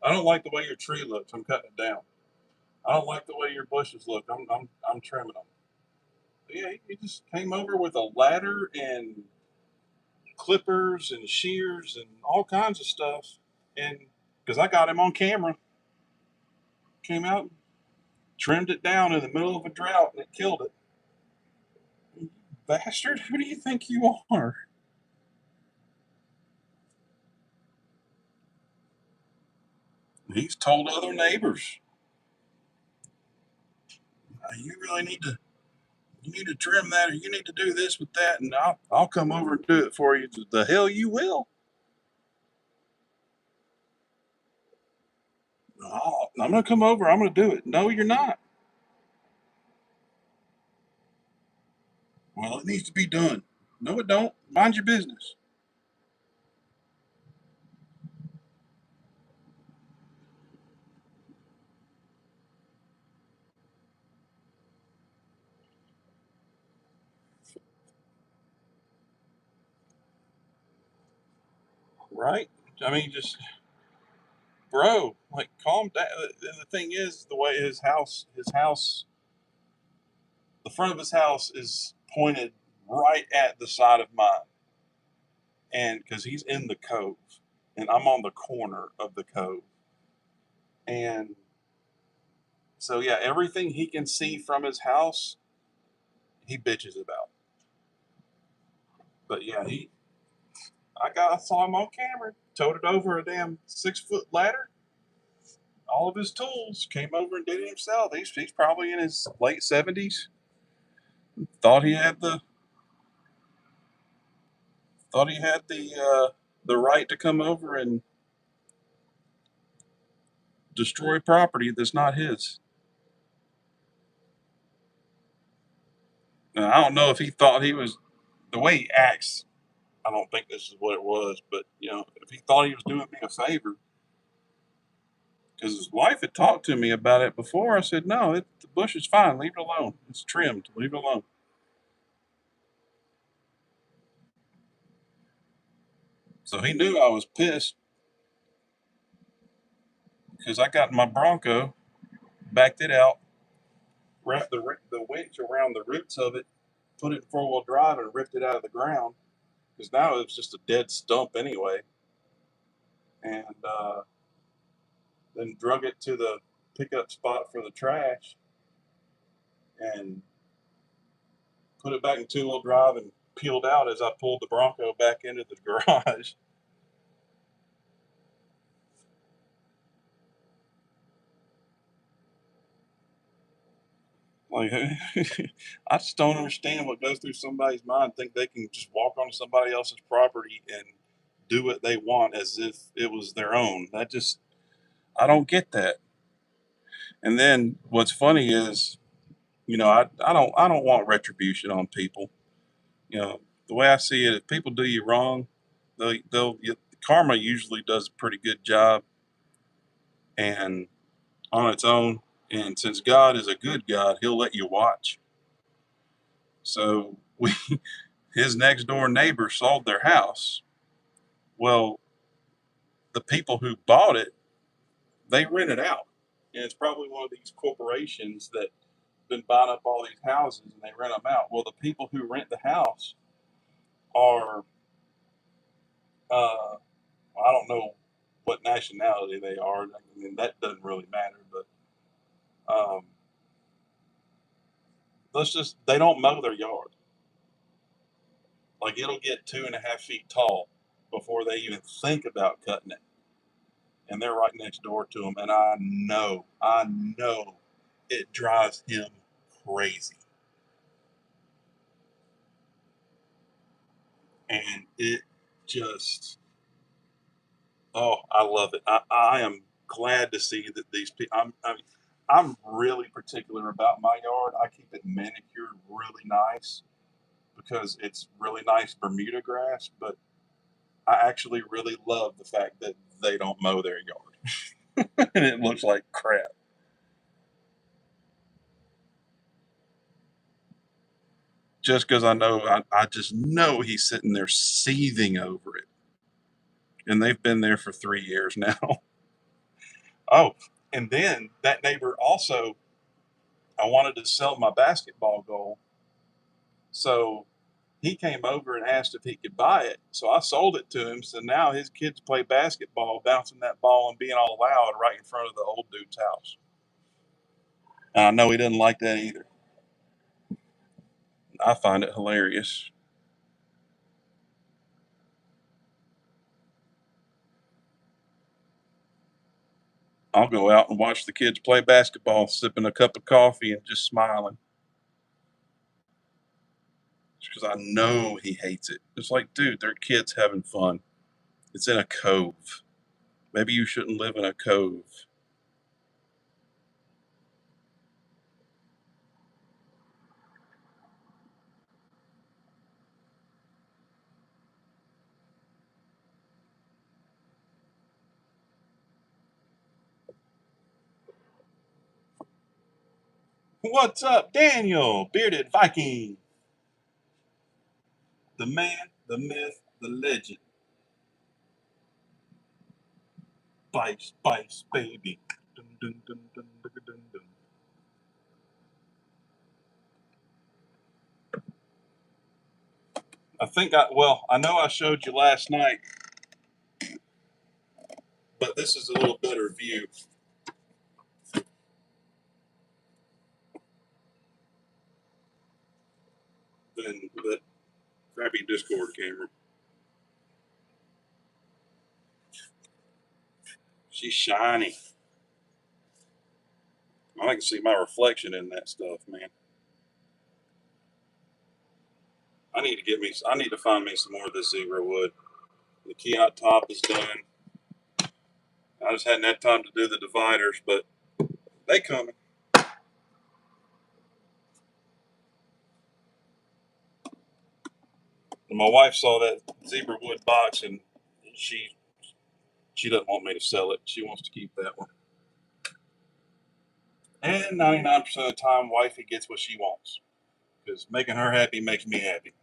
I don't like the way your tree looks. I'm cutting it down. I don't like the way your bushes look. I'm trimming them. But yeah, he just came over with a ladder and clippers and shears and all kinds of stuff, and because I got him on camera, came out, trimmed it down in the middle of a drought, and it killed it. Bastard! Who do you think you are? He's told other neighbors, "You really need to trim that, or you need to do this with that, and I'll come over and do it for you." The hell you will. Oh, I'm gonna come over. I'm gonna do it. No, you're not. Well, it needs to be done. No, it don't. Mind your business. Right? I mean, just bro, like calm down. And the thing is, the way the front of his house is pointed right at the side of mine, and because he's in the cove, and I'm on the corner of the cove, and so yeah, everything he can see from his house, he bitches about. But yeah, I saw him on camera, toted over a damn 6 foot ladder. All of his tools, came over and did it himself. He's probably in his late 70s. Thought he had the thought he had the right to come over and destroy property that's not his. Now, I don't know if he thought he was the way he acts. I don't think this is what it was, but if he thought he was doing me a favor, because his wife had talked to me about it before, I said, "No, the bush is fine. Leave it alone. It's trimmed. Leave it alone." So he knew I was pissed because I got in my Bronco, backed it out, wrapped the winch around the roots of it, put it in 4-wheel drive, and ripped it out of the ground because now it was just a dead stump anyway. and then drug it to the pickup spot for the trash and put it back in two-wheel drive and peeled out as I pulled the Bronco back into the garage. Like, I just don't understand what goes through somebody's mind. Think they can just walk onto somebody else's property and do what they want as if it was their own. That just, I don't get that. And then what's funny is, I don't want retribution on people. The way I see it, if people do you wrong, karma usually does a pretty good job and on its own. And since God is a good God, He'll let you watch. So his next door neighbor sold their house. Well, the people who bought it, they rent it out. And it's probably one of these corporations that been buying up all these houses and they rent them out. Well, the people who rent the house are, I don't know what nationality they are. I mean, that doesn't really matter, but they don't mow their yard. Like it'll get 2.5 feet tall before they even think about cutting it. And they're right next door to them. And I know it drives him crazy. And it just, oh, I love it. I am glad to see that these people, I'm really particular about my yard. I keep it manicured really nice because it's really nice Bermuda grass, but I actually really love the fact that they don't mow their yard and it looks like crap. Just because I just know he's sitting there seething over it. And they've been there for 3 years now. Oh, and then that neighbor also, I wanted to sell my basketball goal. So he came over and asked if he could buy it. So I sold it to him. So now his kids play basketball, bouncing that ball and being all loud right in front of the old dude's house. And I know he doesn't like that either. I find it hilarious. I'll go out and watch the kids play basketball, sipping a cup of coffee and just smiling. Because I know he hates it. It's like, dude, they're kids having fun. It's in a cove. Maybe you shouldn't live in a cove. What's up, Daniel, bearded Viking? The man, the myth, the legend. Bice, Bice, baby. Dun, dun, dun, dun, dun, dun, dun. I know I showed you last night, but this is a little better view than that crappy Discord camera. She's shiny. I can see my reflection in that stuff, man. I need to find me some more of this zebra wood. The key out top is done. I just hadn't had time to do the dividers, but they coming. And my wife saw that zebra wood box, and she she doesn't want me to sell it. She wants to keep that one. And 99% of the time, wifey gets what she wants because making her happy makes me happy.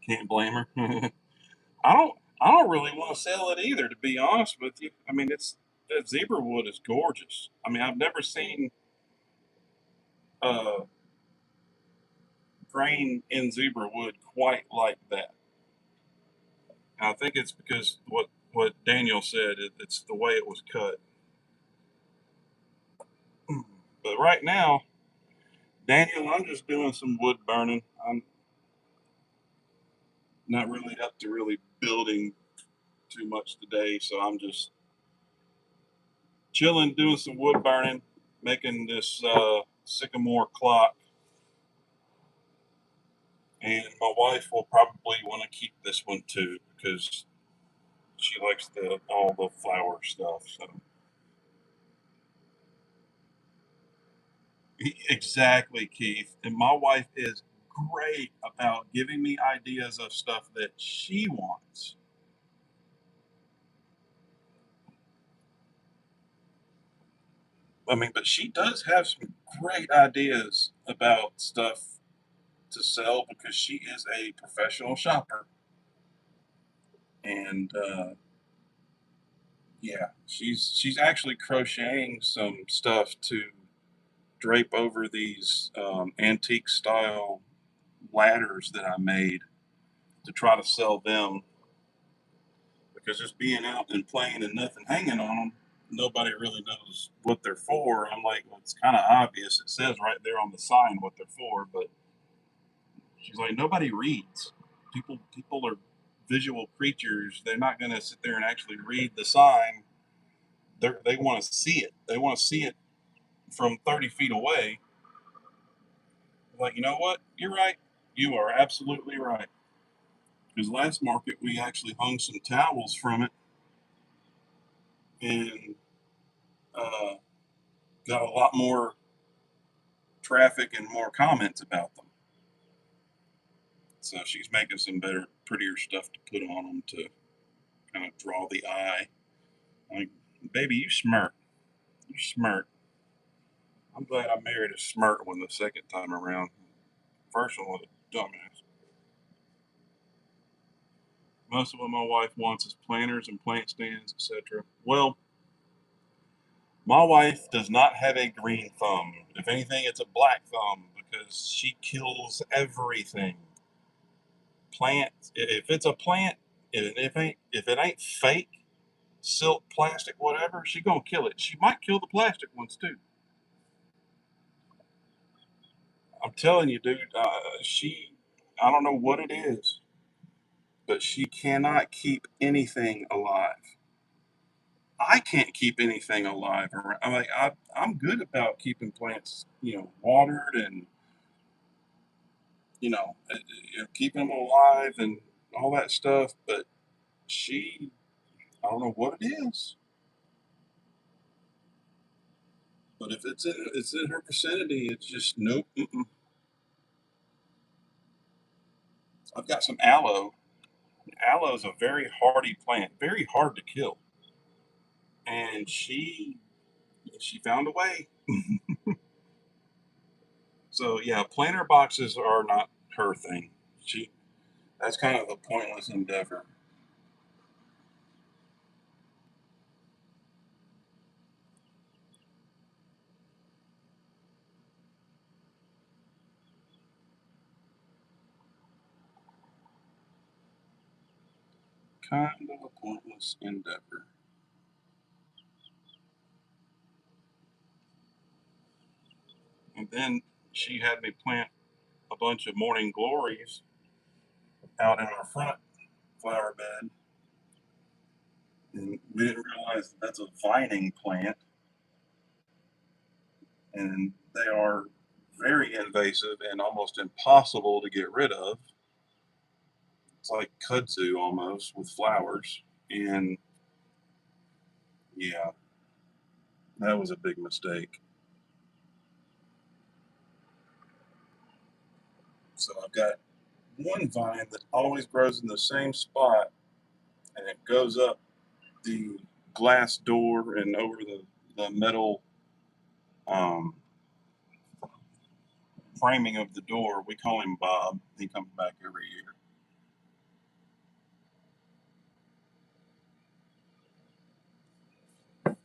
Can't blame her. I don't. I don't really want to sell it either, to be honest with you. I mean, that zebra wood is gorgeous. I mean, I've never seen uh, grain in zebra wood quite like that. And I think it's because what Daniel said. It's the way it was cut. But right now, Daniel, I'm just doing some wood burning. I'm not really up to really building too much today, so I'm just chilling, doing some wood burning, making this sycamore clock. And my wife will probably want to keep this one too because she likes the all the flower stuff. So exactly, Keith. And my wife is great about giving me ideas of stuff that she wants. I mean, but she does have some great ideas about stuff to sell because she is a professional shopper. And yeah, she's actually crocheting some stuff to drape over these antique style ladders that I made to try to sell them because just being out and playing and nothing hanging on them, nobody really knows what they're for. I'm like, well, it's kind of obvious. It says right there on the sign what they're for, but she's like, nobody reads. People are visual creatures. They're not going to sit there and actually read the sign. They want to see it. They want to see it from 30 feet away. Like, you know what? You're right. You are absolutely right. Because last market we actually hung some towels from it and uh, got a lot more traffic and more comments about them. So she's making some better, prettier stuff to put on them to kind of draw the eye. Like, baby, you smart. You smart. I'm glad I married a smart one the second time around. First one was a dumbass. Most of what my wife wants is planters and plant stands, etc. Well, my wife does not have a green thumb. If anything, it's a black thumb because she kills everything. Plants. If it's a plant, if it ain't fake, silk, plastic, whatever, she gonna kill it. She might kill the plastic ones too. I'm telling you, dude. I don't know what it is, but she cannot keep anything alive. I can't keep anything alive. I'm like I'm good about keeping plants, watered and keeping them alive and all that stuff. But she, I don't know what it is. But if it's in her vicinity, it's just nope. Mm-mm. I've got some aloe. Aloe is a very hardy plant, very hard to kill, and she found a way. So yeah, planter boxes are not her thing. She That's kind of a pointless endeavor. Kind of a pointless endeavor. And then she had me plant a bunch of morning glories out in our front flower bed, and we didn't realize that's a vining plant, and they are very invasive and almost impossible to get rid of. It's like kudzu almost with flowers, and yeah, that was a big mistake. So I've got one vine that always grows in the same spot, and it goes up the glass door and over the metal um, framing of the door. We call him Bob. He comes back every year.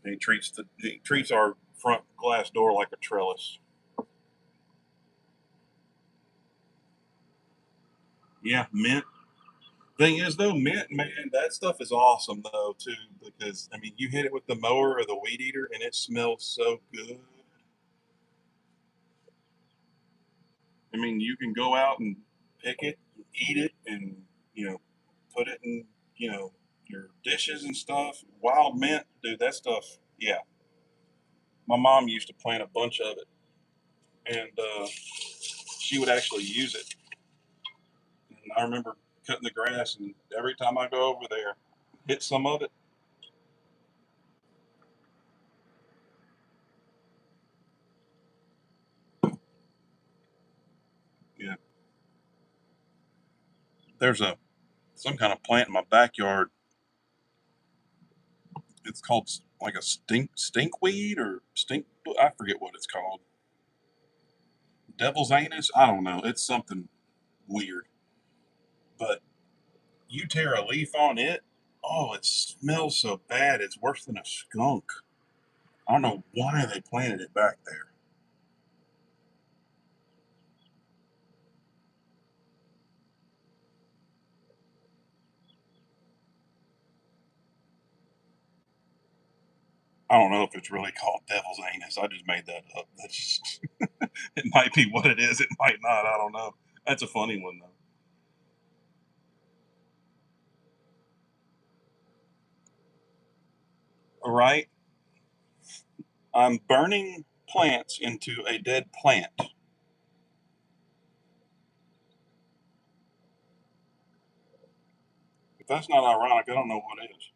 He treats our front glass door like a trellis. Yeah, mint. Thing is though, mint, man, that stuff is awesome though too, because I mean you hit it with the mower or the weed eater and it smells so good. I mean you can go out and pick it, eat it, and you know, put it in, your dishes and stuff. Wild mint, dude, that stuff, yeah. My mom used to plant a bunch of it, and she would actually use it. And I remember cutting the grass, and every time I go over there, hit some of it. Yeah, there's a some kind of plant in my backyard. It's called like a stinkweed or stink. I forget what it's called. Devil's anus. I don't know. It's something weird. But you tear a leaf on it. Oh, it smells so bad. It's worse than a skunk. I don't know why they planted it back there. I don't know if it's really called devil's anus. I just made that up. That's just, it might be what it is. It might not. I don't know. That's a funny one though. All right. I'm burning plants into a dead plant. If that's not ironic, I don't know what is.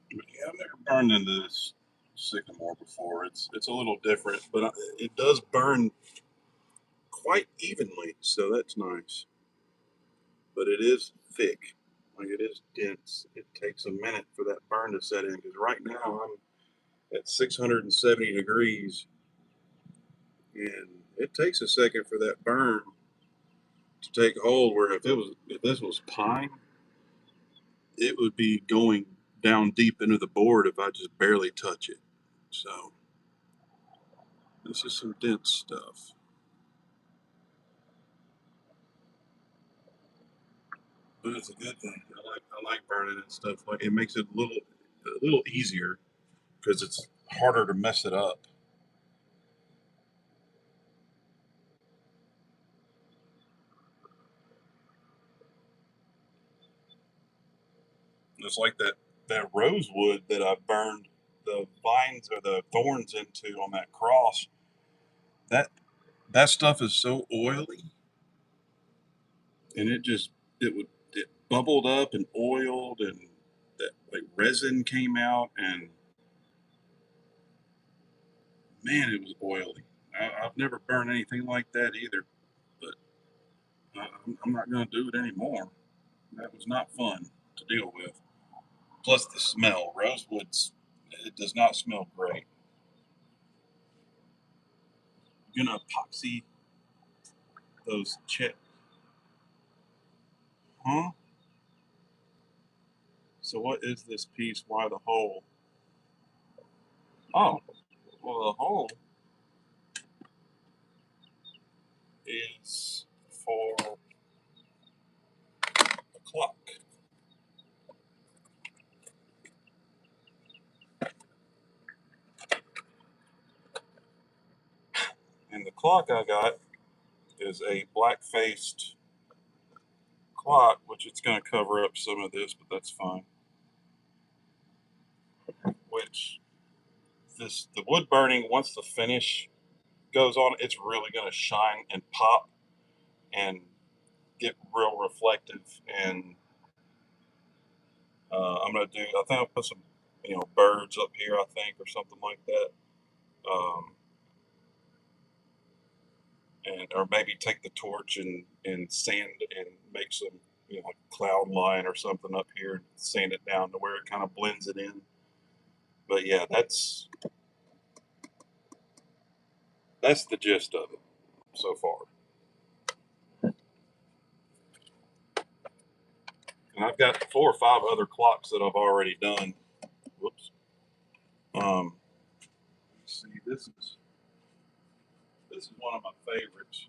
But yeah, I've never burned into this sycamore before. It's a little different, but it does burn quite evenly, so that's nice. But it is thick, like it is dense. It takes a minute for that burn to set in because right now I'm at 670 degrees, and it takes a second for that burn to take hold. Where if this was pine, it would be going down deep into the board if I just barely touch it. So this is some dense stuff. But it's a good thing. I like burning and stuff. Like it makes it a little easier because it's harder to mess it up. It's like that rosewood that I burned the vines or the thorns into on that cross. That that stuff is so oily, and it bubbled up and oiled, and that like resin came out, and man, it was oily. I've never burned anything like that either, but I'm not going to do it anymore. That was not fun to deal with. Plus the smell. Rosewoods, it does not smell great. You're gonna epoxy those chips, huh? So what is this piece? Why the hole? Oh, well the hole is for the clock, and the clock I got is a black-faced clock, which it's gonna cover up some of this, but that's fine. Which the wood burning once the finish goes on, it's really gonna shine and pop and get real reflective. And I'm gonna do. I think I'll put some birds up here, I think, or something like that. Um, and or maybe take the torch and sand and make some like cloud line or something up here and sand it down to where it kind of blends it in. But yeah, that's the gist of it so far. And I've got 4 or 5 other clocks that I've already done. Whoops. Let's see, this is one of my favorites,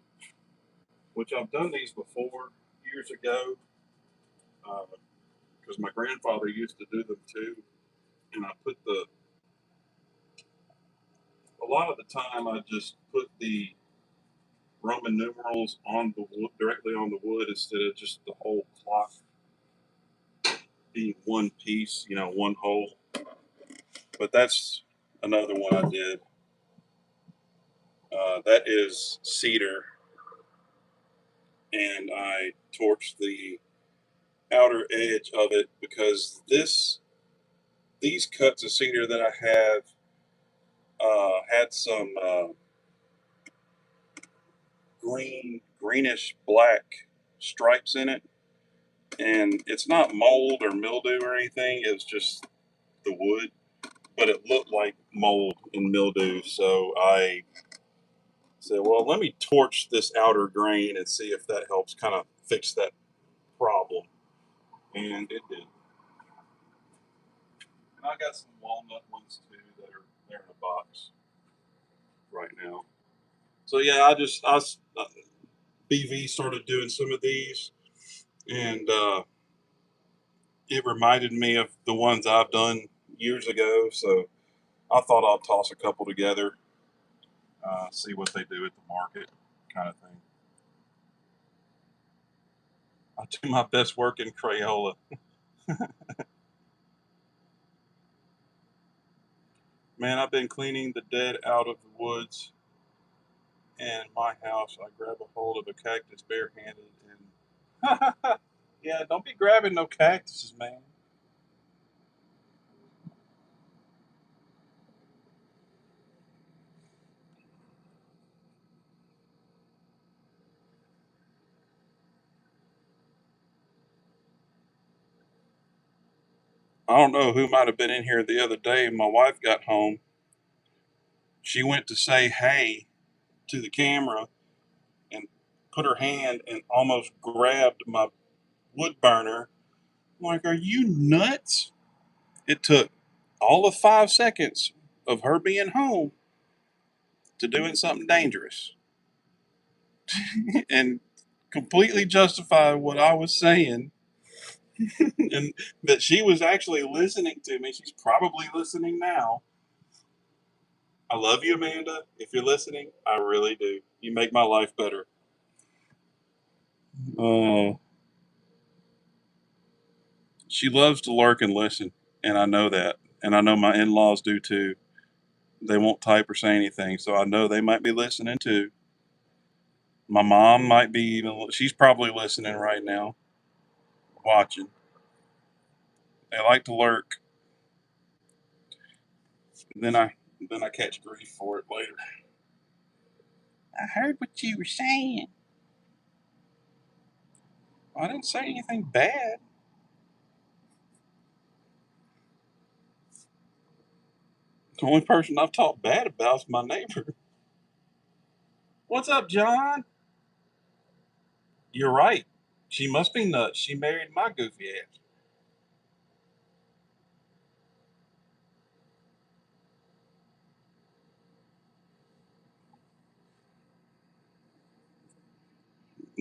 which I've done these before years ago, because my grandfather used to do them too. And I put a lot of the time I just put the Roman numerals on the wood, directly on the wood, instead of just the whole clock being one piece, one whole. But that's another one I did. That is cedar, and I torched the outer edge of it because these cuts of cedar that I have had some greenish black stripes in it, and it's not mold or mildew or anything. It's just the wood, but it looked like mold and mildew. So I said, well, let me torch this outer grain and see if that helps kind of fix that problem. And it did. And I got some walnut ones too that are there in a box right now. So yeah, BV started doing some of these, and it reminded me of the ones I've done years ago. So I thought I'd toss a couple together, see what they do at the market, kind of thing. I do my best work in Crayola. Man, I've been cleaning the dead out of the woods in my house. I grab a hold of a cactus barehanded and yeah, don't be grabbing no cactuses, man. I don't know who might have been in here the other day. My wife got home. She went to say hey to the camera and put her hand and almost grabbed my wood burner. I'm like, are you nuts? It took all of 5 seconds of her being home to doing something dangerous and completely justify what I was saying, and that she was actually listening to me. She's probably listening now. I love you, Amanda. If you're listening, I really do. You make my life better. Oh, she loves to lurk and listen, and I know that. And I know my in laws do too. They won't type or say anything, so I know they might be listening too. My mom might be even, she's probably listening right now, watching. They like to lurk. Then I then I catch grief for it later. I heard what you were saying. I didn't say anything bad. The only person I've talked bad about is my neighbor. What's up, John? You're right. She must be nuts. She married my goofy ass.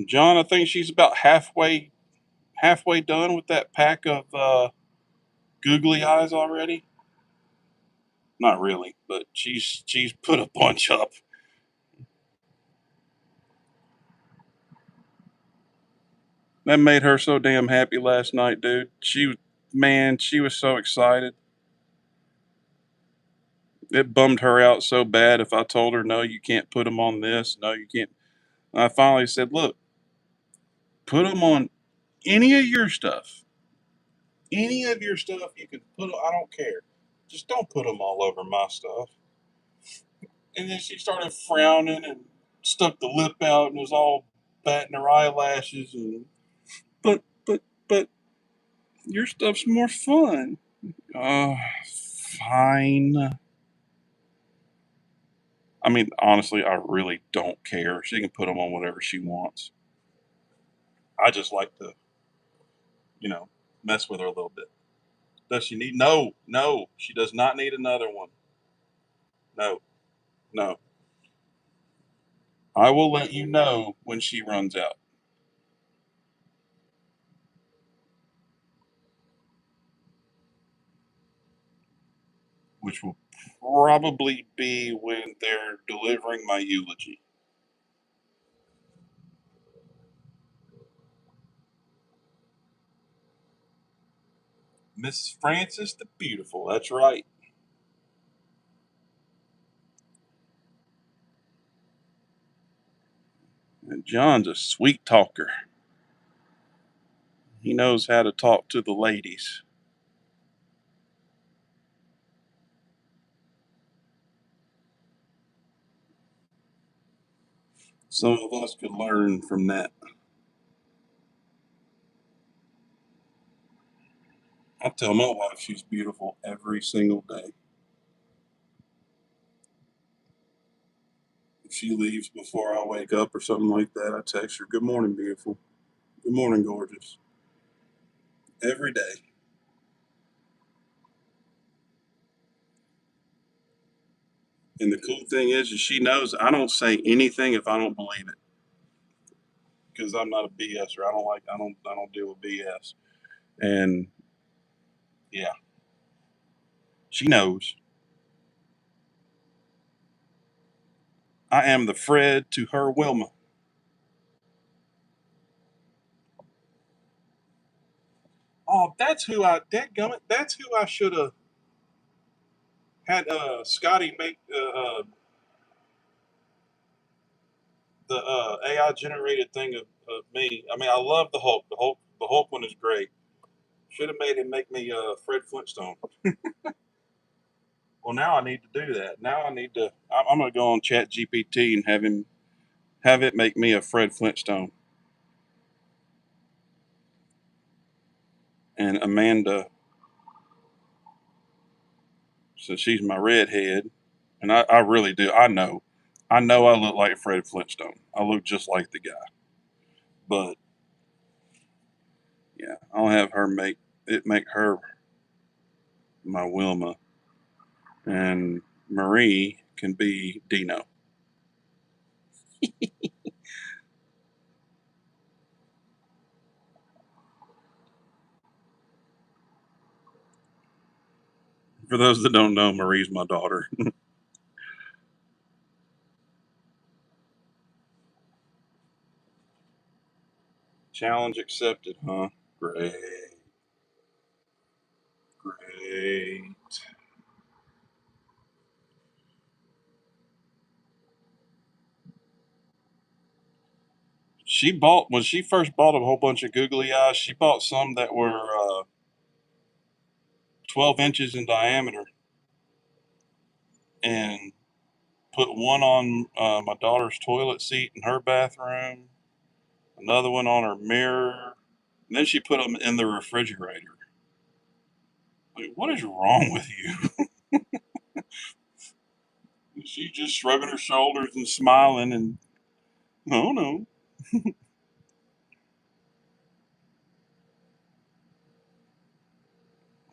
John, I think she's about halfway done with that pack of googly eyes already. Not really, but she's put a bunch up. That made her so damn happy last night, dude. She was so excited. It bummed her out so bad if I told her, no, you can't put them on this. No, you can't. I finally said, look, put them on any of your stuff. Any of your stuff you can put, I don't care. Just don't put them all over my stuff. And then she started frowning and stuck the lip out and was all batting her eyelashes and but your stuff's more fun. Fine. I mean, honestly, I really don't care. She can put them on whatever she wants. I just like to, you know, mess with her a little bit. Does she need? No, no, she does not need another one. No, no. I will let you know when she runs out, which will probably be when they're delivering my eulogy. Miss Frances the Beautiful. That's right. And John's a sweet talker. He knows how to talk to the ladies. Some of us could learn from that. I tell my wife she's beautiful every single day. If she leaves before I wake up or something like that, I text her, "Good morning, beautiful. Good morning, gorgeous." Every day. And the cool thing is she knows I don't say anything if I don't believe it because I'm not a BSer. I don't deal with BS. And yeah, she knows. I am the Fred to her Wilma. Oh, that's who I. Dadgummit, that's who I should have had. Scotty make the AI generated thing of me. I mean, I love the Hulk. The Hulk one is great. Should have made him make me Fred Flintstone. Well, now I need to do that. Now I need to. I'm going to go on Chat GPT and have it make me a Fred Flintstone. And Amanda, so she's my redhead, and I really do. I know I look like Fred Flintstone. I look just like the guy. But yeah, I'll have her make her my Wilma, and Marie can be Dino. For those that don't know, Marie's my daughter. Challenge accepted, huh? Great, great. She bought when she first bought a whole bunch of googly eyes. She bought some that were 12 inches in diameter, and put one on my daughter's toilet seat in her bathroom, another one on her mirror, and then she put them in the refrigerator. Like, what is wrong with you? She's just shrugging her shoulders and smiling, and no, no.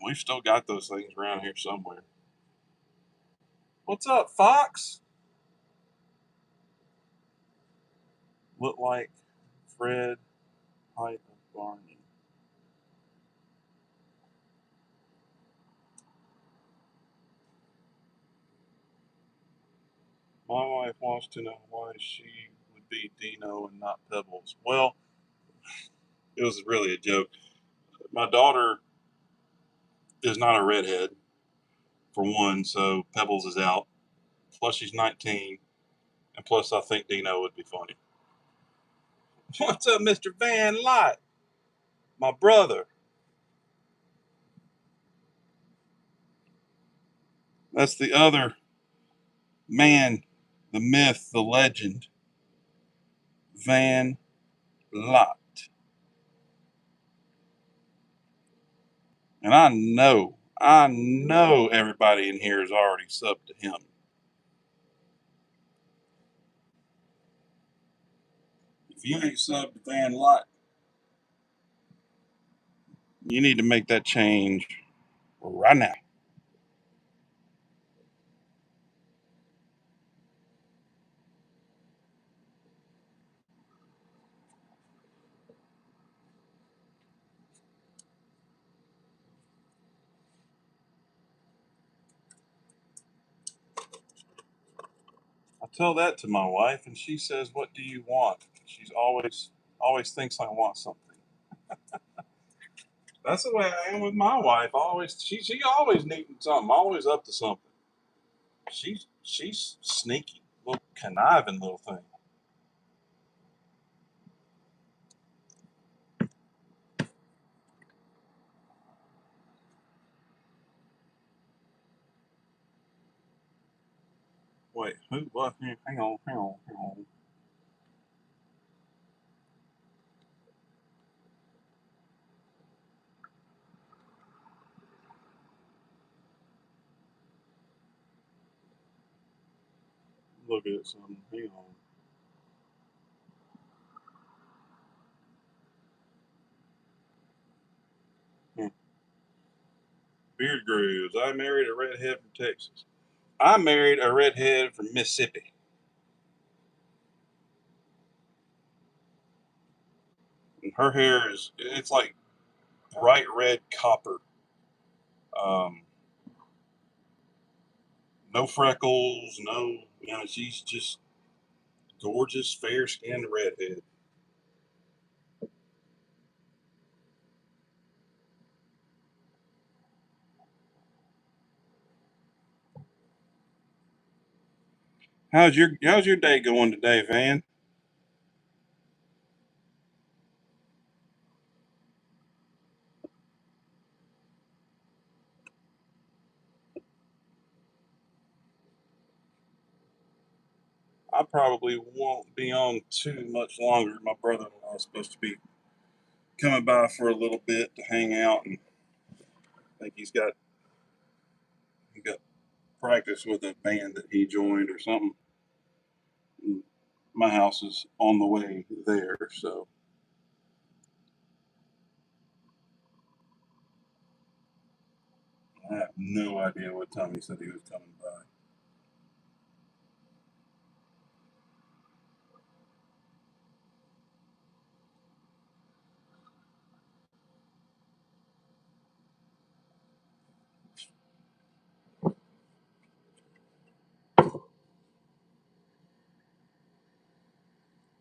We've still got those things around here somewhere. What's up, Fox? Look like Fred, height of Barney. My wife wants to know why she would be Dino and not Pebbles. Well, it was really a joke. My daughter is not a redhead, for one, so Pebbles is out. Plus, she's 19, and plus, I think Dino would be funny. What's up, Mr. Van Light? My brother. That's the other man, the myth, the legend, Van Lot. And I know everybody in here is already subbed to him. If you ain't subbed to Van Lot, you need to make that change right now. I tell that to my wife, and she says, "What do you want?" She's always thinks I want something. That's the way I am with my wife. Always she always needing something, always up to something. She's sneaky, little conniving little thing. Wait, who? What? Hang on, hang on, hang on. Look at something. Hang on. Hmm. Beard grooves. I married a redhead from Texas. I married a redhead from Mississippi. And her hair it's like bright red copper. Um, no freckles, no, she's just gorgeous, fair skinned redhead. How's your day going today, Van? I probably won't be on too much longer. My brother-in-law is supposed to be coming by for a little bit to hang out, and I think he got practice with a band that he joined or something. And my house is on the way there, so I have no idea what time he said he was coming by.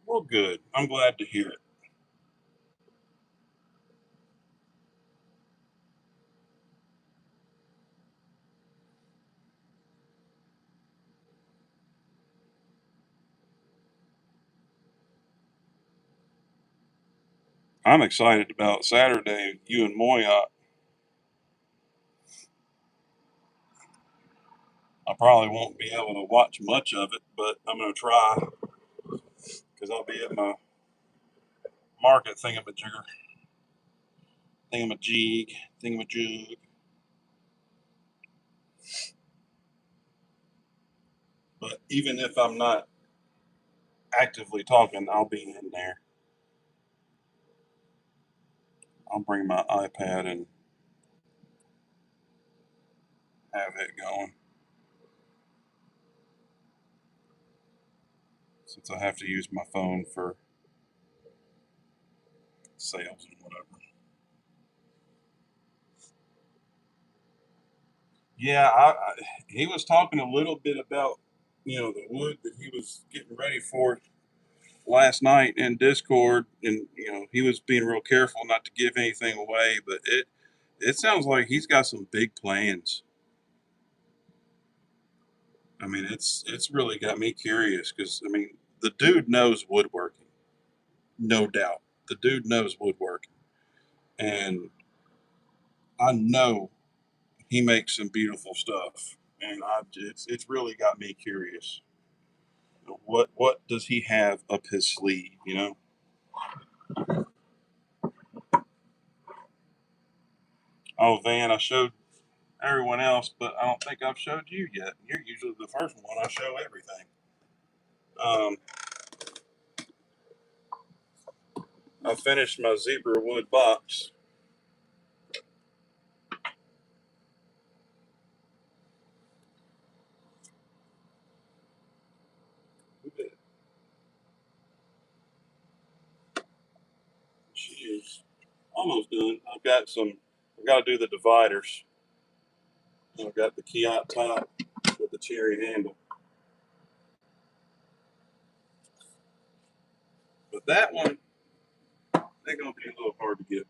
Well, good. I'm glad to hear it. I'm excited about Saturday. You and Moya. I probably won't be able to watch much of it, but I'm going to try because I'll be at my market thingamajig, thingamajig. But even if I'm not actively talking, I'll be in there. I'll bring my iPad and have it going since I have to use my phone for sales and whatever. Yeah, he was talking a little bit about the wood that he was getting ready for last night in Discord, and he was being real careful not to give anything away, but it sounds like he's got some big plans. I mean, it's really got me curious because I mean, the dude knows woodworking, no doubt. The dude knows woodworking, and I know he makes some beautiful stuff. and it's really got me curious. What does he have up his sleeve? Oh, Van, I showed everyone else, but I don't think I've showed you yet. You're usually the first one. I show everything. Um, I finished my zebra wood box. She is almost done. I've got to do the dividers. I've got the Kiat top with the cherry handle. But that one, they're going to be a little hard to get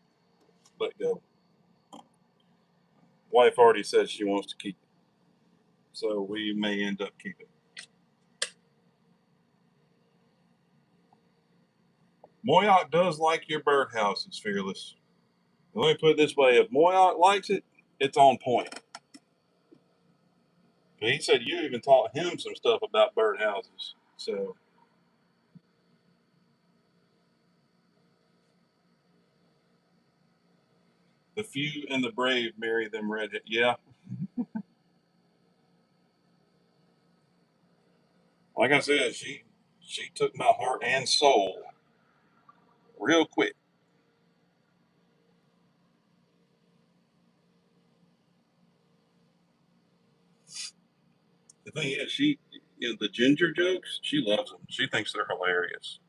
let go. Wife already said she wants to keep it, so we may end up keeping it. Moyoc does like your birdhouses, Fearless. Let me put it this way: if Moyoc likes it, it's on point. He said you even taught him some stuff about birdhouses. So the few and the brave marry them redhead. Yeah, like I said, she took my heart and soul real quick. The thing is, the ginger jokes, she loves them. She thinks they're hilarious.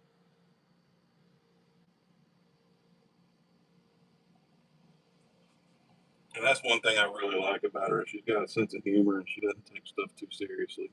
And that's one thing I really like about her. She's got a sense of humor and she doesn't take stuff too seriously.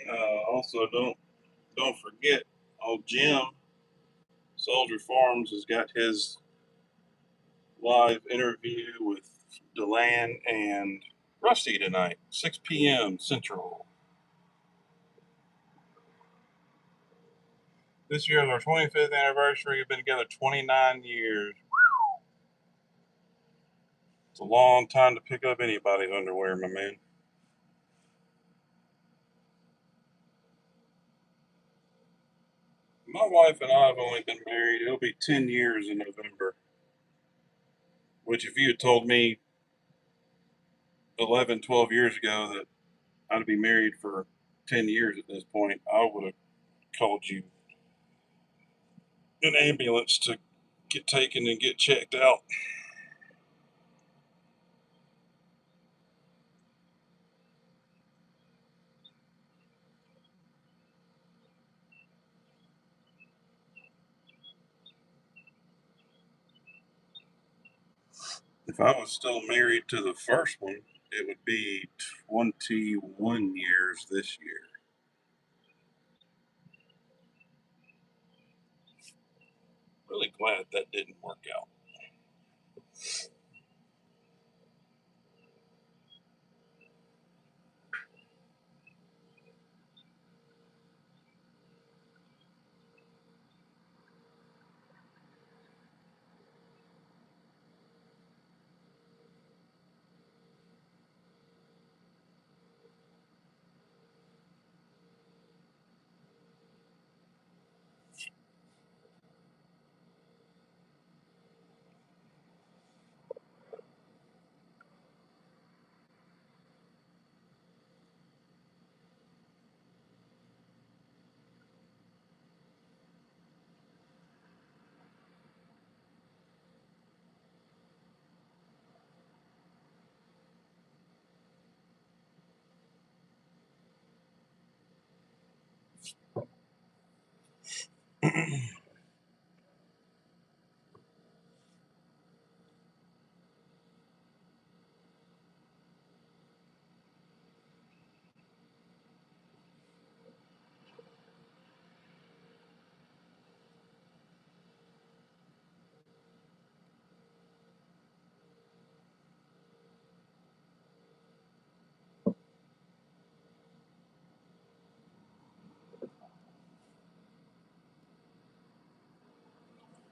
And also, don't forget, old Jim Soldier Farms has got his live interview with Deland and Rusty tonight, 6 p.m. Central. This year is our 25th anniversary. We've been together 29 years. It's a long time to pick up anybody's underwear, my man. My wife and I have only been married, it'll be 10 years in November. Which, if you had told me 11, 12 years ago that I'd be married for 10 years at this point, I would have called you an ambulance to get taken and get checked out. If I was still married to the first one, it would be 21 years this year. Really glad that didn't work out.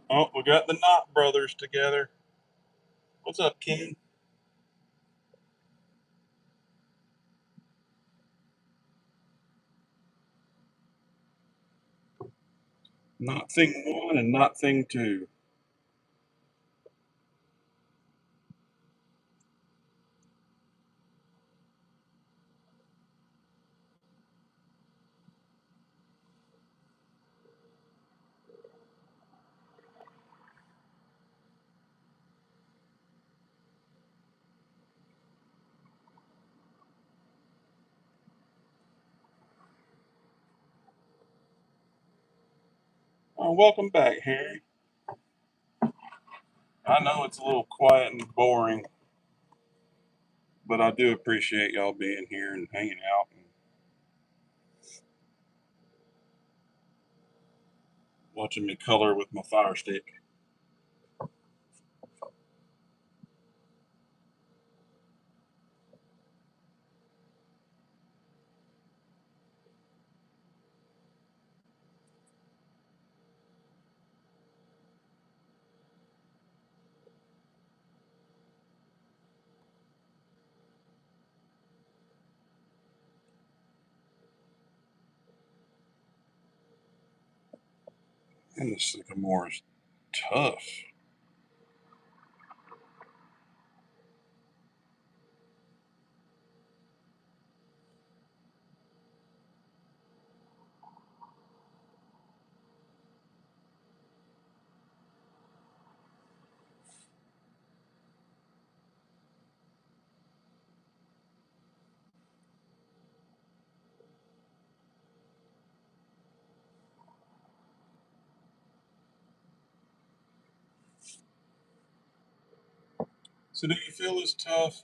Oh, we got the Knott brothers together. What's up, King? Not thing one and not thing two. Oh, welcome back, Harry. I know it's a little quiet and boring, but I do appreciate y'all being here and hanging out and watching me color with my fire stick. And the sycamore is tough. So, do you feel as tough,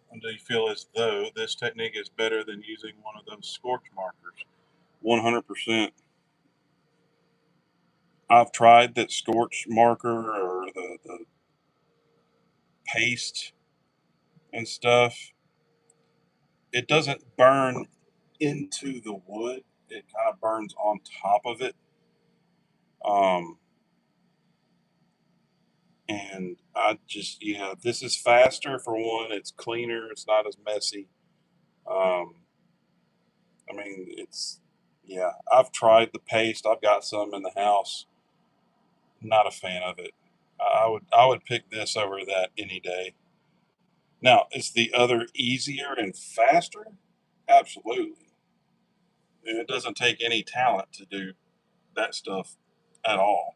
or do you feel as though this technique is better than using one of those scorch markers? 100%. I've tried that scorch marker or the paste and stuff. It doesn't burn into the wood, it kind of burns on top of it. Um, and I just, yeah, this is faster for one. It's cleaner. It's not as messy. Um, I mean, it's, yeah, I've tried the paste. I've got some in the house. Not a fan of it. I would pick this over that any day. Now, is the other easier and faster? Absolutely. And it doesn't take any talent to do that stuff at all.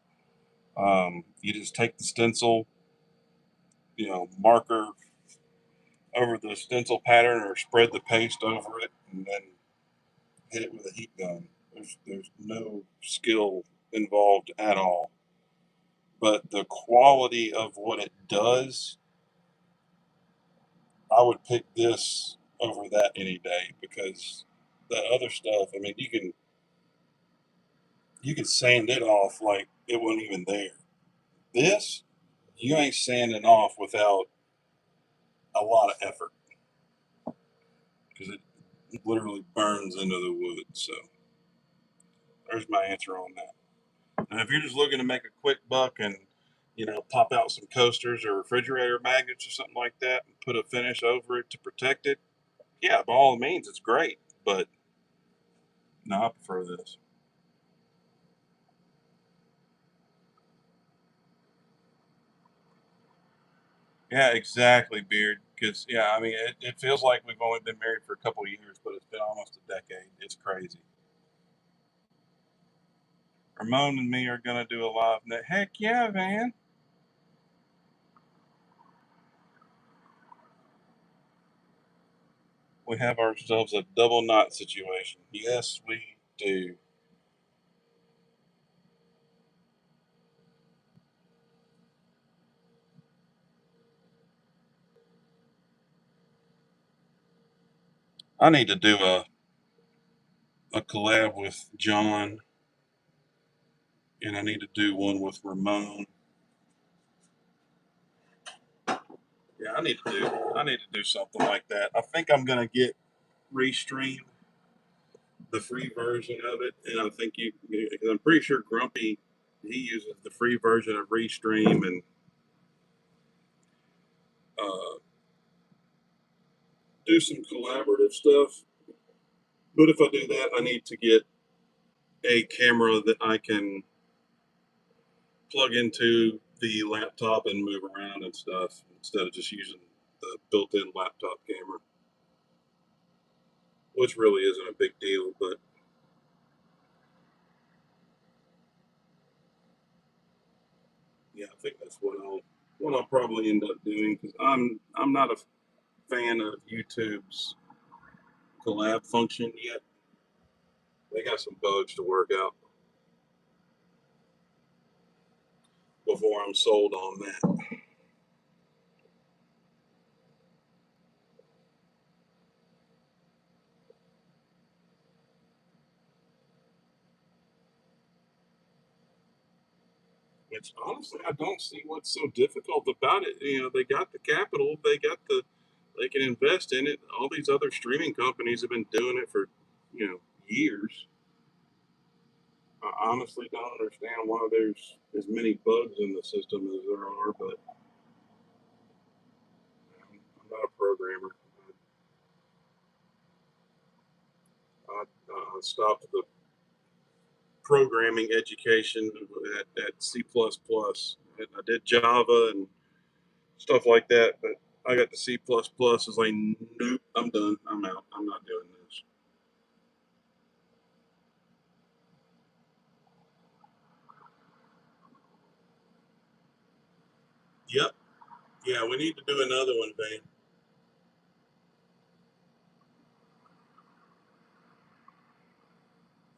You just take the stencil, marker over the stencil pattern or spread the paste over it and then hit it with a heat gun. There's no skill involved at all. But the quality of what it does, I would pick this over that any day because the other stuff, I mean, you can sand it off like it wasn't even there. This, you ain't sanding off without a lot of effort because it literally burns into the wood. So there's my answer on that. And if you're just looking to make a quick buck and pop out some coasters or refrigerator magnets or something like that and put a finish over it to protect it, yeah, by all means, it's great. But no, I prefer this. Yeah, exactly, Beard. Because yeah, I mean, it feels like we've only been married for a couple of years, but it's been almost a decade. It's crazy. Ramon and me are gonna do a live net. Heck yeah, man! We have ourselves a double knot situation. Yes, we do. I need to do a collab with John, and I need to do one with Ramon. Yeah, I need to do something like that. I think I'm gonna get Restream, the free version of it, and I think because I'm pretty sure Grumpy he uses the free version of Restream and uh, do some collaborative stuff. But if I do that, I need to get a camera that I can plug into the laptop and move around and stuff instead of just using the built-in laptop camera, which really isn't a big deal. But yeah, I think that's what I'll probably end up doing because I'm not a fan of YouTube's collab function yet. They got some bugs to work out before I'm sold on that. Which honestly, I don't see what's so difficult about it. You know, they got the capital, they can invest in it. All these other streaming companies have been doing it for, years. I honestly don't understand why there's as many bugs in the system as there are, but I'm not a programmer. I stopped the programming education at C++. I did Java and stuff like that, but I got the C++. Is like, nope, I'm done. I'm out. I'm not doing this. Yep. Yeah, we need to do another one, Van.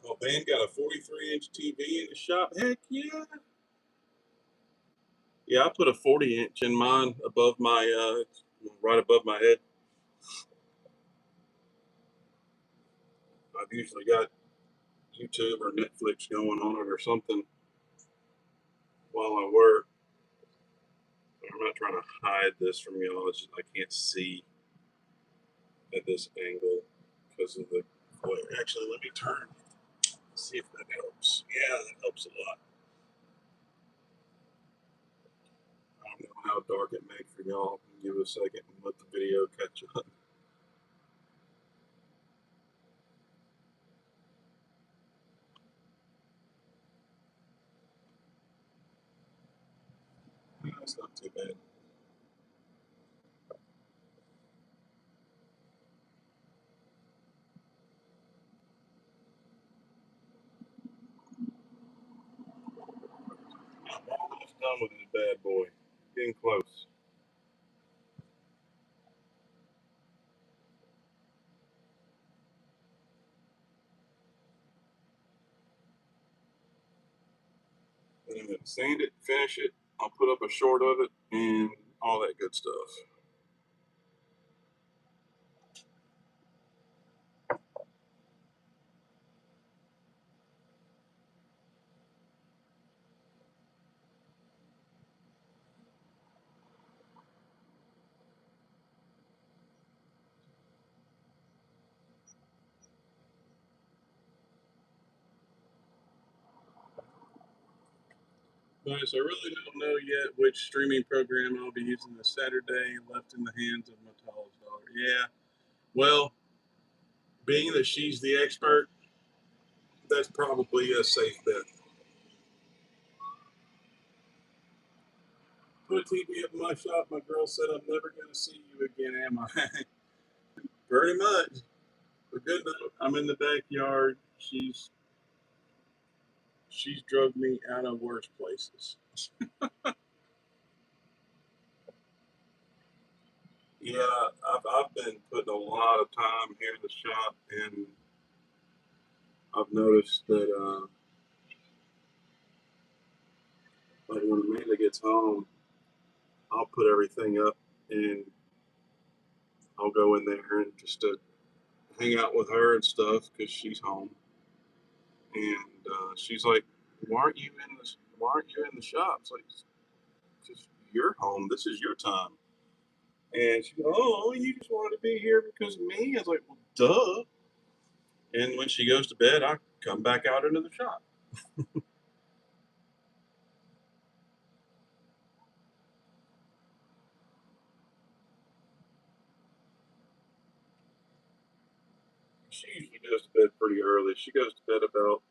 Oh, Van got a 43-inch TV in the shop. Heck yeah. Yeah, I put a 40-inch in mine above my, right above my head. I've usually got YouTube or Netflix going on it or something while I work. I'm not trying to hide this from y'all. It's just I can't see at this angle because of the glare. Actually, let me turn. See if that helps. Yeah, that helps a lot. I don't know how dark it makes for y'all. Give it a second and let the video catch up. That's not too bad. I'm almost done with this bad boy. Getting close. And then sand it, finish it. I'll put up a short of it and all that good stuff. Guys, I really don't know yet which streaming program I'll be using this Saturday. Left in the hands of my tallest daughter. Yeah. Well, being that she's the expert, that's probably a safe bet. Put a TV up in my shop. My girl said, I'm never going to see you again, am I? Pretty much. But good note. I'm in the backyard. She's drugged me out of worse places. Yeah, I've been putting a lot of time here in the shop, and I've noticed that like when Amanda gets home, I'll put everything up and I'll go in there and just to hang out with her and stuff because she's home. And she's like, Why aren't you in the shop?" It's like, "Because you're home. This is your time." And she goes, "Oh, you just wanted to be here because of me?" I was like, "Well, duh." And when she goes to bed, I come back out into the shop. She usually goes to bed pretty early. She goes to bed about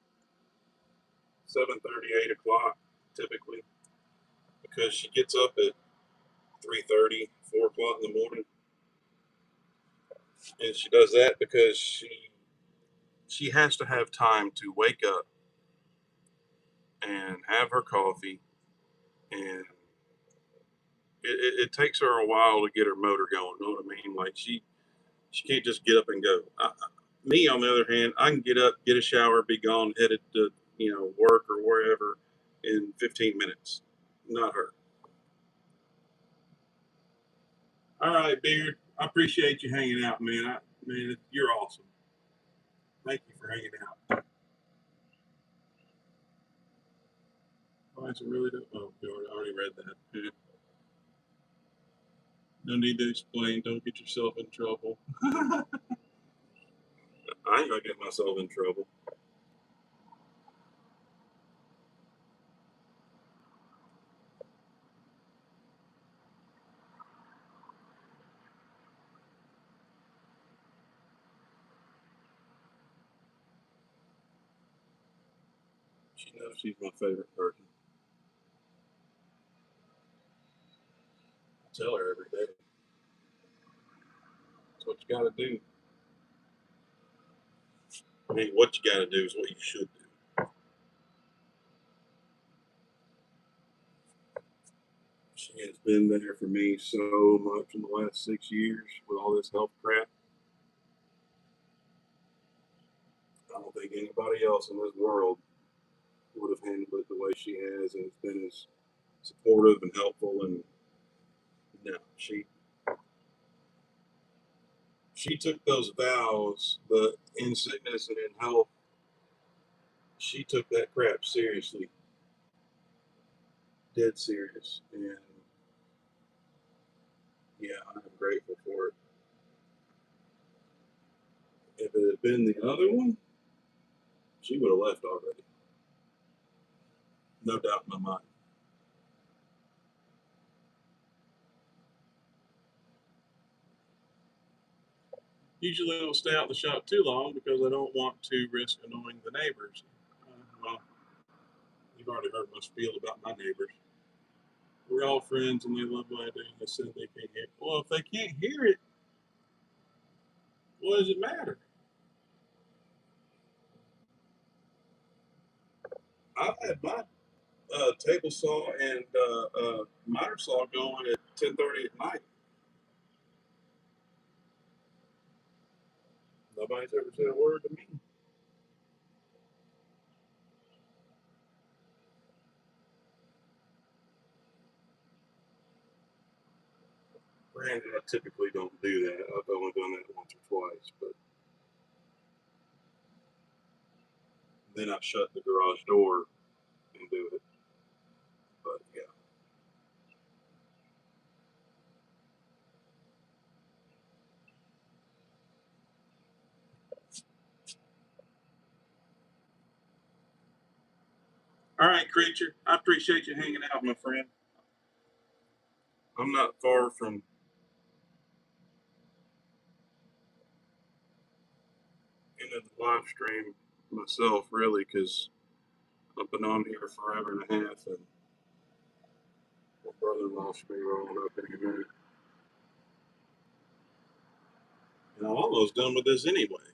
7:30, 8 o'clock, typically, because she gets up at 3:30, 4 o'clock in the morning, and she does that because she has to have time to wake up and have her coffee, and it takes her a while to get her motor going. Know what I mean? Like she can't just get up and go. Me, on the other hand, I can get up, get a shower, be gone, headed to work or wherever in 15 minutes. Not her. All right, Beard. I appreciate you hanging out, man. Man, you're awesome. Thank you for hanging out. Bice really do. Oh, I already read that. Yeah. No need to explain. Don't get yourself in trouble. I ain't gonna get myself in trouble. She knows she's my favorite person. I tell her every day. That's what you gotta do. I mean, what you gotta do is what you should do. She has been there for me so much in the last 6 years with all this health crap. I don't think anybody else in this world would have handled it the way she has, and it's been as supportive and helpful. And no, she took those vows, but in sickness and in health, she took that crap seriously, dead serious. And yeah, I'm grateful for it. If it had been the other one, she would have left already. No doubt in my mind. Usually I don't stay out the shop too long because I don't want to risk annoying the neighbors. Well, you've already heard my spiel about my neighbors. We're all friends and they love what I do. They said they can't hear it. Well, if they can't hear it, what does it matter? I've had my table saw and miter saw going at 10:30 at night. Nobody's ever said a word to me. Granted, I typically don't do that. I've only done that once or twice, but then I shut the garage door and do it. But yeah. All right, creature. I appreciate you hanging out, my friend. I'm not far from into the live stream myself, really, because I've been on here forever and a half, and my brother-in-law should be rolling up any minute. And I'm almost done with this anyway.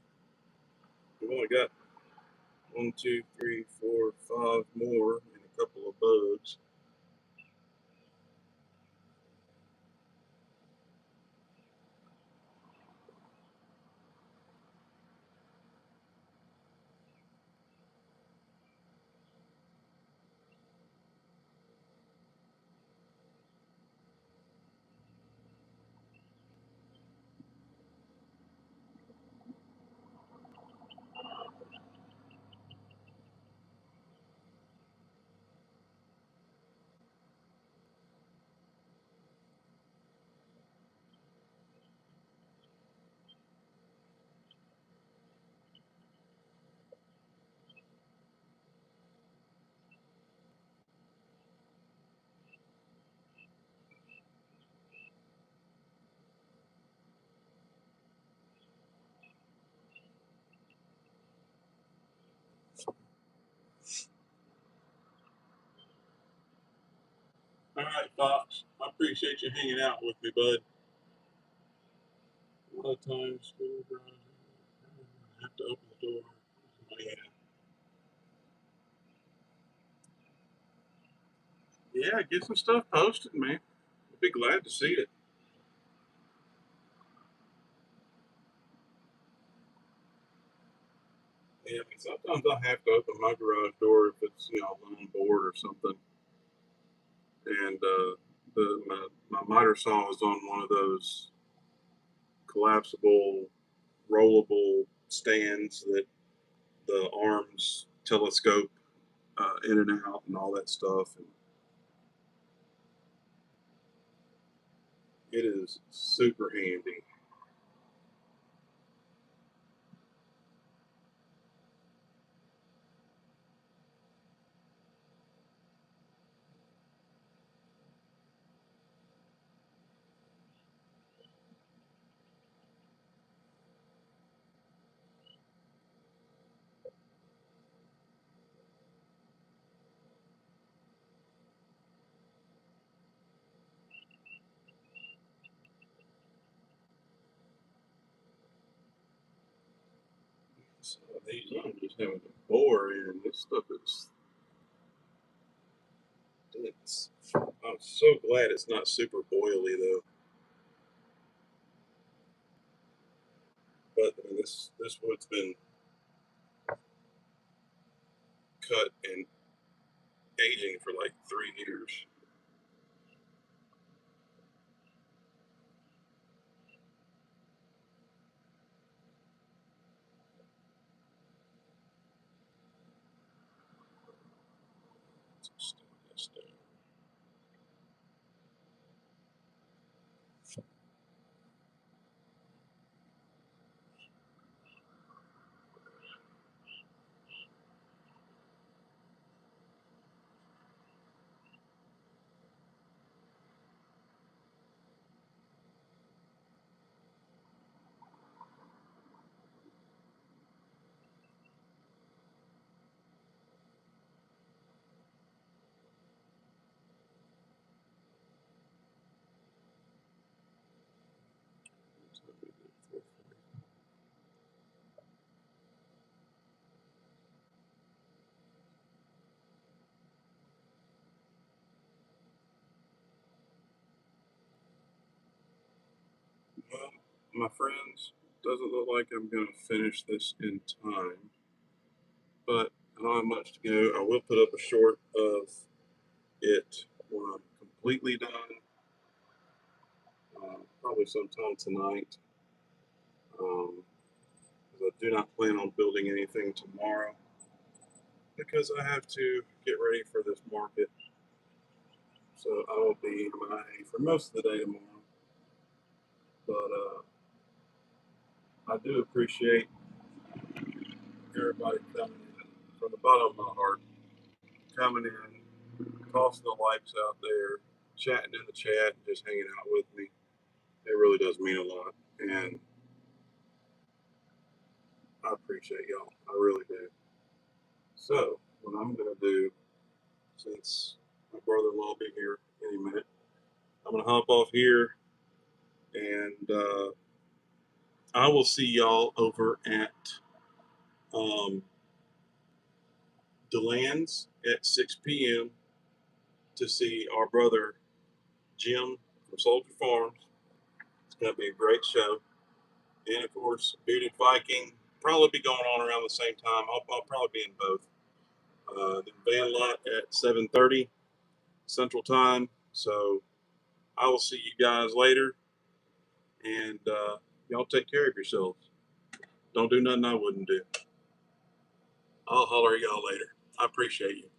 We've only got one, two, three, four, five more, and a couple of bugs. All right, Fox. I appreciate you hanging out with me, bud. A lot of times, I have to open the door. Yeah, yeah. Get some stuff posted, man. I'd be glad to see it. Yeah, I mean, sometimes I have to open my garage door if it's on board or something, and my miter saw is on one of those collapsible, rollable stands that the arms telescope in and out and all that stuff. And it is super handy. So I'm just having to bore in. This stuff is dense. I'm so glad it's not super boily though. But I mean, this wood's been cut and aging for like 3 years. Well, my friends, doesn't look like I'm going to finish this in time, but I don't have much to go. I will put up a short of it when I'm completely done, probably sometime tonight. Um, 'Cause I do not plan on building anything tomorrow because I have to get ready for this market. So I will be MIA for most of the day tomorrow. But I do appreciate everybody coming in from the bottom of my heart, coming in, tossing the likes out there, chatting in the chat, and just hanging out with me. It really does mean a lot. And I appreciate y'all. I really do. So, what I'm going to do, since my brother in law will be here any minute, I'm going to hop off here and I will see y'all over at um, DeLand's at 6 p.m. to see our brother Jim from Soldier Farms. It's going to be a great show. And of course, Bearded Viking probably be going on around the same time. I'll probably be in both. The van lot at 7:30 Central Time. So I will see you guys later, and y'all take care of yourselves. Don't do nothing I wouldn't do. I'll holler at y'all later. I appreciate you.